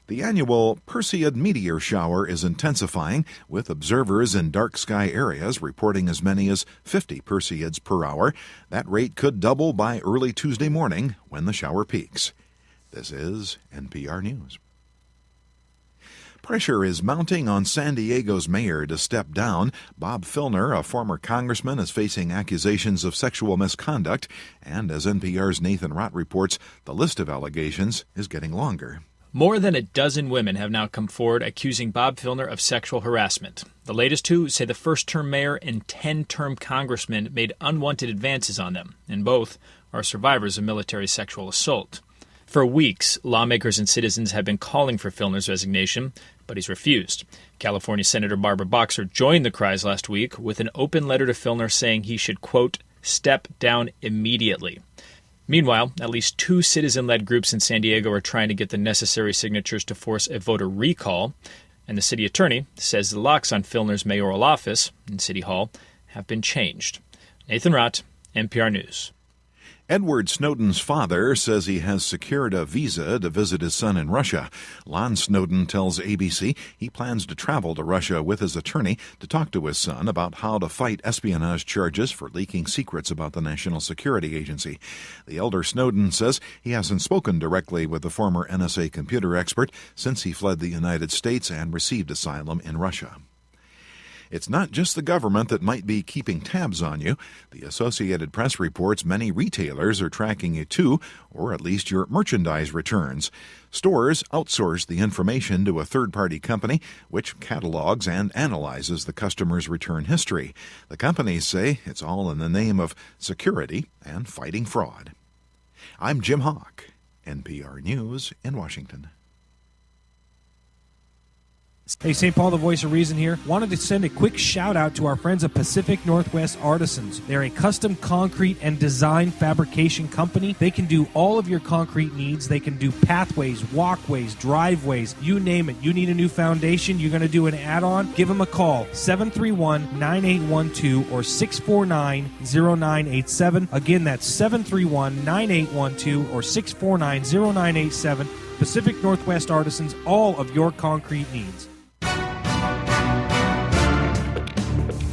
The annual Perseid meteor shower is intensifying, with observers in dark sky areas reporting as many as 50 Perseids per hour. That rate could double by early Tuesday morning when the shower peaks. This is NPR News. Pressure is mounting on San Diego's mayor to step down. Bob Filner, a former congressman, is facing accusations of sexual misconduct, and as NPR's Nathan Rott reports, the list of allegations is getting longer. More than a dozen women have now come forward accusing Bob Filner of sexual harassment. The latest 2 say the first-term mayor and 10-term congressman made unwanted advances on them, and both are survivors of military sexual assault. For weeks, lawmakers and citizens have been calling for Filner's resignation, but he's refused. California Senator Barbara Boxer joined the cries last week with an open letter to Filner saying he should, quote, step down immediately. Meanwhile, at least 2 citizen-led groups in San Diego are trying to get the necessary signatures to force a voter recall, and the city attorney says the locks on Filner's mayoral office in City Hall have been changed. Nathan Rott, NPR News. Edward Snowden's father says he has secured a visa to visit his son in Russia. Lon Snowden tells ABC he plans to travel to Russia with his attorney to talk to his son about how to fight espionage charges for leaking secrets about the National Security Agency. The elder Snowden says he hasn't spoken directly with the former NSA computer expert since he fled the United States and received asylum in Russia. It's not just the government that might be keeping tabs on you. The Associated Press reports many retailers are tracking you too, or at least your merchandise returns. Stores outsource the information to a third-party company, which catalogs and analyzes the customer's return history. The companies say it's all in the name of security and fighting fraud. I'm Jim Hawk, NPR News in Washington. Hey, St. Paul, the voice of reason here. Wanted to send a quick shout out to our friends at Pacific Northwest Artisans. They're a custom concrete and design fabrication company. They can do all of your concrete needs. They can do pathways, walkways, driveways, you name it. You need a new foundation, you're going to do an add-on, give them a call, 731-9812 or 649-0987. Again, that's 731-9812 or 649-0987. Pacific Northwest Artisans, all of your concrete needs.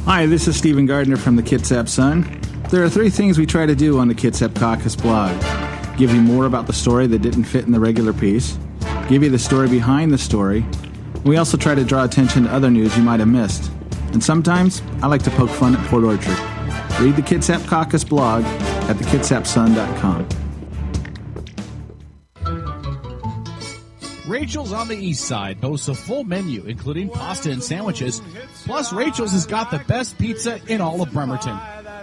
Hi, this is Stephen Gardner from the Kitsap Sun. There are 3 things we try to do on the Kitsap Caucus blog. Give you more about the story that didn't fit in the regular piece. Give you the story behind the story. We also try to draw attention to other news you might have missed. And sometimes, I like to poke fun at Port Orchard. Read the Kitsap Caucus blog at thekitsapsun.com. Rachel's on the East Side boasts a full menu, including pasta and sandwiches. Plus, Rachel's has got the best pizza in all of Bremerton.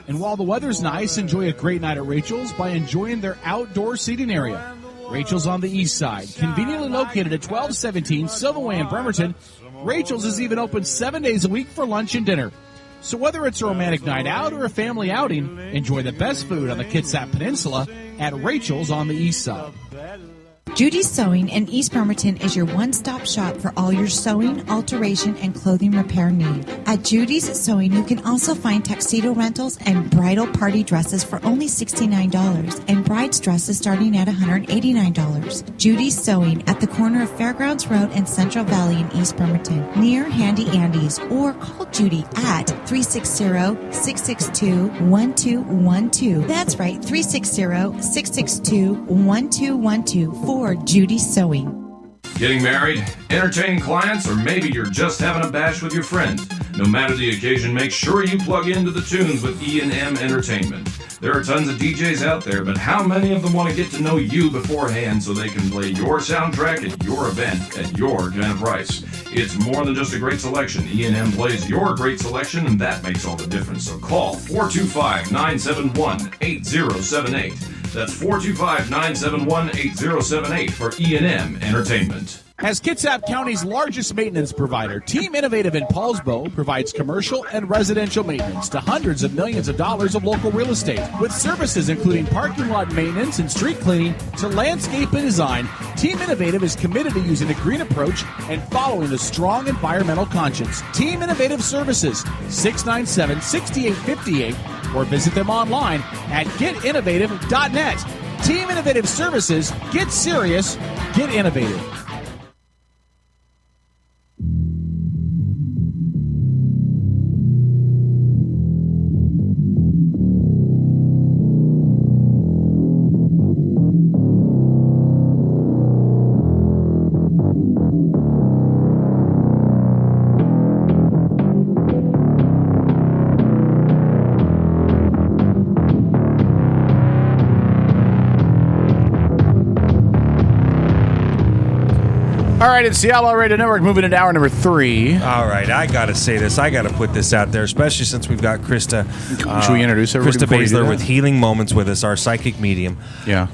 And while the weather's nice, enjoy a great night at Rachel's by enjoying their outdoor seating area. Rachel's on the east side, conveniently located at 1217 Silverway in Bremerton. Rachel's is even open 7 days a week for lunch and dinner. So whether it's a romantic night out or a family outing, enjoy the best food on the Kitsap Peninsula at Rachel's on the east side. Judy's Sewing in East Bremerton is your one-stop shop for all your sewing, alteration, and clothing repair need. At Judy's Sewing, you can also find tuxedo rentals and bridal party dresses for only $69 and bride's dresses starting at $189. Judy's Sewing at the corner of Fairgrounds Road and Central Valley in East Bremerton, near Handy Andy's, or call Judy at 360-662-1212. That's right, 360-662-1212 for Judy Sewing. Getting married, entertaining clients, or maybe you're just having a bash with your friends. No matter the occasion, make sure you plug into the tunes with E&M Entertainment. There are tons of DJs out there, but how many of them want to get to know you beforehand so they can play your soundtrack at your event at your kind of price? It's more than just a great selection. E&M plays your great selection, and that makes all the difference. So call 425-971-8078. That's 425-971-8078 for E&M Entertainment. As Kitsap County's largest maintenance provider, Team Innovative in Paulsbo provides commercial and residential maintenance to hundreds of millions of dollars of local real estate. With services including parking lot maintenance and street cleaning to landscape and design, Team Innovative is committed to using a green approach and following a strong environmental conscience. Team Innovative Services, 697-6858, or visit them online at getinnovative.net. Team Innovative Services, get serious, get innovative. All right, it's the Outlaw Radio Network moving into hour number 3. All right, I got to say this. I got to put this out there, especially since we've got Krista. Should we introduce everybody Krista before you do Baszler that? with Healing Moments with us, our psychic medium. Yeah.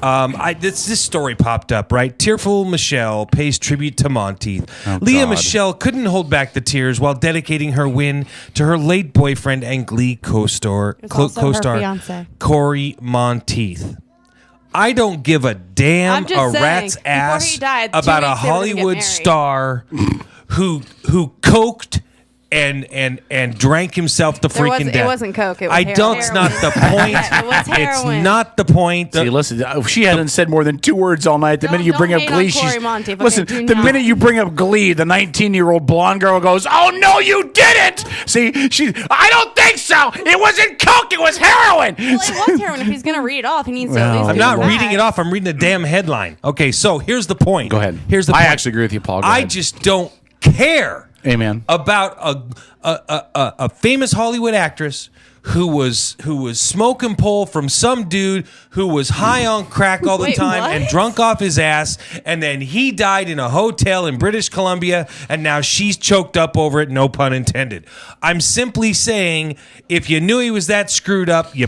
This story popped up, right? Tearful Michelle pays tribute to Monteith. Oh, Leah God. Michelle couldn't hold back the tears while dedicating her win to her late boyfriend and Glee co-star It was also her fiancé. Corey Monteith. I don't give a damn I'm just saying, rat's before ass he died, 2 about a weeks they were gonna get Hollywood married. star who coked and drank himself to freaking death. It wasn't coke. It was It's not the point. It was heroin. It's not the point. See, listen, she hasn't said more than 2 words all night. The minute you bring up hate on Glee, Corey she's... Monteith, okay? Listen, Do the not. minute you bring up Glee, the 19-year-old blonde girl goes, "Oh, no, you didn't!" See, I don't think so! It wasn't coke, it was heroin! Well, it was heroin. If he's going to read it off, he needs to at least I'm do not that. reading it off. I'm reading the damn headline. Okay, so here's the point. Go ahead. Here's the I point. actually agree with you, Paul. Go I ahead. just don't care. Amen. About a famous Hollywood actress who was smoking pole from some dude who was high on crack all the Wait, time what? and drunk off his ass, and then he died in a hotel in British Columbia, and now she's choked up over it, no pun intended. I'm simply saying, if you knew he was that screwed up, you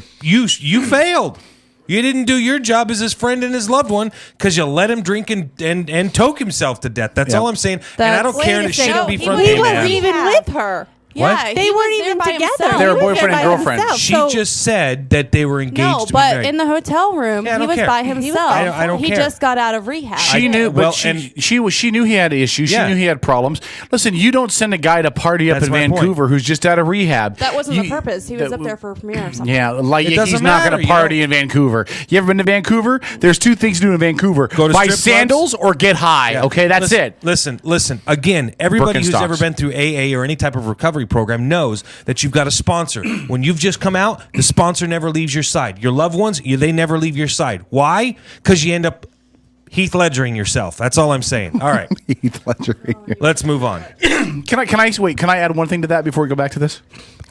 failed. You didn't do your job as his friend and his loved one because you let him drink and toke himself to death. That's all I'm saying. And I don't care, and it shouldn't be from He him. wasn't even with her. Yeah, They he weren't was there even by together. himself. They were He was boyfriend there and by girlfriend. himself. She So- just said that they were engaged No, to be but married. in the hotel room, Yeah, I he don't was care. by himself. I don't he care. just got out of rehab. She knew, but well, she knew he had issues. Yeah. She knew he had problems. Listen, you don't send a guy to party up That's in my point. Vancouver who's just out of rehab. That wasn't You- the purpose. He was up there for a premiere or something. Yeah, like It doesn't he's not matter, going to party in Vancouver. You ever been to Vancouver? There's 2 things to do in Vancouver: Go to buy strip sandals clubs? or get high. Yeah. Okay, that's it. Listen. Again, everybody who's Birkenstocks. ever been through AA or any type of recovery program knows that you've got a sponsor. When you've just come out, the sponsor never leaves your side. Your loved ones, they never leave your side. Why? Because you end up Heath Ledgering yourself. That's all I'm saying. All right. Heath Ledger. Let's move on. Can I add one thing to that before we go back to this?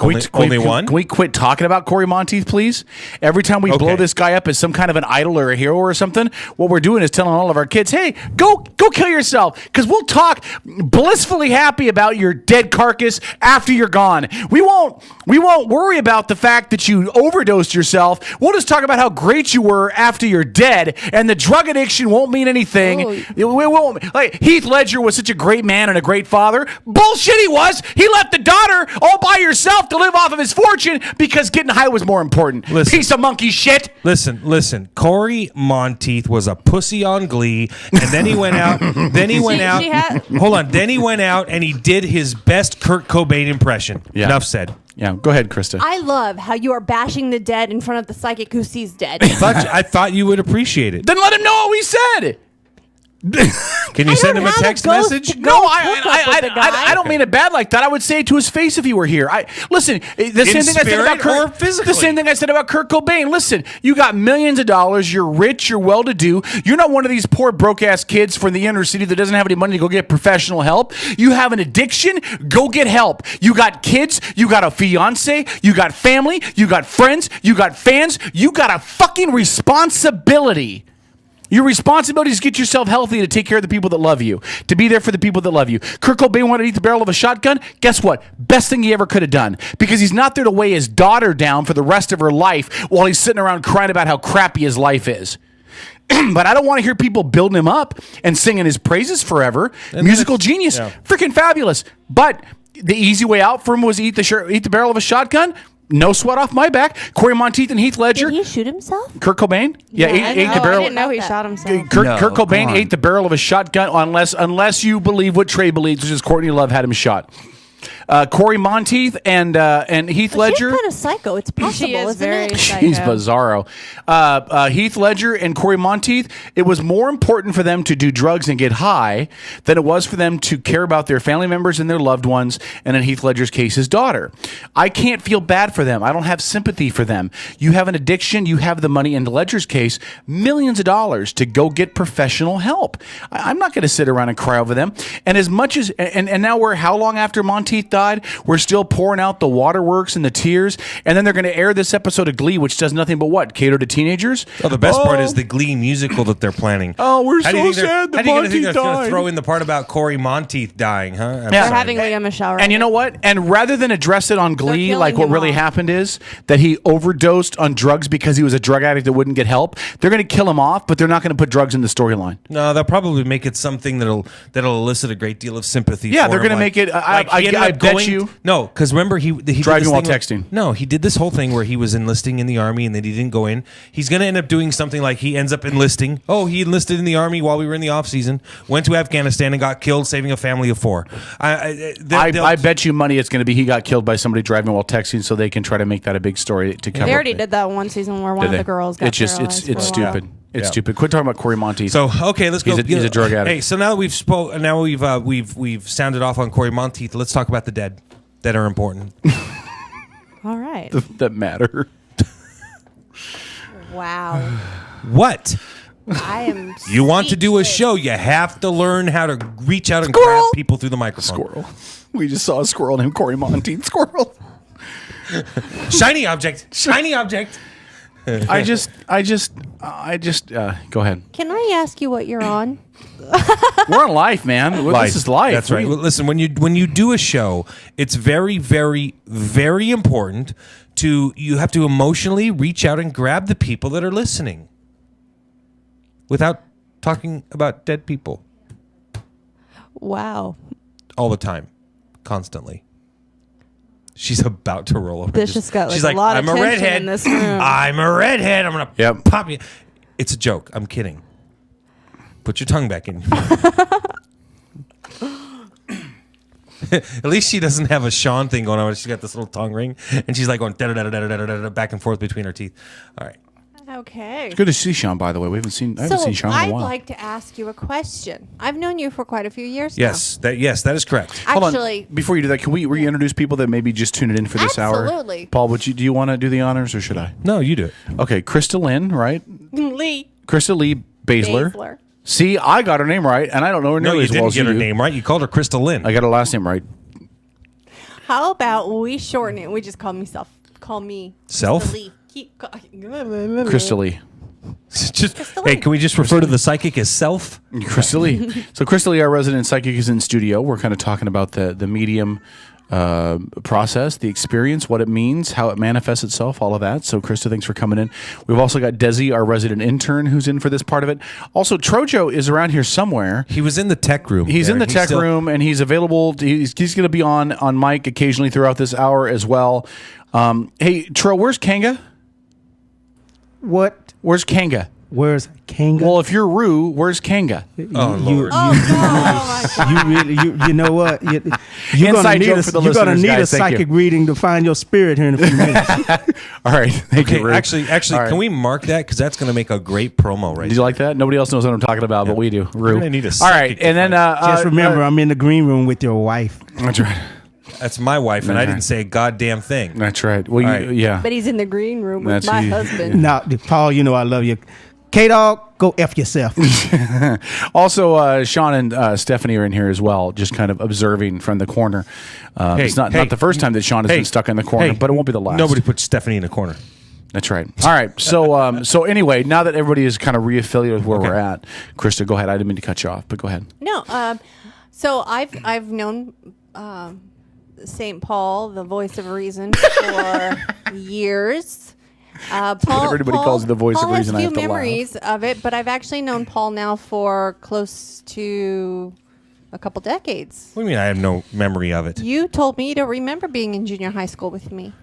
Only one? Can we quit talking about Corey Monteith, please? Every time we blow this guy up as some kind of an idol or a hero or something, what we're doing is telling all of our kids, hey, go kill yourself, because we'll talk blissfully happy about your dead carcass after you're gone. We won't worry about the fact that you overdosed yourself. We'll just talk about how great you were after you're dead, and the drug addiction won't mean anything. It won't. Like, Heath Ledger was such a great man and a great father. Bullshit he was. He left the daughter all by herself to live off of his fortune because getting high was more important. Piece of monkey shit. Listen. Corey Monteith was a pussy on Glee, and then he went out. Then he went out. Hold on. Then he went out and he did his best Kurt Cobain impression. Yeah. Enough said. Yeah, go ahead, Krista. I love how you are bashing the dead in front of the psychic who sees dead. I thought you would appreciate it. Then let him know what we said. Can you send him a text message? No, I don't mean it bad like that. I would say it to his face if he were here. Listen, the same thing I said about Kurt, the same thing I said about Kurt Cobain. Listen, you got millions of dollars. You're rich. You're well-to-do. You're not one of these poor broke-ass kids from the inner city that doesn't have any money to go get professional help. You have an addiction. Go get help. You got kids. You got a fiance. You got family. You got friends. You got fans. You got a fucking responsibility. Your responsibility is to get yourself healthy, to take care of the people that love you, to be there for the people that love you. Kurt Cobain wanted to eat the barrel of a shotgun. Guess what? Best thing he ever could have done, because he's not there to weigh his daughter down for the rest of her life while he's sitting around crying about how crappy his life is. But I don't want to hear people building him up and singing his praises forever. And musical genius, freaking fabulous. But the easy way out for him was eat the barrel of a shotgun. No sweat off my back. Corey Monteith and Heath Ledger. Did he shoot himself? Kurt Cobain? Yeah, ate the barrel. I didn't know he shot himself. Kurt Cobain ate the barrel of a shotgun unless you believe what Trey believes, which is Courtney Love had him shot. Corey Monteith and Heath Ledger. She's kind of psycho. It's possible, She is isn't very it? psycho. She's bizarro. Heath Ledger and Corey Monteith, it was more important for them to do drugs and get high than it was for them to care about their family members and their loved ones, and in Heath Ledger's case, his daughter. I can't feel bad for them. I don't have sympathy for them. You have an addiction. You have the money, in Ledger's case, millions of dollars to go get professional help. I'm not going to sit around and cry over them. And as much as, and now we're how long after Monteith died? We're still pouring out the waterworks and the tears, and then they're going to air this episode of Glee, which does nothing but what? Cater to teenagers? Oh, the best part is the Glee musical that they're planning. Oh, we're so sad that Monteith they're going to throw in the part about Corey Monteith dying, huh? They're having Liam a shower. And you know what? And rather than address it on Glee, like what really happened is that he overdosed on drugs because he was a drug addict that wouldn't get help, they're going to kill him off, but they're not going to put drugs in the storyline. No, they'll probably make it something that'll elicit a great deal of sympathy. Yeah, for they're going to make it. I bet you. No, because remember he driving while texting. No, he did this whole thing where he was enlisting in the army and then he didn't go in. He's going to end up doing something like he ends up enlisting. Oh, he enlisted in the army while we were in the off season. Went to Afghanistan and got killed, saving a family of 4. I bet you money it's going to be he got killed by somebody driving while texting, so they can try to make that a big story to cover. They already did that one season where one of the girls got it's stupid. It's stupid. Quit talking about Corey Monteith. So okay, let's go. He's a drug addict. Hey, so now that we've sounded off on Corey Monteith. Let's talk about the dead that are important. All right. That matter. Wow. What? I am. You want to do a show? You have to learn how to reach out and grab people through the microphone. Squirrel. We just saw a squirrel named Corey Monteith. Squirrel. Shiny object. Shiny object. I just go ahead. Can I ask you what you're on? We're on life, man. This is life. That's right. Well, listen, when you do a show, it's very, very, very important you have to emotionally reach out and grab the people that are listening without talking about dead people. Wow. All the time. Constantly. She's about to roll over. This just got she's like a lot of I'm a tension redhead. in this room. I'm a redhead. I'm gonna pop you. It's a joke. I'm kidding. Put your tongue back in. At least she doesn't have a Sean thing going on. She's got this little tongue ring, and she's like going back and forth between her teeth. All right. Okay. It's good to see Sean, by the way. I haven't seen Sean in a I'd while. like to ask you a question. I've known you for quite a few years Yes, that is correct. now. Hold Actually, on. Before you do that, can we reintroduce people that maybe just tuned in for this hour? Absolutely. Paul, do you want to do the honors, or should I? No, you do it. Okay, Krista Lynn, right? Lee. Krista Lee Baszler. See, I got her name right, and I don't know her No, name you as well didn't as get you her do. name right. You called her Crystal Lynn. I got her last name right. How about we shorten it? We just call me Self. Crystal Lee. Just hey, can we just refer to the psychic as Self? Crystal Lee. So Crystal Lee, our resident psychic, is in studio. We're kind of talking about the medium process, the experience, what it means, how it manifests itself, all of that. So Krista, thanks for coming in. We've also got Desi, our resident intern, who's in for this part of it. Also, Trojo is around here somewhere. He was in the tech room. He's in the tech room, and he's available. He's going to be on mic occasionally throughout this hour as well. Hey, Tro, where's Kanga? What? Where's Kanga? Where's Kanga? Well, if you're Rue, where's Kanga? Oh, Lord. You know what? You're Inside joke for the listeners, gonna need guys. a Thank psychic you. reading to find your spirit here in a few minutes. All right. Thank you, Rue. Actually, All right. can we mark that? Because that's going to make a great promo right Did you like that? Nobody else knows what I'm talking about, but we do. Rue. gonna need a All right. psychic And then Just remember, I'm in the green room with your wife. That's right. That's my wife, and That's I right. didn't say a goddamn thing. That's right. Well, All right. yeah. But he's in the green room with That's my you. husband. Now, Paul, you know I love you. K-Dog, go F yourself. Also, Sean and Stephanie are in here as well, just kind of observing from the corner. It's not the first time that Sean has been stuck in the corner, but it won't be the last. Nobody puts Stephanie in the corner. That's right. All right. So, so anyway, now that everybody is kind of reaffiliated with where we're at, Krista, go ahead. I didn't mean to cut you off, but go ahead. No. So I've known St. Paul, the voice of reason, for years. Paul, everybody calls you the voice of reason, I Paul have has to few laugh. memories of it, but I've actually known Paul now for close to a couple decades. What do you mean I have no memory of it? You told me you don't remember being in junior high school with me.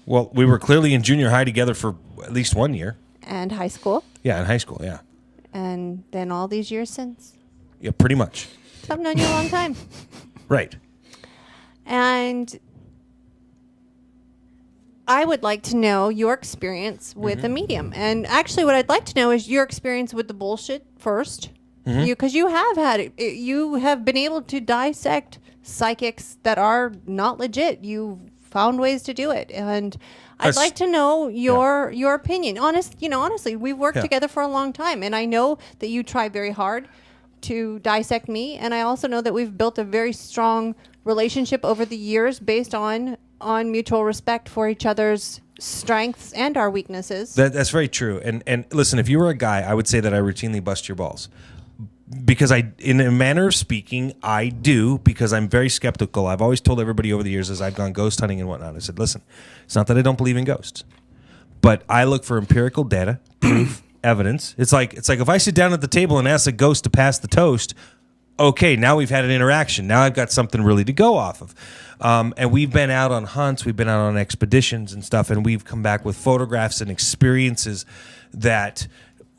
Well, we were clearly in junior high together for at least 1 year. And high school. Yeah, in high school, yeah. And then all these years since. Yeah, pretty much. So I've known you a long time. Right. And I would like to know your experience with a medium. And actually, what I'd like to know is your experience with the bullshit first. Because you have had it. You have been able to dissect psychics that are not legit. You've found ways to do it. And I'd like to know your opinion. Honestly, we've worked together for a long time. And I know that you try very hard to dissect me. And I also know that we've built a very strong relationship over the years based on mutual respect for each other's strengths and our weaknesses. That's very true. And listen, if you were a guy, I would say that I routinely bust your balls. Because in a manner of speaking, I do, because I'm very skeptical. I've always told everybody over the years as I've gone ghost hunting and whatnot, I said, listen, it's not that I don't believe in ghosts, but I look for empirical data, proof, evidence. It's like if I sit down at the table and ask a ghost to pass the toast, okay, now we've had an interaction. Now I've got something really to go off of. And we've been out on hunts, we've been out on expeditions and stuff, and we've come back with photographs and experiences that,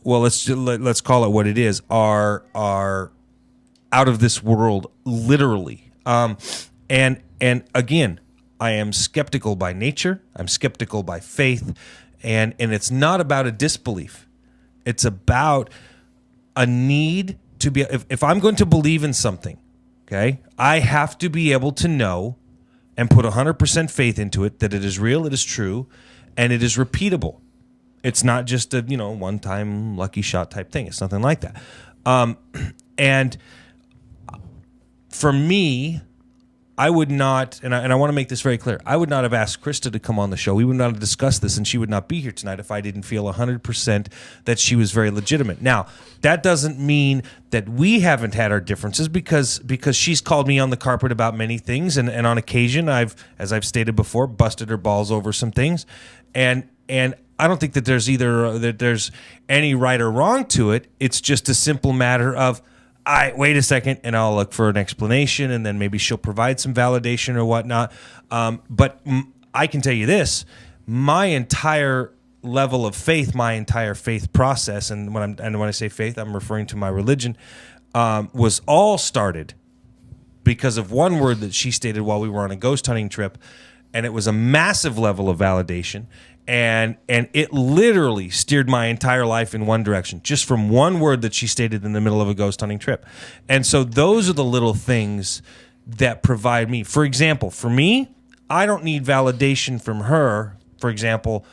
well, let's call it what it is, are out of this world, literally. And again, I am skeptical by nature. I'm skeptical by faith, and it's not about a disbelief. It's about a need to be. If I'm going to believe in something, okay, I have to be able to know and put 100% faith into it that it is real, it is true, and it is repeatable. It's not just a one-time lucky shot type thing. It's nothing like that. And for me, I would not, and I want to make this very clear, I would not have asked Krista to come on the show. We would not have discussed this, and she would not be here tonight if I didn't feel 100% that she was very legitimate. Now, that doesn't mean that we haven't had our differences, because she's called me on the carpet about many things, and on occasion, as I've stated before, busted her balls over some things, and I don't think that there's any right or wrong to it. It's just a simple matter of, wait a second, and I'll look for an explanation, and then maybe she'll provide some validation or whatnot. But I can tell you this: my entire level of faith, my entire faith process, and when I say faith, I'm referring to my religion, was all started because of one word that she stated while we were on a ghost hunting trip, and it was a massive level of validation. And it literally steered my entire life in one direction, just from one word that she stated in the middle of a ghost hunting trip. And so those are the little things that provide me. For example, for me, I don't need validation from her, for example,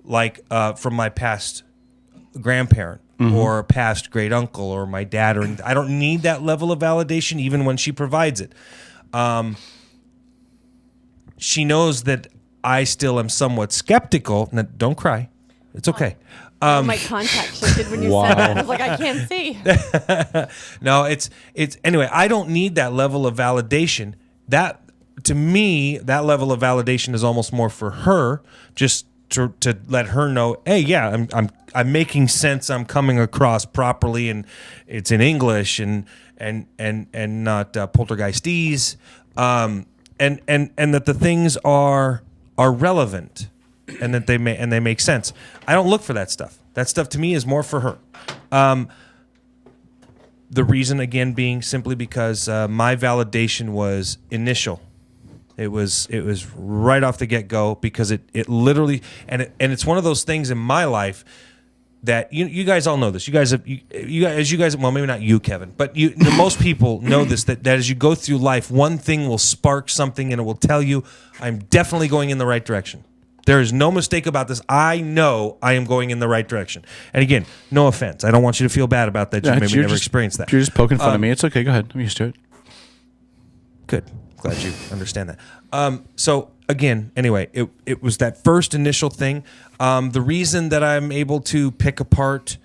like from my past grandparent or past great uncle or my dad. I don't need that level of validation even when she provides it. she knows that I still am somewhat skeptical. Now, don't cry. It's okay. My contact shifted when you said that. I was like, I can't see. No, it's anyway. I don't need that level of validation. That to me, that level of validation is almost more for her, just to let her know, hey, yeah, I'm making sense. I'm coming across properly, and it's in English and not poltergeistese, and that the things are relevant. And that they make sense. I don't look for that stuff. That stuff to me is more for her. The reason again being simply because my validation was initial. It was right off the get go because it literally and it's one of those things in my life that you guys all know this. You guys well, maybe not you, Kevin, but most people know this that as you go through life, one thing will spark something and it will tell you, I'm definitely going in the right direction. There is no mistake about this. I know I am going in the right direction. And again, no offense. I don't want you to feel bad about that. You maybe never experienced that. You're just poking fun of me. It's okay. Go ahead. I'm used to it. Good. Glad you understand that. So again, anyway, it was that first initial thing. The reason that I'm able to pick apart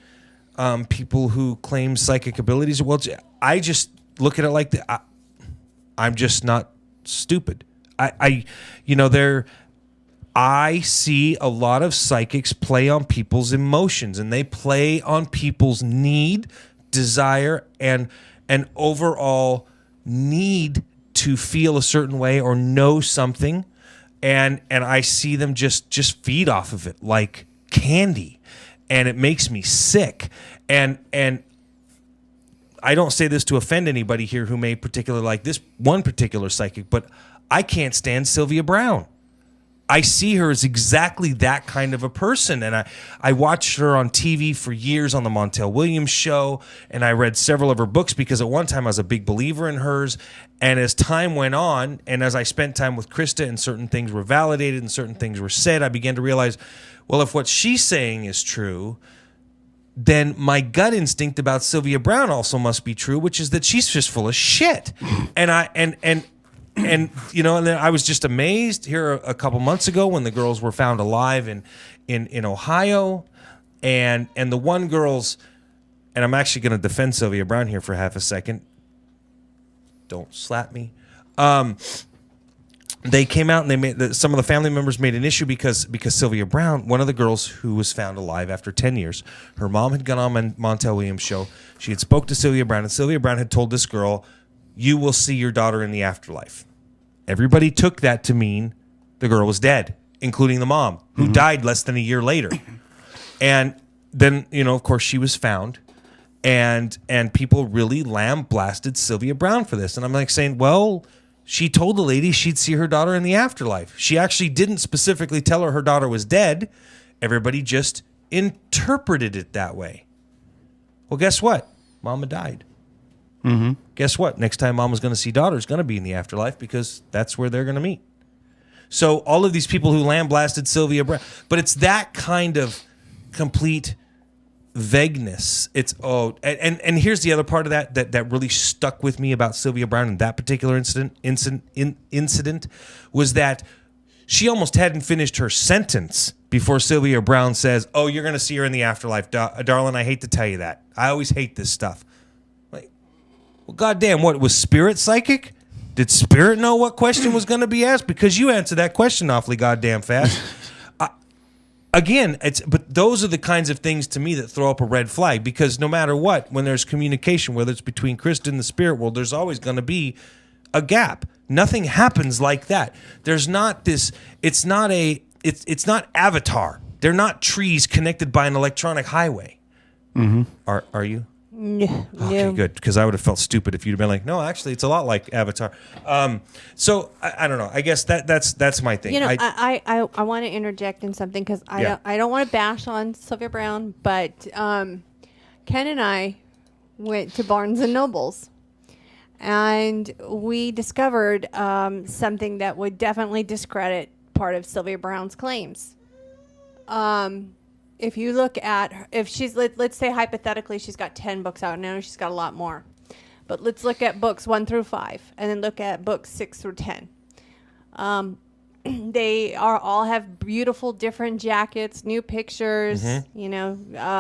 people who claim psychic abilities, well, I just look at it like I'm just not stupid. I see a lot of psychics play on people's emotions, and they play on people's need, desire, and overall need to feel a certain way or know something, and I see them just feed off of it like candy, and it makes me sick. And I don't say this to offend anybody here who may particularly like this one particular psychic, but I can't stand Sylvia Brown. I see her as exactly that kind of a person. And I watched her on TV for years on the Montel Williams show, and I read several of her books because at one time I was a big believer in hers. And as time went on, and as I spent time with Krista and certain things were validated and certain things were said, I began to realize, well, if what she's saying is true, then my gut instinct about Sylvia Brown also must be true, which is that she's just full of shit. And then I was just amazed here a couple months ago when the girls were found alive in Ohio, and the one girl's, and I'm actually going to defend Sylvia Brown here for half a second. Don't slap me. They came out and they made some of the family members made an issue because Sylvia Brown, one of the girls who was found alive after 10 years, her mom had gone on Montel Williams' show. She had spoke to Sylvia Brown, and Sylvia Brown had told this girl, you will see your daughter in the afterlife. Everybody took that to mean the girl was dead, including the mom, who died less than a year later. And then, of course, she was found, and people really lambasted Sylvia Brown for this. And I'm like saying, well, she told the lady she'd see her daughter in the afterlife. She actually didn't specifically tell her daughter was dead. Everybody just interpreted it that way. Well, guess what? Mama died. Mm-hmm. Guess what? Next time Mama's going to see daughter is going to be in the afterlife because that's where they're going to meet. So all of these people who lambasted Sylvia Brown, but it's that kind of complete vagueness. It's and here's the other part of that really stuck with me about Sylvia Brown in that particular incident was that she almost hadn't finished her sentence before Sylvia Brown says, "Oh, you're going to see her in the afterlife, darling. I hate to tell you that. I always hate this stuff." Well, goddamn, what was Spirit psychic? Did Spirit know what question was going to be asked? Because you answered that question awfully goddamn fast. Again, but those are the kinds of things to me that throw up a red flag, because no matter what, when there's communication, whether it's between Krista and the spirit world, there's always going to be a gap. Nothing happens like that. There's not this. It's not Avatar. They're not trees connected by an electronic highway. Mm-hmm. Are you? Yeah. Okay, good, because I would have felt stupid if you'd have been like, no, actually, it's a lot like Avatar. So I don't know. I guess that's my thing. I want to interject in something because I don't want to bash on Sylvia Brown, but Ken and I went to Barnes and Nobles, and we discovered something that would definitely discredit part of Sylvia Brown's claims. If you look at her, if she's, let's say hypothetically she's got 10 books out now, she's got a lot more. But let's look at books 1 through 5 and then look at books 6 through 10. They are all have beautiful different jackets, new pictures, Mm-hmm. you know,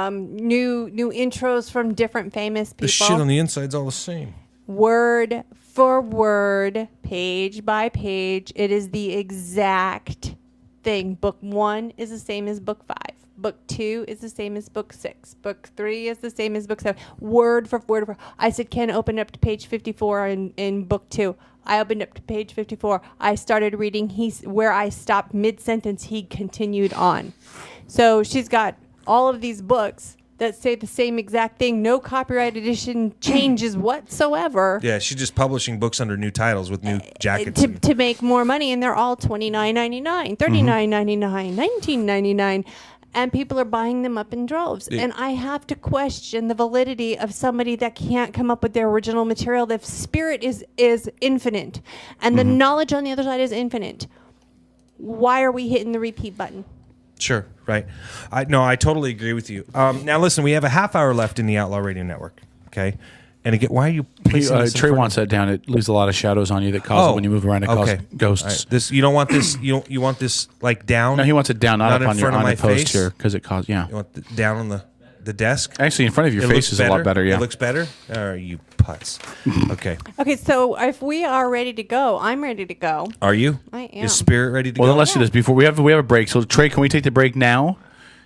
new intros from different famous people. The shit on the inside's all the same. Word for word, page by page, it is the exact thing. Book 1 is the same as book 5. Book 2 is the same as book 6. Book 3 is the same as book 7. Word for word. I said, Ken, open up to page 54 in book 2. I opened up to page 54. I started reading. Where I stopped mid-sentence, he continued on. So she's got all of these books that say the same exact thing. No copyright edition changes whatsoever. Yeah, she's just publishing books under new titles with new jackets. To make more money, and they're all $29.99, $39.99, $19.99. And people are buying them up in droves. Yeah. And I have to question the validity of somebody that can't come up with their original material. The spirit is infinite. And the knowledge on the other side is infinite. Why are we hitting the repeat button? Sure, right. I totally agree with you. Now, listen, we have a half hour left in the Outlaw Radio Network, okay? And again, why are you placing this in Trey front wants that down. It leaves a lot of shadows on you that cause when you move around. It causes ghosts. All right. This you don't want this. You want this like down? No, he wants it down, not up in on your front of on my the post face? here because it causes. Yeah, You want down on the desk? Actually, in front of your It face looks is a lot better. Yeah, It looks better. You putz. Okay. Okay, so if we are ready to go, I'm ready to go. Are you? I am. Is Spirit ready to Well, go? then let's do this before we have a break. So Trey, can we take the break now?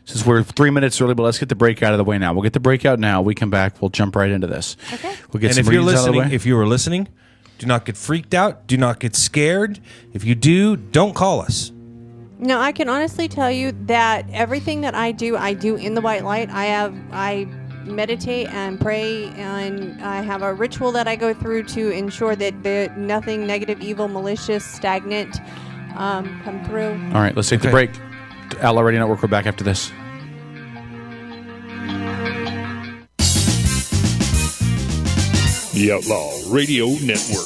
Since we're 3 minutes early, but let's get the break out of the way now. We'll get the break out now. We come back. We'll jump right into this. Okay. We'll get And some if you're reads out of the listening, way. if you were listening, do not get freaked out. Do not get scared. If you do, don't call us. No, I can honestly tell you that everything that I do in the white light. I meditate and pray, and I have a ritual that I go through to ensure that nothing negative, evil, malicious, stagnant come through. All right, let's take the break. Outlaw Radio Network. We're back after this. The Outlaw Radio Network.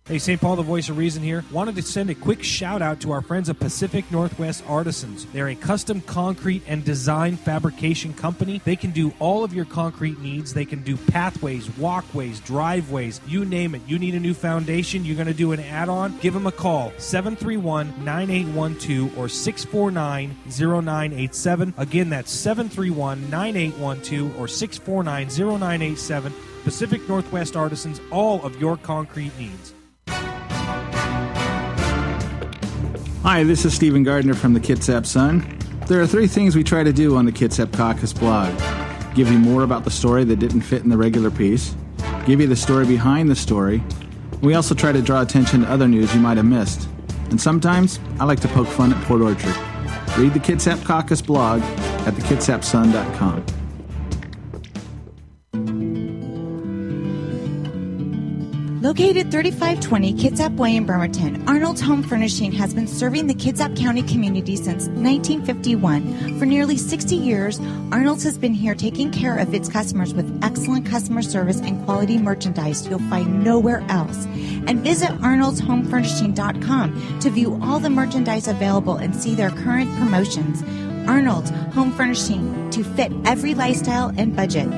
Hey, St. Paul, the voice of reason here. Wanted to send a quick shout out to our friends at Pacific Northwest Artisans. They're a custom concrete and design fabrication company. They can do all of your concrete needs. They can do pathways, walkways, driveways, you name it. You need a new foundation, you're going to do an add-on, give them a call, 731-9812 or 649-0987. Again, that's 731-9812 or 649-0987. Pacific Northwest Artisans, all of your concrete needs. Hi, this is Stephen Gardner from the Kitsap Sun. There are 3 things we try to do on the Kitsap Caucus blog. Give you more about the story that didn't fit in the regular piece. Give you the story behind the story. We also try to draw attention to other news you might have missed. And sometimes, I like to poke fun at Port Orchard. Read the Kitsap Caucus blog at thekitsapsun.com. Located 3520 Kitsap Way in Bremerton, Arnold's Home Furnishing has been serving the Kitsap County community since 1951. For nearly 60 years, Arnold's has been here taking care of its customers with excellent customer service and quality merchandise you'll find nowhere else. And visit arnoldshomefurnishing.com to view all the merchandise available and see their current promotions. Arnold's Home Furnishing, to fit every lifestyle and budget.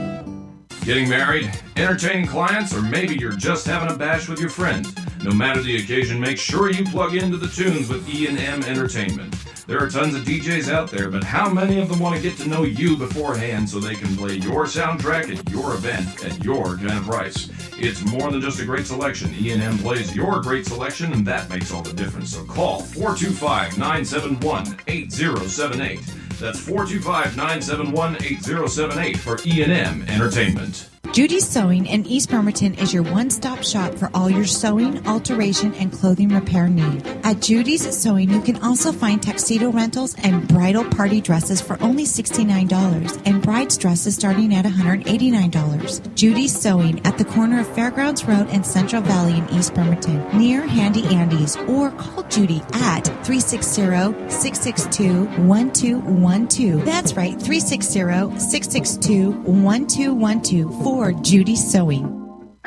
Getting married, entertaining clients, or maybe you're just having a bash with your friends. No matter the occasion, make sure you plug into the tunes with E&M Entertainment. There are tons of DJs out there, but how many of them want to get to know you beforehand so they can play your soundtrack at your event at your kind of price? It's more than just a great selection. E&M plays your great selection, and that makes all the difference. So call 425-971-8078. That's 425-971-8078 for E&M Entertainment. Judy's Sewing in East Bremerton is your one-stop shop for all your sewing, alteration, and clothing repair need. At Judy's Sewing, you can also find tuxedo rentals and bridal party dresses for only $69 and bride's dresses starting at $189. Judy's Sewing at the corner of Fairgrounds Road and Central Valley in East Bremerton, near Handy Andy's, or call Judy at 360-662-1212. That's right, 360-662-1212 for Judy's Sewing.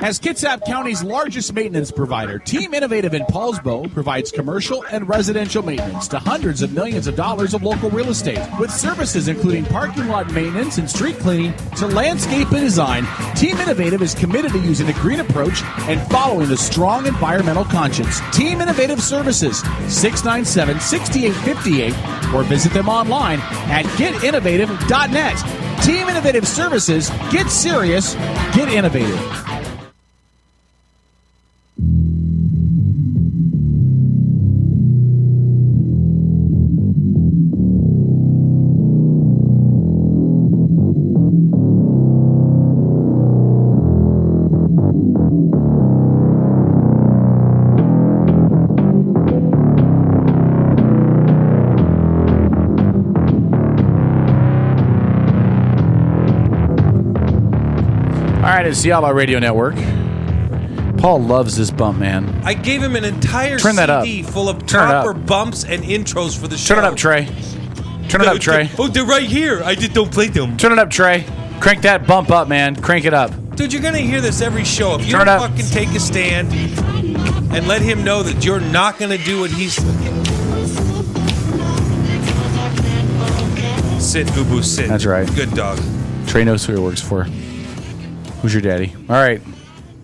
As Kitsap County's largest maintenance provider, Team Innovative in Paulsbo provides commercial and residential maintenance to hundreds of millions of dollars of local real estate. With services including parking lot maintenance and street cleaning to landscape and design, Team Innovative is committed to using a green approach and following a strong environmental conscience. Team Innovative Services, 697-6858, or visit them online at getinnovative.net. Team Innovative Services, get serious, get innovative. All right, it's the Outlaw Radio Network. Paul loves this bump, man. I gave him an entire Turn that up. CD full of Turn it up. proper bumps and intros for the show. Turn it up, Trey. Turn it up, Trey. Oh, they're right here. I just don't play them. Turn it up, Trey. Crank that bump up, man. Crank it up. Dude, you're going to hear this every show. If you Turn don't it up. fucking take a stand and let him know that you're not going to do what he's... Sit, Ubu, sit. That's right. Good dog. Trey knows who he works for. Who's your daddy? All right.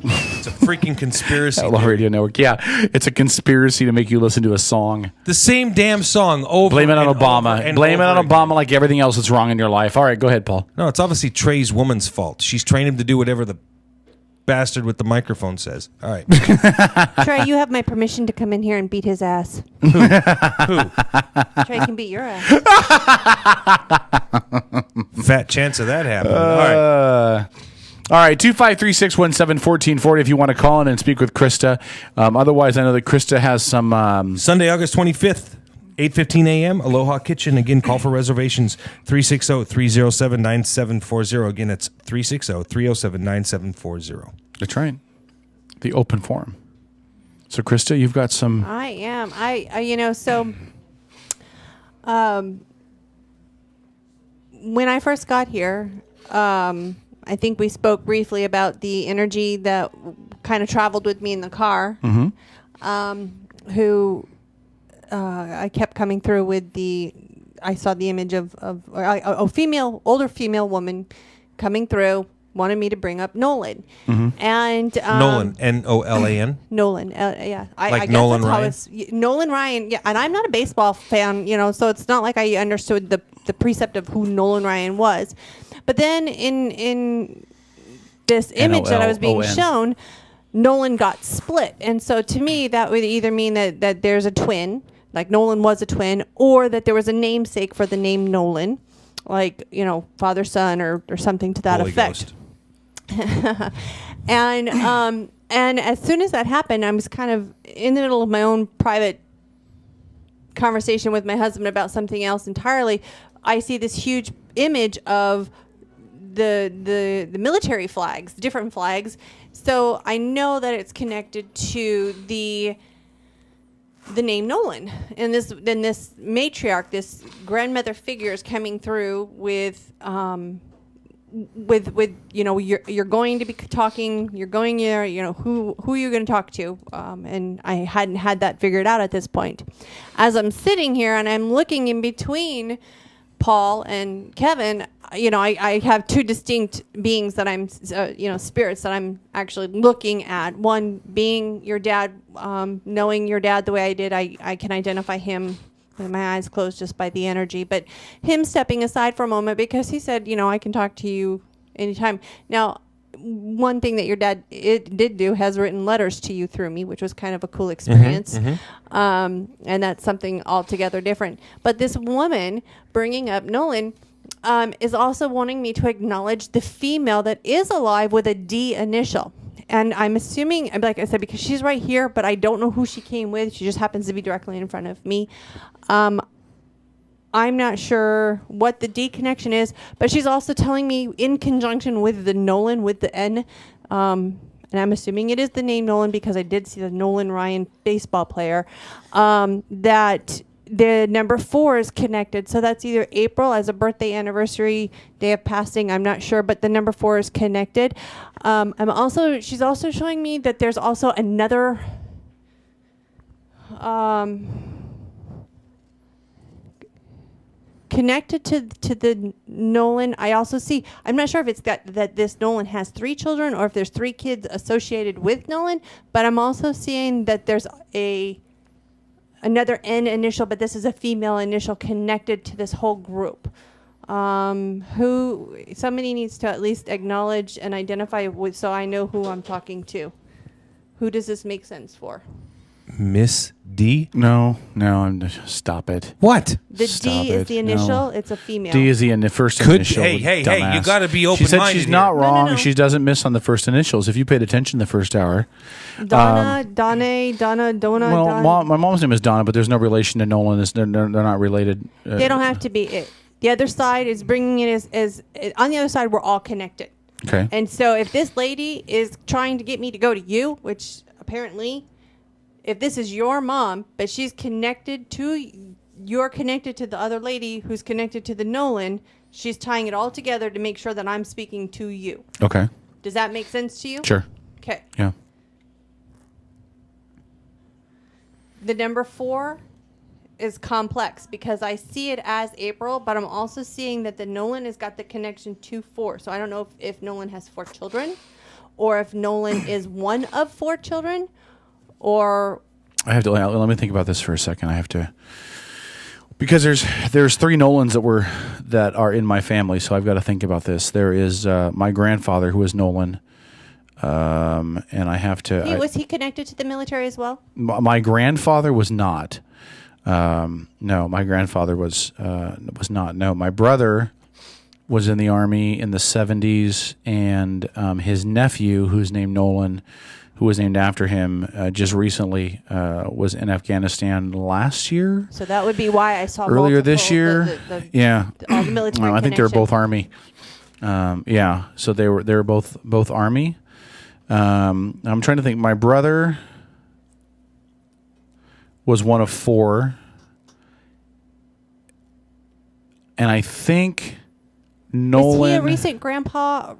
It's a freaking conspiracy. Outlaw Radio Network. Yeah, it's a conspiracy to make you listen to a song. The same damn song over. Blame it on and Obama. over and Blame it over on Obama like everything else that's wrong in your life. All right, go ahead, Paul. No, it's obviously Trey's woman's fault. She's trained him to do whatever the bastard with the microphone says. All right. Trey, you have my permission to come in here and beat his ass. Who? Trey can beat your ass. Fat chance of that happening. All right, 253-617-1440 if you want to call in and speak with Krista. Otherwise, I know that Krista has some... Sunday, August 25th, 8:15 a.m., Aloha Kitchen. Again, call for reservations, 360-307-9740. Again, it's 360-307-9740. That's right. The open forum. So, Krista, you've got some... I am. When I first got here... I think we spoke briefly about the energy that kind of traveled with me in the car. I kept coming through with I saw the image of a older female woman coming through, wanted me to bring up Nolan. And Nolan, N-O-L-A-N? Nolan, yeah. I Like guess Nolan that's how Ryan? Nolan Ryan, yeah. And I'm not a baseball fan, so it's not like I understood the precept of who Nolan Ryan was. But then in this image that I was being shown, Nolan got split. And so to me, that would either mean that there's a twin, like Nolan was a twin, or that there was a namesake for the name Nolan, like, father, son, or something to that Holy effect. And as soon as that happened, I was kind of in the middle of my own private conversation with my husband about something else entirely. I see this huge image of the military flags, different flags. So I know that it's connected to the name Nolan. And this matriarch, this grandmother figure is coming through with you're going to be talking, you're going there, who you're going to talk to. And I hadn't had that figured out at this point. As I'm sitting here and I'm looking in between Paul and Kevin, I have two distinct beings that I'm, spirits that I'm actually looking at. One being your dad, knowing your dad the way I did, I can identify him with my eyes closed just by the energy. But him stepping aside for a moment because he said, I can talk to you anytime. Now, one thing that your dad did do has written letters to you through me, which was kind of a cool experience. And that's something altogether different. But this woman bringing up Nolan is also wanting me to acknowledge the female that is alive with a D initial. And I'm assuming, like I said, because she's right here, but I don't know who she came with. She just happens to be directly in front of me. I'm not sure what the D connection is, but she's also telling me in conjunction with the Nolan, with the N, and I'm assuming it is the name Nolan because I did see the Nolan Ryan baseball player, that The number 4 is connected. So that's either April as a birthday, anniversary, day of passing. I'm not sure, but the number 4 is connected. She's also showing me that there's also another connected to the Nolan. I also see, I'm not sure if it's that this Nolan has 3 children or if there's 3 kids associated with Nolan, but I'm also seeing that there's another N initial, but this is a female initial connected to this whole group. Who somebody needs to at least acknowledge and identify with, so I know who I'm talking to. Who does this make sense for? Miss D? No, stop it. What? The Stop D is it. the initial. No. It's a female. D is the first initial. Hey, dumbass. you got to be She open-minded. said she's not here. wrong. No. She doesn't miss on the first initials. If you paid attention the first hour. Donna. Well, my mom's name is Donna, but there's no relation to Nolan. They're not related. They don't have to be. The other side is bringing it as on the other side, we're all connected. Okay. And so if this lady is trying to get me to go to you, which apparently, if this is your mom, but she's connected to, you're connected to the other lady who's connected to the Nolan, she's tying it all together to make sure that I'm speaking to you. Okay. Does that make sense to you? Sure. Okay. Yeah. The number 4 is complex because I see it as April, but I'm also seeing that the Nolan has got the connection to 4. So I don't know if Nolan has 4 children or if Nolan is one of 4 children or... I have to let me think about this for a second. I have to, because there's 3 Nolans that are in my family, so I've got to think about this. There is my grandfather who is Nolan, and I have to. Was he connected to the military as well? My grandfather was not. No, my grandfather was not. No, my brother was in the Army in the 70s, and his nephew, who's named Nolan, who was named after him, just recently was in Afghanistan last year. So that would be why I saw earlier this year. All the military. I think they were both Army. Yeah, so they were both Army. I'm trying to think. My brother was one of 4, and I think Nolan. Is he a recent grandpa?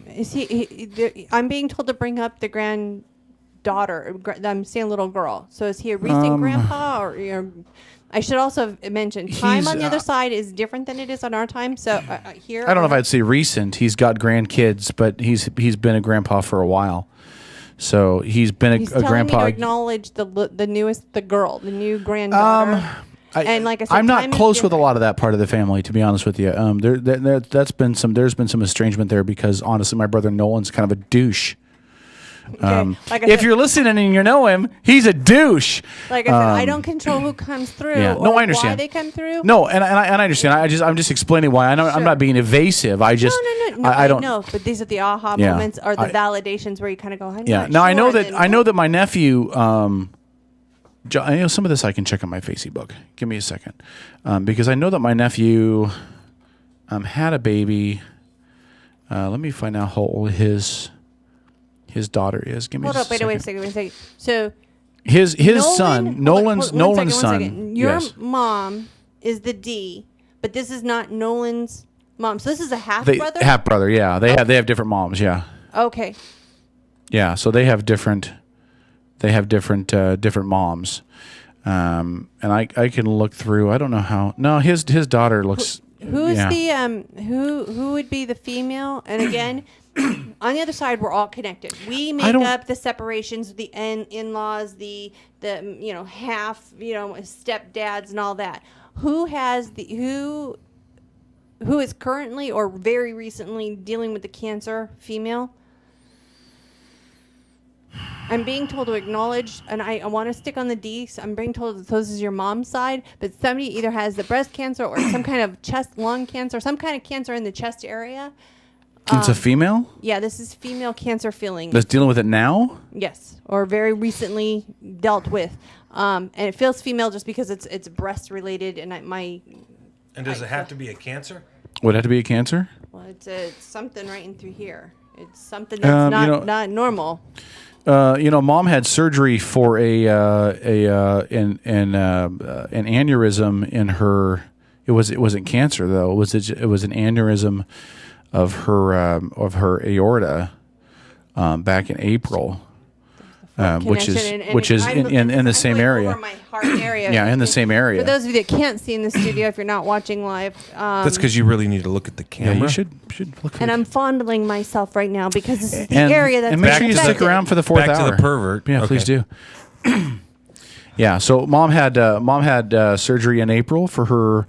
Is he? I'm being told to bring up the granddaughter. I'm saying little girl. So is he a recent grandpa, or I should also mention time on the other side is different than it is on our time. So here, I don't know if I'd say recent. He's got grandkids, but he's been a grandpa for a while. So he's been a telling grandpa. me to acknowledge the newest, the girl, the new granddaughter. And like I said, I'm not time is close with a different. lot of that part of the family, to be honest with you. There's been some estrangement there because honestly, my brother Nolan's kind of a douche. Like I if said- you're listening and you know him, he's a douche. Like I said, I don't control who comes through. Yeah. No, or I understand. why they come through. No, and I understand. I'm just explaining why. I know I'm not being evasive. I just No, I don't know. But these are the aha Yeah. moments or the validations where you kind of go, I'm Yeah. not Now I know sure, that then- my nephew. I know some of this I can check on my Facebook. Give me a second, because I know that my nephew had a baby. Let me find out how old his daughter is. Give me Hold a up, wait a second. So his Nolan- son, Nolan's one son. second. Your Yes. mom is the D, but this is not Nolan's mom. So this is a half They brother. half brother. Yeah, they have different moms. Yeah. Okay. Yeah, so they have different moms, and I can look through. I don't know how. No, his daughter looks. Who's yeah. who would be the female? And again, on the other side, we're all connected. We make don't- up the separations, the in-laws, the half stepdads and all that. Who is currently or very recently dealing with the cancer female? I'm being told to acknowledge, and I want to stick on the D. So I'm being told that this is your mom's side, but somebody either has the breast cancer or some kind of chest, lung cancer, some kind of cancer in the chest area. It's a female Yeah, this is female cancer feeling. that's dealing with it now. Yes, or very recently dealt with, and it feels female just because it's breast related, and And does it have to be a cancer? Would it have to be a cancer? well, it's something right in through here. It's something that's not normal. Mom had surgery for an aneurysm in her. It wasn't cancer though. It was an aneurysm of her aorta back in April, which is in the same area. Over my heart area. Yeah, in the same area. For those of you that can't see in the studio, if you're not watching live, That's because you really need to look at the camera. Yeah, you should look. and I'm fondling myself right now because this is the area that's and make sure you affected. stick around for the fourth hour. Back to the pervert. Yeah, Okay. please do. Yeah, so mom had surgery in April for her.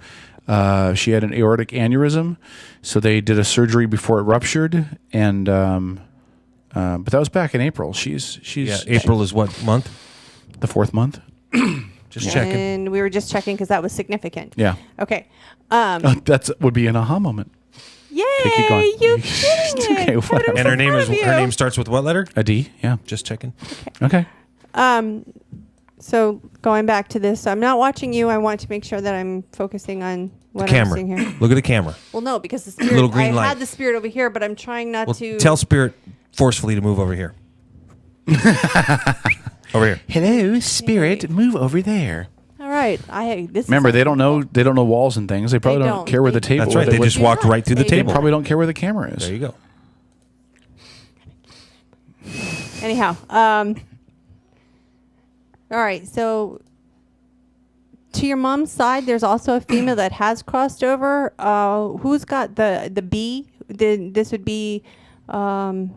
She had an aortic aneurysm, so they did a surgery before it ruptured, and but that was back in April. April is what month? The fourth month. Just checking. And we were just checking because that was significant. Yeah. Okay. That would be an aha moment. Yay! Okay, keep going. You kidding Okay, it? whatever. And her name starts with what letter? A D. Yeah. Just checking. Okay. So going back to this, I'm not watching you. I want to make sure that I'm focusing on what The I'm camera. seeing here. Look at the camera. Well, no, because the spirit. Little green I light. had the spirit over here, but I'm trying not Well, to. tell Spirit forcefully to move over here. Over here. Hello, spirit, move over there. All right. This. Remember, is they don't know walls and things. They probably don't care where the table. That's right. is. They just walked right through the They table. probably don't care where the camera is. There you go. Anyhow. All right. So. To your mom's side, there's also a female that has crossed over. Who's got the B? This would be. I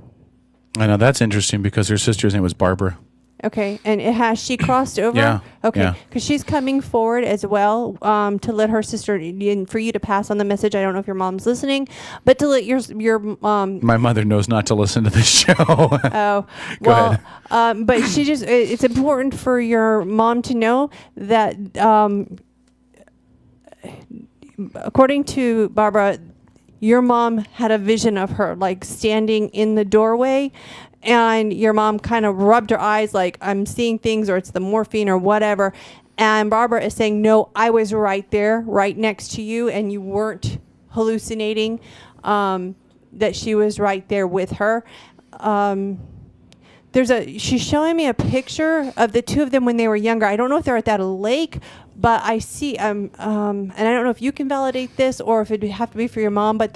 know that's interesting because her sister's name was Barbara. Okay, and has she crossed over? Yeah. Okay, Yeah. because she's coming forward as well to let her sister, and for you to pass on the message. I don't know if your mom's listening, but to let your My mother knows not to listen to this show. Oh, Go well, ahead. but it's important for your mom to know that, according to Barbara, your mom had a vision of her like standing in the doorway, and your mom kind of rubbed her eyes like, I'm seeing things, or it's the morphine or whatever. And Barbara is saying, no, I was right there, right next to you, and you weren't hallucinating, that she was right there with her. She's showing me a picture of the two of them when they were younger. I don't know if they're at that lake, but I see, and I don't know if you can validate this or if it'd have to be for your mom, but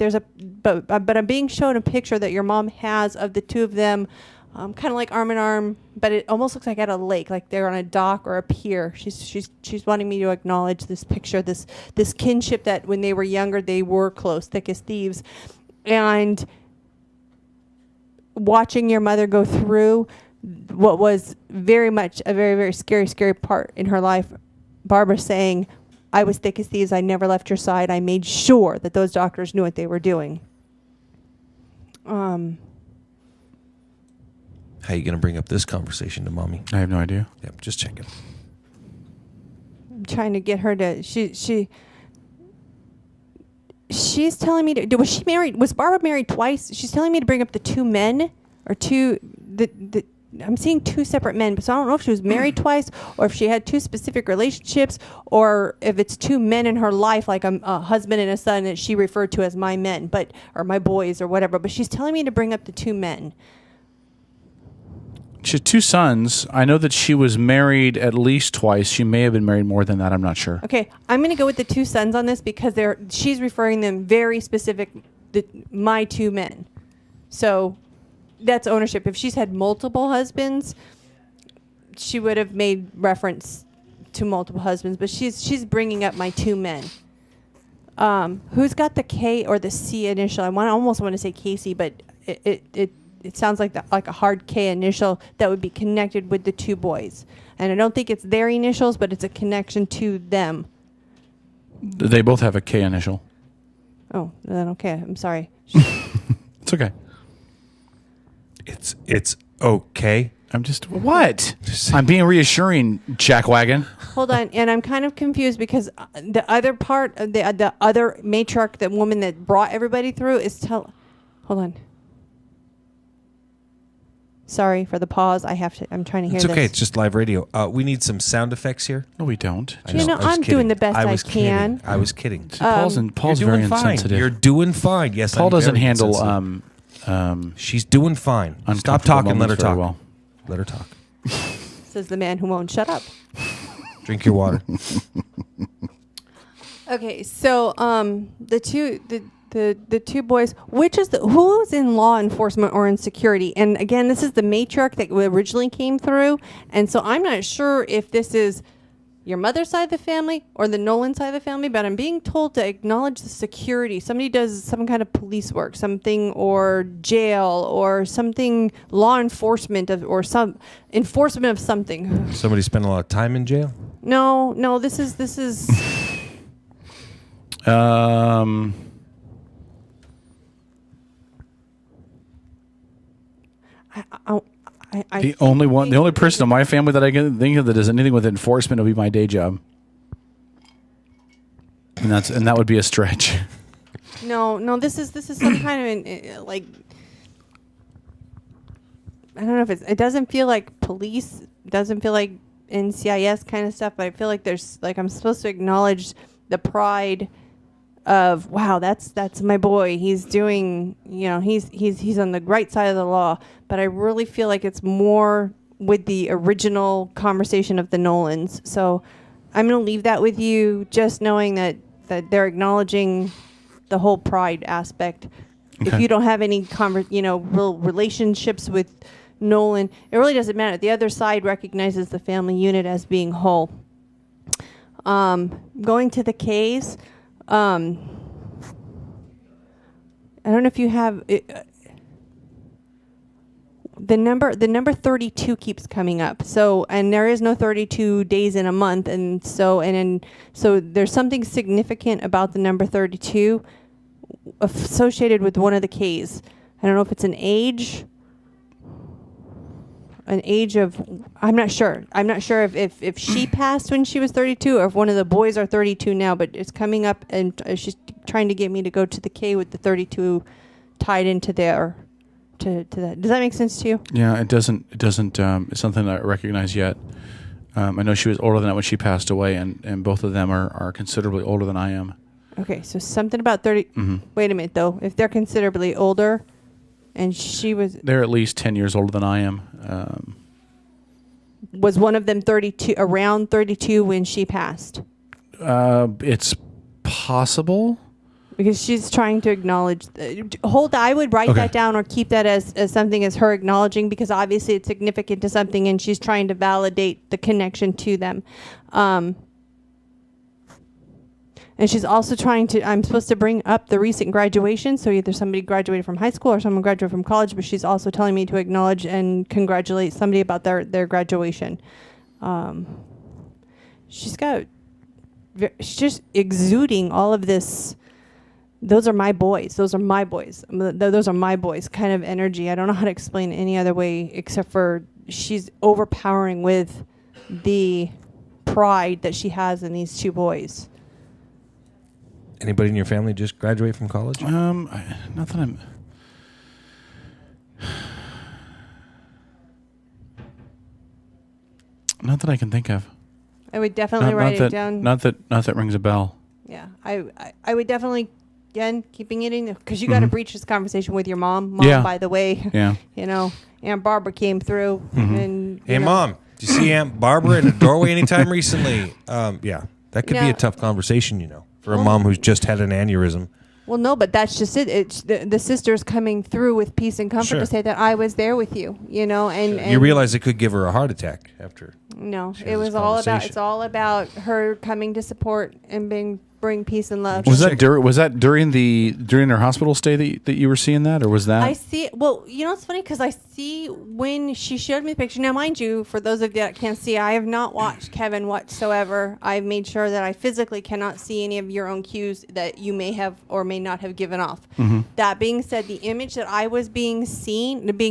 but I'm being shown a picture that your mom has of the two of them, kind of like arm in arm, but it almost looks like at a lake, like they're on a dock or a pier. She's wanting me to acknowledge this picture, this kinship that when they were younger, they were close, thick as thieves. And watching your mother go through what was very much a very, very scary part in her life, Barbara saying, I was thick as thieves. I never left your side. I made sure that those doctors knew what they were doing. How you going to bring up this conversation to mommy? I have no idea. Yep, just checking. I'm trying to get her to, she's telling me to, was she married? Was Barbara married twice? She's telling me to bring up the two men or I'm seeing two separate men, so I don't know if she was married twice or if she had two specific relationships or if it's two men in her life, like a husband and a son that she referred to as my men, or my boys or whatever. But she's telling me to bring up the two men. She had two sons. I know that she was married at least twice. She may have been married more than that. I'm not sure. Okay, I'm going to go with the two sons on this because she's referring them very specific, my two men. So that's ownership. If she's had multiple husbands, she would have made reference to multiple husbands, but she's bringing up my two men. Who's got the K or the C initial? I almost want to say Casey, but it sounds like a hard K initial that would be connected with the two boys. And I don't think it's their initials, but it's a connection to them. They both have a K initial. Oh, then okay. I'm sorry. It's okay. It's okay. I'm just what? I'm being reassuring, jackwagon. Hold on, and I'm kind of confused because the other part of the other matriarch, the woman that brought everybody through, is hold on. Sorry for the pause. I'm trying to hear It's okay. this. It's just live radio. We need some sound effects here. No, we don't. I'm doing the best I can. Kidding. I was kidding. Paul's You're very doing fine. insensitive. You're doing fine. Yes, Paul I'm doesn't very handle. insensitive. She's doing fine. Stop talking. Let her talk. Well. Let her talk. Says the man who won't shut up. Drink your water. Okay, so the two boys, who's in law enforcement or in security? And again, this is the matriarch that originally came through, and so I'm not sure if this is your mother's side of the family or the Nolan side of the family, but I'm being told to acknowledge the security. Somebody does some kind of police work, something, or jail, or something, law enforcement or some enforcement of something. Somebody spent a lot of time in jail? No, this is. The only person in my family that I can think of that does anything with enforcement would be my day job, and that would be a stretch. No. This is some kind of like, I don't know if it doesn't feel like police. It doesn't feel like NCIS kind of stuff. But I feel like there's like I'm supposed to acknowledge the pride of, wow, that's my boy. He's doing, he's on the right side of the law. But I really feel like it's more with the original conversation of the Nolans. So I'm going to leave that with you, just knowing that they're acknowledging the whole pride aspect. Okay. If you don't have any real relationships with Nolan, it really doesn't matter. The other side recognizes the family unit as being whole. Going to the K's, I don't know if you have the number 32 keeps coming up. So, and there is no 32 days in a month, and so there's something significant about the number 32 associated with one of the K's. I don't know if it's an age of, I'm not sure if she passed when she was 32 or if one of the boys are 32 now, but it's coming up, and she's trying to get me to go to the K with the 32 tied into there to that. Does that make sense to you? Yeah, it doesn't it's something I recognize yet. I know she was older than that when she passed away, and both of them are considerably older than I am. Okay, so something about 30. Mm-hmm. Wait a minute, though. If they're considerably older, and she was... They're at least 10 years older than I am. Was one of them around 32 when she passed? It's possible. Because she's trying to acknowledge... I would write that down or keep that as something as her acknowledging, because obviously it's significant to something, and she's trying to validate the connection to them. And she's also I'm supposed to bring up the recent graduation. So either somebody graduated from high school or someone graduated from college, but she's also telling me to acknowledge and congratulate somebody about their graduation. She's just exuding all of this. Those are my boys. Those are my boys. Those are my boys kind of energy. I don't know how to explain it any other way except for she's overpowering with the pride that she has in these two boys. Anybody in your family just graduate from college? Not that I can think of. I would definitely write it down. Not that rings a bell. Yeah, I would definitely, again, keeping it in, because you got to breach this conversation with your mom. By the way, Aunt Barbara came through. And hey, Mom, did you see Aunt Barbara in the doorway anytime recently? Yeah, that could be a tough conversation, for a mom who's just had an aneurysm. Well, no, but that's just it. It's the sister's coming through with peace and comfort to say that I was there with you, and you realize it could give her a heart attack after. No, it was it's all about her coming to support and bring peace and love. Was that during her hospital stay that you were seeing that, or was that? I see. Well, it's funny because I see when she showed me the picture. Now, mind you, for those of you that can't see, I have not watched Kevin whatsoever. I've made sure that I physically cannot see any of your own cues that you may have or may not have given off. Mm-hmm. That being said, the image that I was being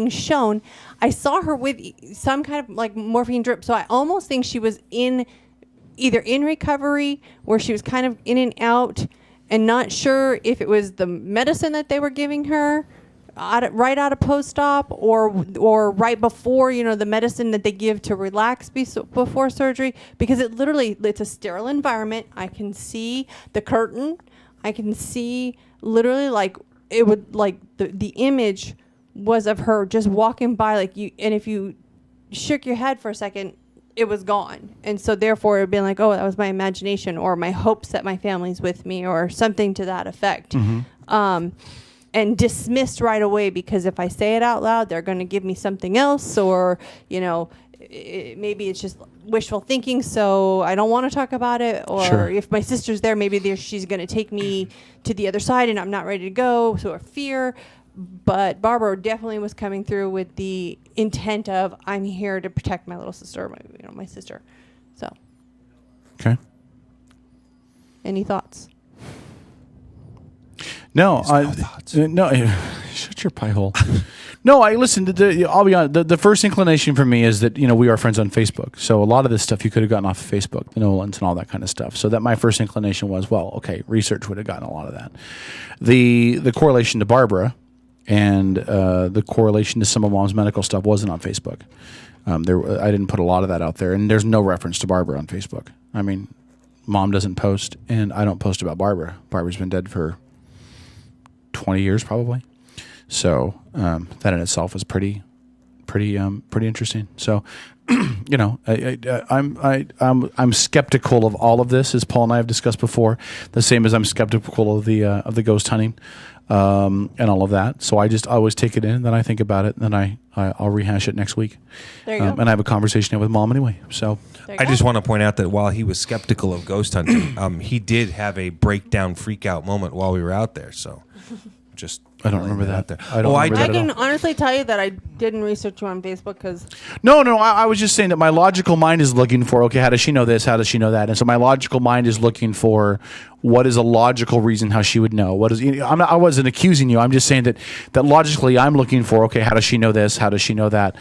shown, I saw her with some kind of like morphine drip. So I almost think she was either in recovery, where she was kind of in and out and not sure if it was the medicine that they were giving her right out of post-op or right before, the medicine that they give to relax before surgery, because it's a sterile environment. I can see the curtain. I can see literally the image was of her just walking by and if you shook your head for a second, it was gone. And so therefore it would be like, oh, that was my imagination, or my hopes that my family's with me, or something to that effect. And dismissed right away, because if I say it out loud, they're going to give me something else, or, maybe it's just wishful thinking, so I don't want to talk about it. Or Sure. if my sister's there, maybe she's going to take me to the other side and I'm not ready to go, so a fear. But Barbara definitely was coming through with the intent of, I'm here to protect my little sister, my sister. So. Okay. Any thoughts? No, no. Shut your pie hole. No, I listen. I'll be honest. The first inclination for me is that we are friends on Facebook, so a lot of this stuff you could have gotten off of Facebook, the Nolans and all that kind of stuff. So that my first inclination was, well, okay, research would have gotten a lot of that. The correlation to Barbara and the correlation to some of Mom's medical stuff wasn't on Facebook. I didn't put a lot of that out there, and there's no reference to Barbara on Facebook. I mean, Mom doesn't post, and I don't post about Barbara. Barbara's been dead for 20 years probably. So that in itself was pretty interesting. So I'm skeptical of all of this, as Paul and I have discussed before. The same as I'm skeptical of the ghost hunting and all of that. So I always take it in, and then I think about it, and then I'll rehash it next week. There you go. And I have a conversation with Mom anyway. So I just want to point out that while he was skeptical of ghost hunting, he did have a breakdown, freak out moment while we were out there. So just I don't remember that. There. I can honestly tell you that I didn't research you on Facebook because... No, I was just saying that my logical mind is looking for, okay, how does she know this? How does she know that? And so my logical mind is looking for what is a logical reason how she would know. I wasn't accusing you. I'm just saying that logically I'm looking for, okay, how does she know this? How does she know that?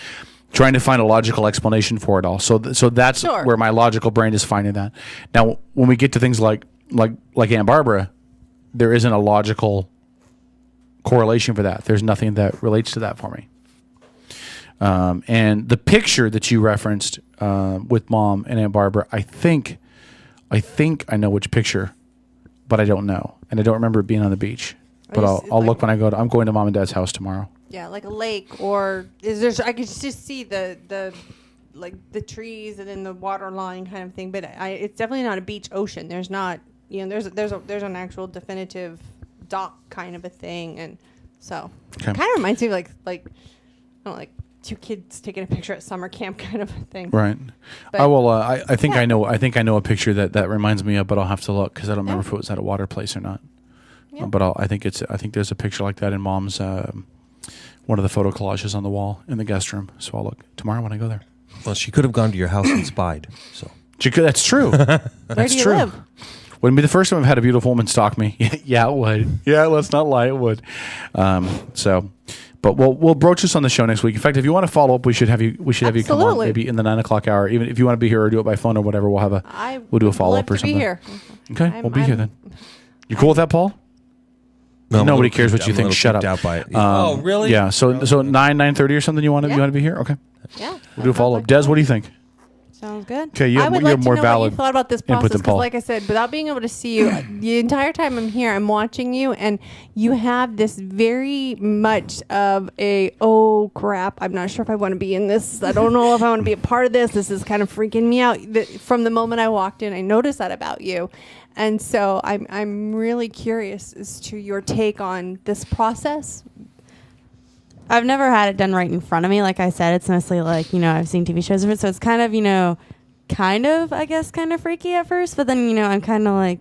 Trying to find a logical explanation for it all. So that's where my logical brain is finding that. Now, when we get to things like Aunt Barbara, there isn't a logical correlation for that. There's nothing that relates to that for me. And the picture that you referenced with Mom and Aunt Barbara, I think I know which picture, but I don't know, and I don't remember it being on the beach. But I'll look when I go. I'm going to Mom and Dad's house tomorrow. Yeah, like a lake, or I could just see the trees and then the water line kind of thing. But it's definitely not a beach ocean. There's not, there's an actual definitive dock kind of a thing, and so it kind of reminds me of like two kids taking a picture at summer camp kind of a thing. Right. But, I will. I think I know. I think I know a picture that reminds me of, but I'll have to look because I don't remember if it was at a water place or not. Yeah. But I think there's a picture like that in Mom's one of the photo collages on the wall in the guest room. So I'll look tomorrow when I go there. Well, she could have gone to your house and spied. So she could. That's true. That's Where do you true. live? Wouldn't be the first time I've had a beautiful woman stalk me. Yeah, it would. Yeah, let's not lie, it would. But we'll broach this on the show next week. In fact, if you want to follow up, we should have you come on maybe in the 9 o'clock hour. Even if you want to be here or do it by phone or whatever, we'll do a follow up or something. Be here. Okay, we'll be here then. You cool with that, Paul? No, nobody cares what you think. Shut up. Out by it. Oh, really? Yeah. So 9:30 or something. You want to be here? Okay. Yeah. We'll do a follow up. Des, what do you think? Sounds good. Okay, I would like to more know valid what you thought about this input process, than because Paul. like I said, without being able to see you, the entire time I'm here, I'm watching you, and you have this very much of a, oh crap, I'm not sure if I want to be in this. I don't know if I want to be a part of this. This is kind of freaking me out. From the moment I walked in, I noticed that about you. And so I'm really curious as to your take on this process. I've never had it done right in front of me. Like I said, it's mostly like, I've seen TV shows of it. So it's kind of, I guess, kind of freaky at first. But then, I'm kind of like,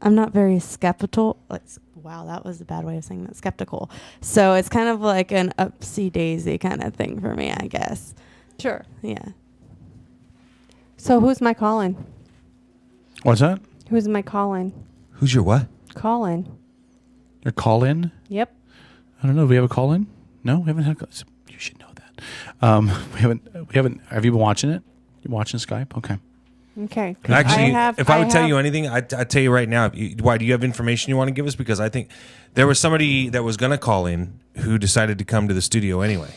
I'm not very skeptical. Wow, that was a bad way of saying that. Skeptical. So it's kind of like an upsy daisy kind of thing for me, I guess. Sure. Yeah. So who's my call-in? What's that? Who's my call-in? Who's your what? Call-in. Your call-in? Yep. I don't know. Do we have a call-in? No, we haven't had. You should know that. We haven't. Have you been watching it? You watching Skype? Okay. Okay. Actually, if I would tell you anything, I'd tell you right now. Why do you have information you want to give us? Because I think there was somebody that was going to call in who decided to come to the studio anyway.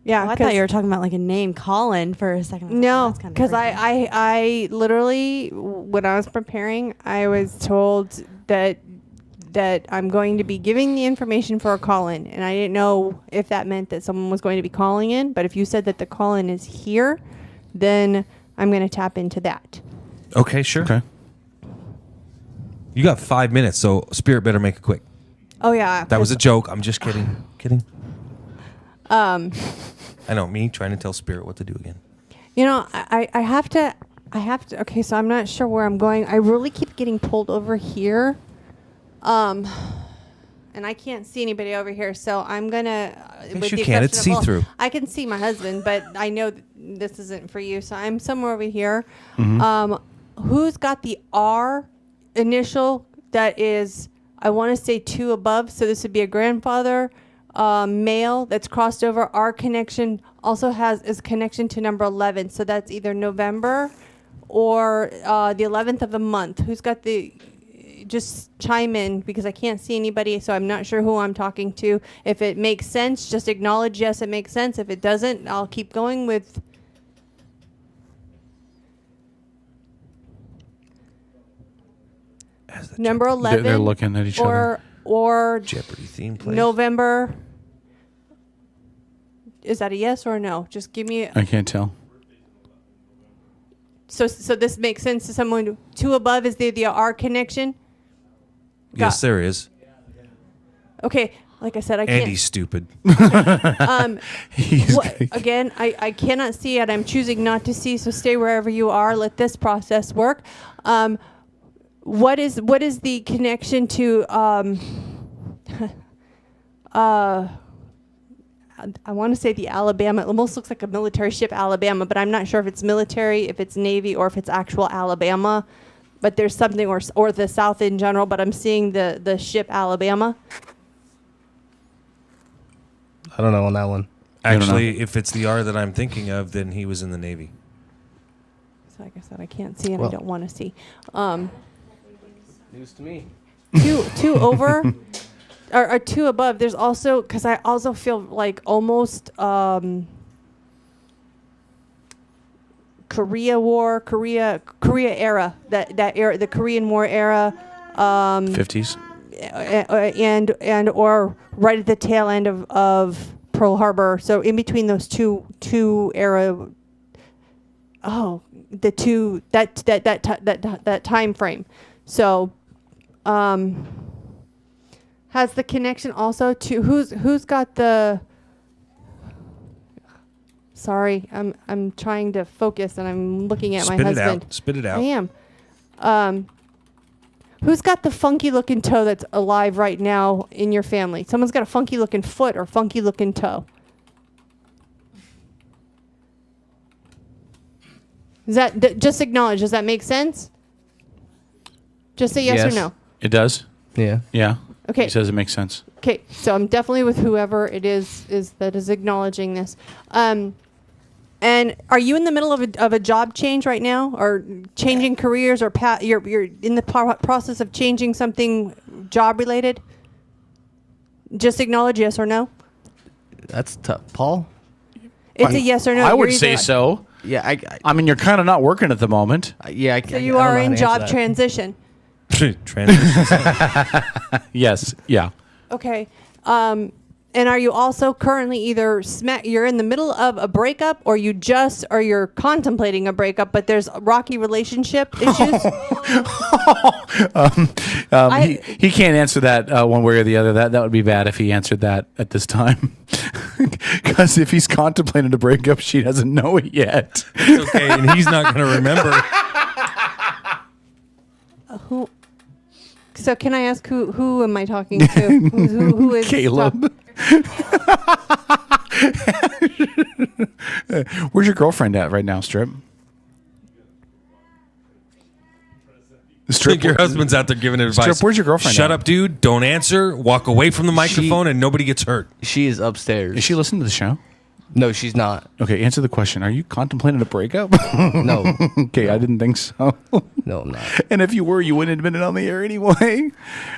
Yeah, I thought you were talking about like a name, Colin, for a second. No, because I literally, when I was preparing, I was told that that I'm going to be giving the information for a call-in, and I didn't know if that meant that someone was going to be calling in. But if you said that the call-in is here, then I'm going to tap into that. Okay, sure. Okay. You got 5 minutes, so Spirit better make it quick. Oh yeah, That was a joke. I'm just kidding. Kidding. Um, I know, me trying to tell Spirit what to do again. You know, I have to. Okay, so I'm not sure where I'm going. I really keep getting pulled over here. And I can't see anybody over here, so I'm gonna. Yes, you can. It's see-through. I can see my husband, but I know this isn't for you, so I'm somewhere over here. Mhm. Who's got the R initial that is? I want to say 2 above, so this would be a grandfather. Male that's crossed over. Our connection also is a connection to number 11, so that's either November or the 11th of the month. Who's got the? Just chime in because I can't see anybody, so I'm not sure who I'm talking to. If it makes sense, just acknowledge yes, it makes sense. If it doesn't, I'll keep going with. Number 11. They're looking at each other. Or Jeopardy theme, please. November. Is that a yes or a no? Just give me. I can't tell. So this makes sense to someone. 2 above is the R connection. Yes, there is. Okay, like I said, I can't. Andy's stupid. Again, I cannot see it. I'm choosing not to see. So stay wherever you are. Let this process work. What is the connection to? I want to say the Alabama. It almost looks like a military ship, Alabama, but I'm not sure if it's military, if it's Navy, or if it's actual Alabama. But there's something, or the South in general. But I'm seeing the ship Alabama. I don't know on that one. Actually, if it's the R that I'm thinking of, then he was in the Navy. So like I said, I can't see and I don't want to see. News to me. Two over, or 2 above. There's also, because I also feel like almost Korea era, that era, the Korean War era. 50s. And or right at the tail end of Pearl Harbor. So in between those two era. Oh, the two that time frame. So, has the connection also to who's got the? Sorry, I'm trying to focus and I'm looking at my husband. Spit it out. I am. Who's got the funky looking toe that's alive right now in your family? Someone's got a funky looking foot or funky looking toe. Is that just acknowledge? Does that make sense? Just say yes or no. It does. Yeah. Yeah. Okay. He says it makes sense. Okay, so I'm definitely with whoever it is that is acknowledging this. And are you in the middle of a job change right now, or changing careers, or you're in the process of changing something job related? Just acknowledge yes or no. That's tough, Paul. It's a yes or no. I would say so. Yeah, I mean, you're kind of not working at the moment. Yeah. So you are in job transition. Transition. Yes. Yeah. Okay. And are you also currently either you're in the middle of a breakup, or you're contemplating a breakup, but there's rocky relationship issues? He can't answer that one way or the other. That would be bad if he answered that at this time. Because if he's contemplating a breakup, she doesn't know it yet. It's okay, and he's not going to remember. Who? So can I ask who am I talking to? who is Caleb? Where's your girlfriend at right now, Strip? Strip, your husband's out there giving advice. Strip, where's your girlfriend Shut at? up, dude. Don't answer. Walk away from the microphone and nobody gets hurt. She is upstairs. Is she listening to the show? No, she's not. Okay, answer the question. Are you contemplating a breakup? No. Okay, I didn't think so. No, I'm not. And if you were, you wouldn't have been on the air anyway.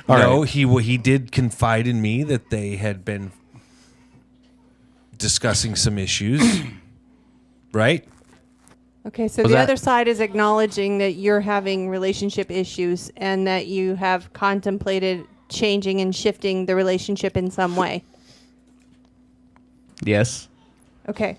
No, he did confide in me that they had been discussing some issues. Right? Okay, so the other side is acknowledging that you're having relationship issues and that you have contemplated changing and shifting the relationship in some way? Yes. Okay.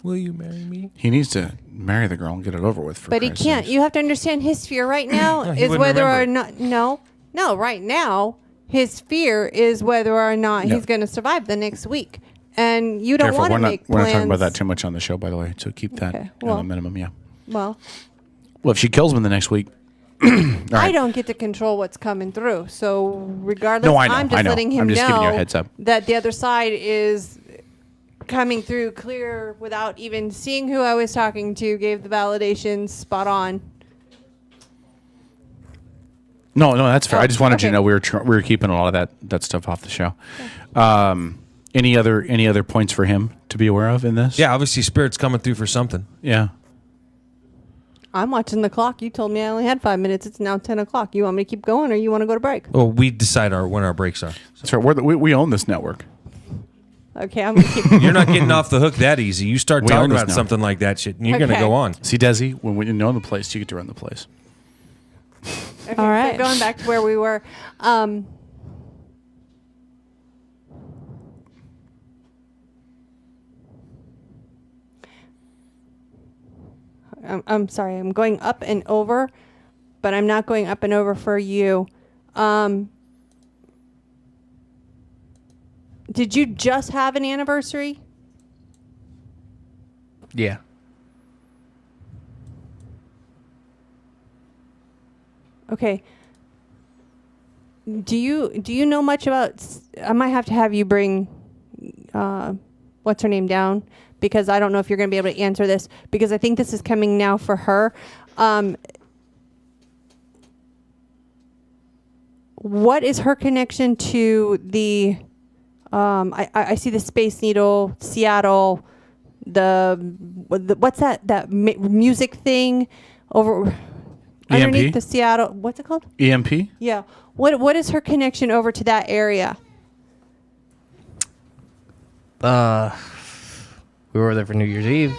Will you marry me? He needs to marry the girl and get it over with. But he can't. You have to understand his fear right now No, he is wouldn't whether or remember. not. No, right now, his fear is whether or not No. he's going to survive the next week. And you don't Careful, want to make we're not plans. talking about that too much on the show, by the way. So keep that Okay, at a well. minimum. Yeah. Well, Well, if she kills him the next week, all I right. don't get to control what's coming through. So regardless, No, I know, I'm just I know. letting him I'm just know giving you a heads up. that the other side is coming through clear without even seeing who I was talking to, gave the validation spot on. No, that's fair. Oh, I just wanted you to okay. know we were keeping a lot of that stuff off the show. Any other points for him to be aware of in this? Yeah, obviously Spirit's coming through for something. Yeah. I'm watching the clock. You told me I only had 5 minutes. It's now 10 o'clock. You want me to keep going or you want to go to break? Well, we decide when our breaks are. That's right. We own this network. Okay, I'm going to keep You're not getting off the hook that easy. You start We own talking this about now. something like that shit, and you're going to Okay. go on. See, Desi, when we own the place, you get to run the place. Okay, All right. So going back to where we were. I'm sorry. I'm going up and over, but I'm not going up and over for you. Did you just have an anniversary? Yeah. Okay. Do you know much about? I might have to have you bring, what's her name down, because I don't know if you're going to be able to answer this, because I think this is coming now for her. What is her connection to the? I see the Space Needle, Seattle, the what's that music thing over underneath the Seattle? What's it called? EMP? Yeah. What is her connection over to that area? We were there for New Year's Eve.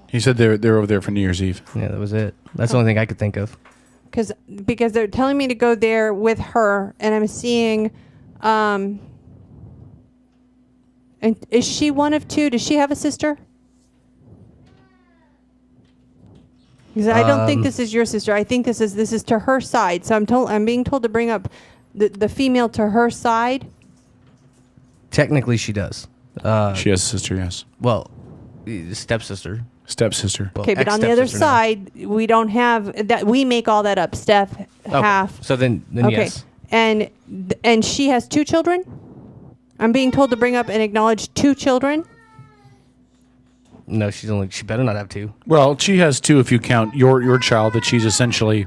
He said they're over there for New Year's Eve. Yeah, that was it. That's the only thing I could think of. Because they're telling me to go there with her, and I'm seeing. And is she one of two? Does she have a sister? Because I don't think this is your sister. I think this is to her side. So I'm being told to bring up the female to her side. Technically, she does. She has a sister, yes. Well, stepsister. Stepsister. Well, Okay, but on the other ex-stepsister now. side, we don't have that. We make all that up. Steph half. So then Okay, yes. and she has 2 children. I'm being told to bring up and acknowledge 2 children. No, she better not have 2. Well, she has 2 if you count your child that she's essentially.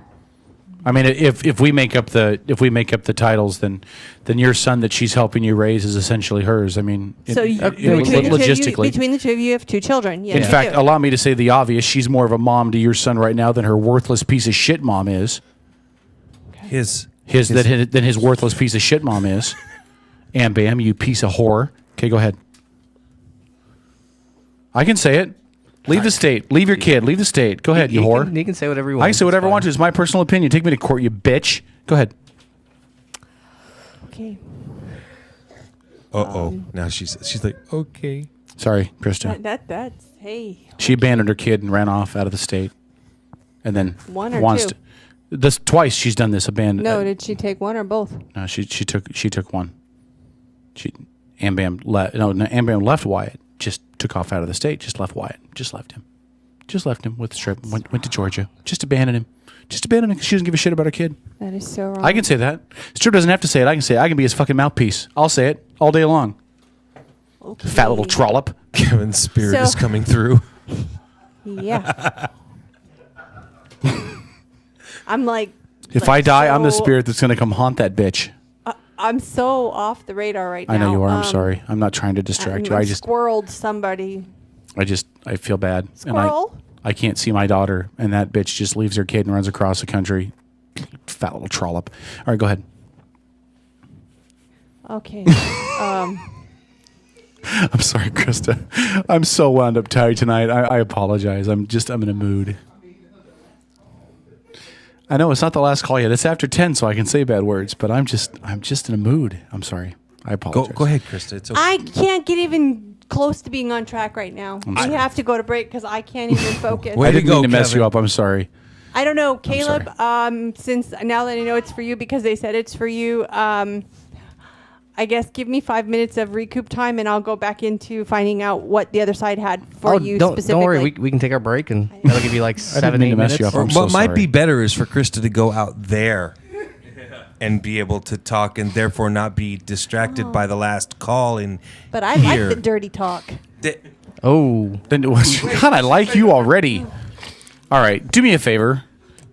I mean, if we make up the titles, then your son that she's helping you raise is essentially hers. I mean, So logistically, between the two of you have 2 children. Yes, in you fact, do. allow me to say the obvious: she's more of a mom to your son right now than her worthless piece of shit mom is. Than his worthless piece of shit mom is. And Bam, you piece of whore. Okay, go ahead. I can say it. Leave the state. Leave your kid. Leave the state. Go ahead, you whore. He can say whatever he I wants. can say whatever I want to. It's my personal opinion. Take me to court, you bitch. Go ahead. Okay. Now she's like, okay. Sorry, Krista. That's hey. She abandoned her kid and ran off out of the state, and then One or wants 2? to. This twice she's done this. Abandoned. No, did she take one or both? No, she took one. Ambam left Wyatt. Just took off out of the state. Just left Wyatt. Just left him with the strip. Went to Georgia. Just abandoned him. Just abandoned him because she doesn't give a shit about her kid. That is so wrong. I can say that. Strip doesn't have to say it. I can say it. I can be his fucking mouthpiece. I'll say it all day long. Okay. Fat little trollop. Kevin's spirit So- is coming through. Yeah. I'm like. If I die, I'm the so- spirit that's going to come haunt that bitch. I'm so off the radar right now. I know you are. I'm sorry. I'm not trying to distract you. I squirreled somebody. I feel bad. Squirrel? And I can't see my daughter, and that bitch just leaves her kid and runs across the country. Fat little trollop. All right, go ahead. Okay. I'm sorry, Krista. I'm so wound up tired tonight. I apologize. I'm in a mood. I know it's not the last call yet. It's after 10, so I can say bad words, but I'm just in a mood. I'm sorry. I apologize. Go ahead, Krista. It's okay. I can't get even close to being on track right now. We have to go to break because I can't even focus. I didn't mean to mess you up. I'm sorry. I don't know, Caleb. Since now that I know it's for you because they said it's for you, I guess give me 5 minutes of recoup time and I'll go back into finding out what the other side had for you specifically. Don't worry, we can take our break and that'll give you like 7, 8 minutes. What might be better is for Krista to go out there and be able to talk and therefore not be distracted by the last call in But I here. like the dirty talk. God, I like you already. All right, do me a favor.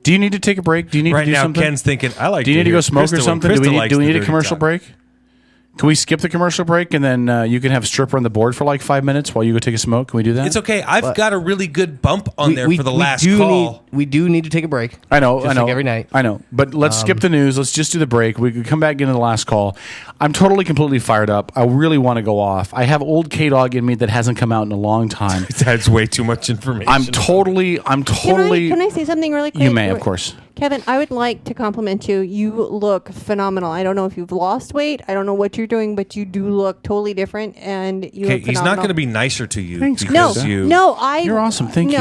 Do you need to take a break? Do you need Right to do now, something? Ken's thinking, I like Do you to need to hear go smoke Krista or when something? Krista Do we likes need the a dirty commercial talk. break? Can we skip the commercial break and then you can have stripper on the board for like 5 minutes while you go take a smoke? Can we do that? It's okay. I've got a really good bump on there for the last do call. we do need to take a break. I know. Just like every night. I know. But let's skip the news. Let's just do the break. We can come back into the last call. I'm totally, completely fired up. I really want to go off. I have old K-Dog in me that hasn't come out in a long time. That's way too much information. I'm totally. Can I say something really quick? You may, of course. Kevin, I would like to compliment you. You look phenomenal. I don't know if you've lost weight. I don't know what you're doing, but you do look totally different, and you look phenomenal. He's not going to be nicer to you. Thanks, because Krista. You're awesome. Thank you.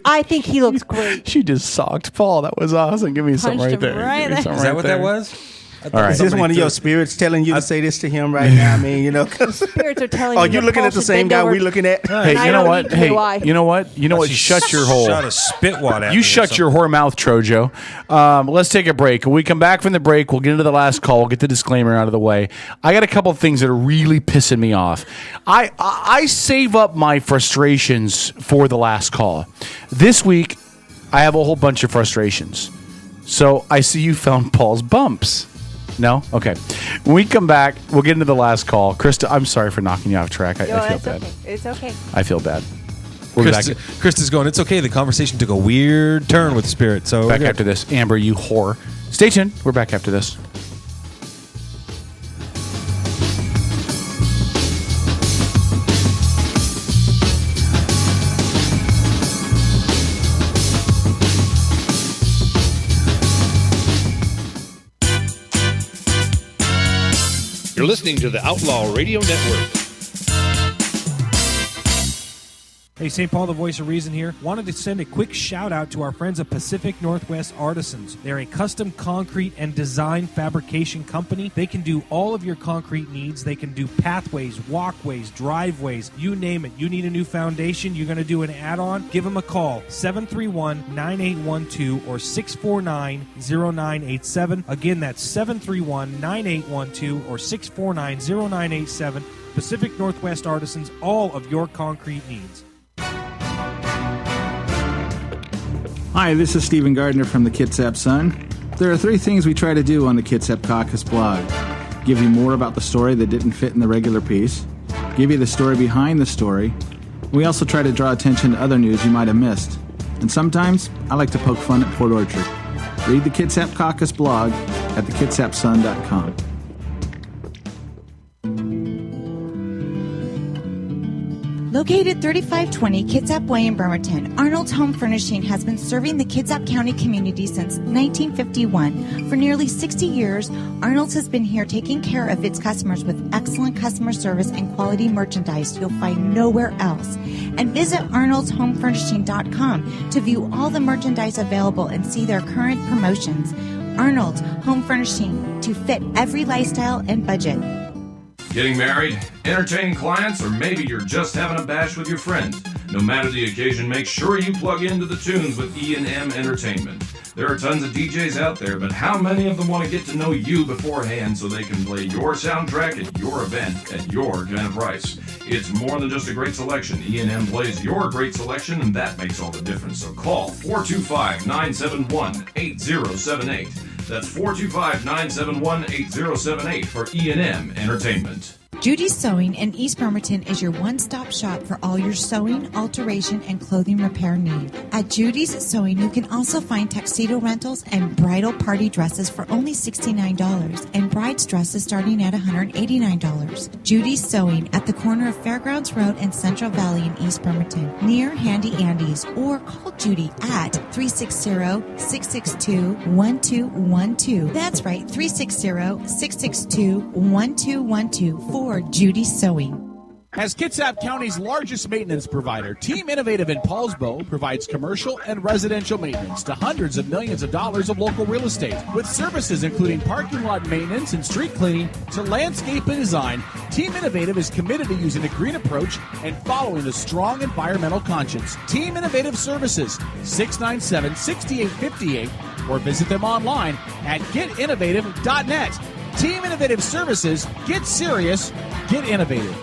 I think he looks great. She just socked Paul. That was awesome. Give me something Punched right him there. right Give me there. something Is that right what there. that was? All right. Is this one of your spirits telling you to say this to him right now? I mean, you know. Spirits are telling Oh, you. you're that looking Paul at the should same bend guy over. we're looking at? Hey, I you know don't what? need to Hey, know why. you know what? You know what? Shut your hole. Shot a spit wad at You me or shut your something. whore mouth, Trojo. Let's take a break. When we come back from the break, we'll get into the last call. We'll get the disclaimer out of the way. I got a couple of things that are really pissing me off. I save up my frustrations for the last call. This week, I have a whole bunch of frustrations. So I see you found Paul's bumps. No? Okay. When we come back, we'll get into the last call. Krista, I'm sorry for knocking you off track. I feel That's bad. okay. It's okay. I feel bad. We'll be back, Krista's going, it's okay. The conversation took a weird turn with Spirit. So back after this. Amber, you whore. Stay tuned. We're back after this. You're listening to the Outlaw Radio Network. Hey, St. Paul, the voice of reason here. Wanted to send a quick shout out to our friends at Pacific Northwest Artisans. They're a custom concrete and design fabrication company. They can do all of your concrete needs. They can do pathways, walkways, driveways, you name it. You need a new foundation, you're going to do an add-on, give them a call, 731-9812 or 649-0987. Again, that's 731-9812 or 649-0987. Pacific Northwest Artisans, all of your concrete needs. Hi, this is Stephen Gardner from the Kitsap Sun. There are 3 things we try to do on the Kitsap Caucus blog. Give you more about the story that didn't fit in the regular piece. Give you the story behind the story. We also try to draw attention to other news you might have missed. And sometimes, I like to poke fun at Port Orchard. Read the Kitsap Caucus blog at thekitsapsun.com. Located 3520 Kitsap Way in Bremerton, Arnold's Home Furnishing has been serving the Kitsap County community since 1951. For nearly 60 years, Arnold's has been here taking care of its customers with excellent customer service and quality merchandise you'll find nowhere else. And visit arnoldshomefurnishing.com to view all the merchandise available and see their current promotions. Arnold's Home Furnishing, to fit every lifestyle and budget. Getting married, entertaining clients, or maybe you're just having a bash with your friends. No matter the occasion, make sure you plug into the tunes with E&M Entertainment. There are tons of DJs out there, but how many of them want to get to know you beforehand so they can play your soundtrack at your event at your kind of price? It's more than just a great selection. E&M plays your great selection, and that makes all the difference. So call 425-971-8078. That's 425-971-8078 for E&M Entertainment. Judy's Sewing in East Bremerton is your one-stop shop for all your sewing, alteration, and clothing repair needs. At Judy's Sewing, you can also find tuxedo rentals and bridal party dresses for only $69 and bride's dresses starting at $189. Judy's Sewing at the corner of Fairgrounds Road and Central Valley in East Bremerton, near Handy Andy's, or call Judy at 360-662-1212. That's right, 360-662-1212 for Judy's Sewing. As Kitsap County's largest maintenance provider, Team Innovative in Paulsbo provides commercial and residential maintenance to hundreds of millions of dollars of local real estate. With services including parking lot maintenance and street cleaning to landscape and design, Team Innovative is committed to using a green approach and following a strong environmental conscience. Team Innovative Services, 697-6858, or visit them online at getinnovative.net. Team Innovative Services, get serious, get innovative.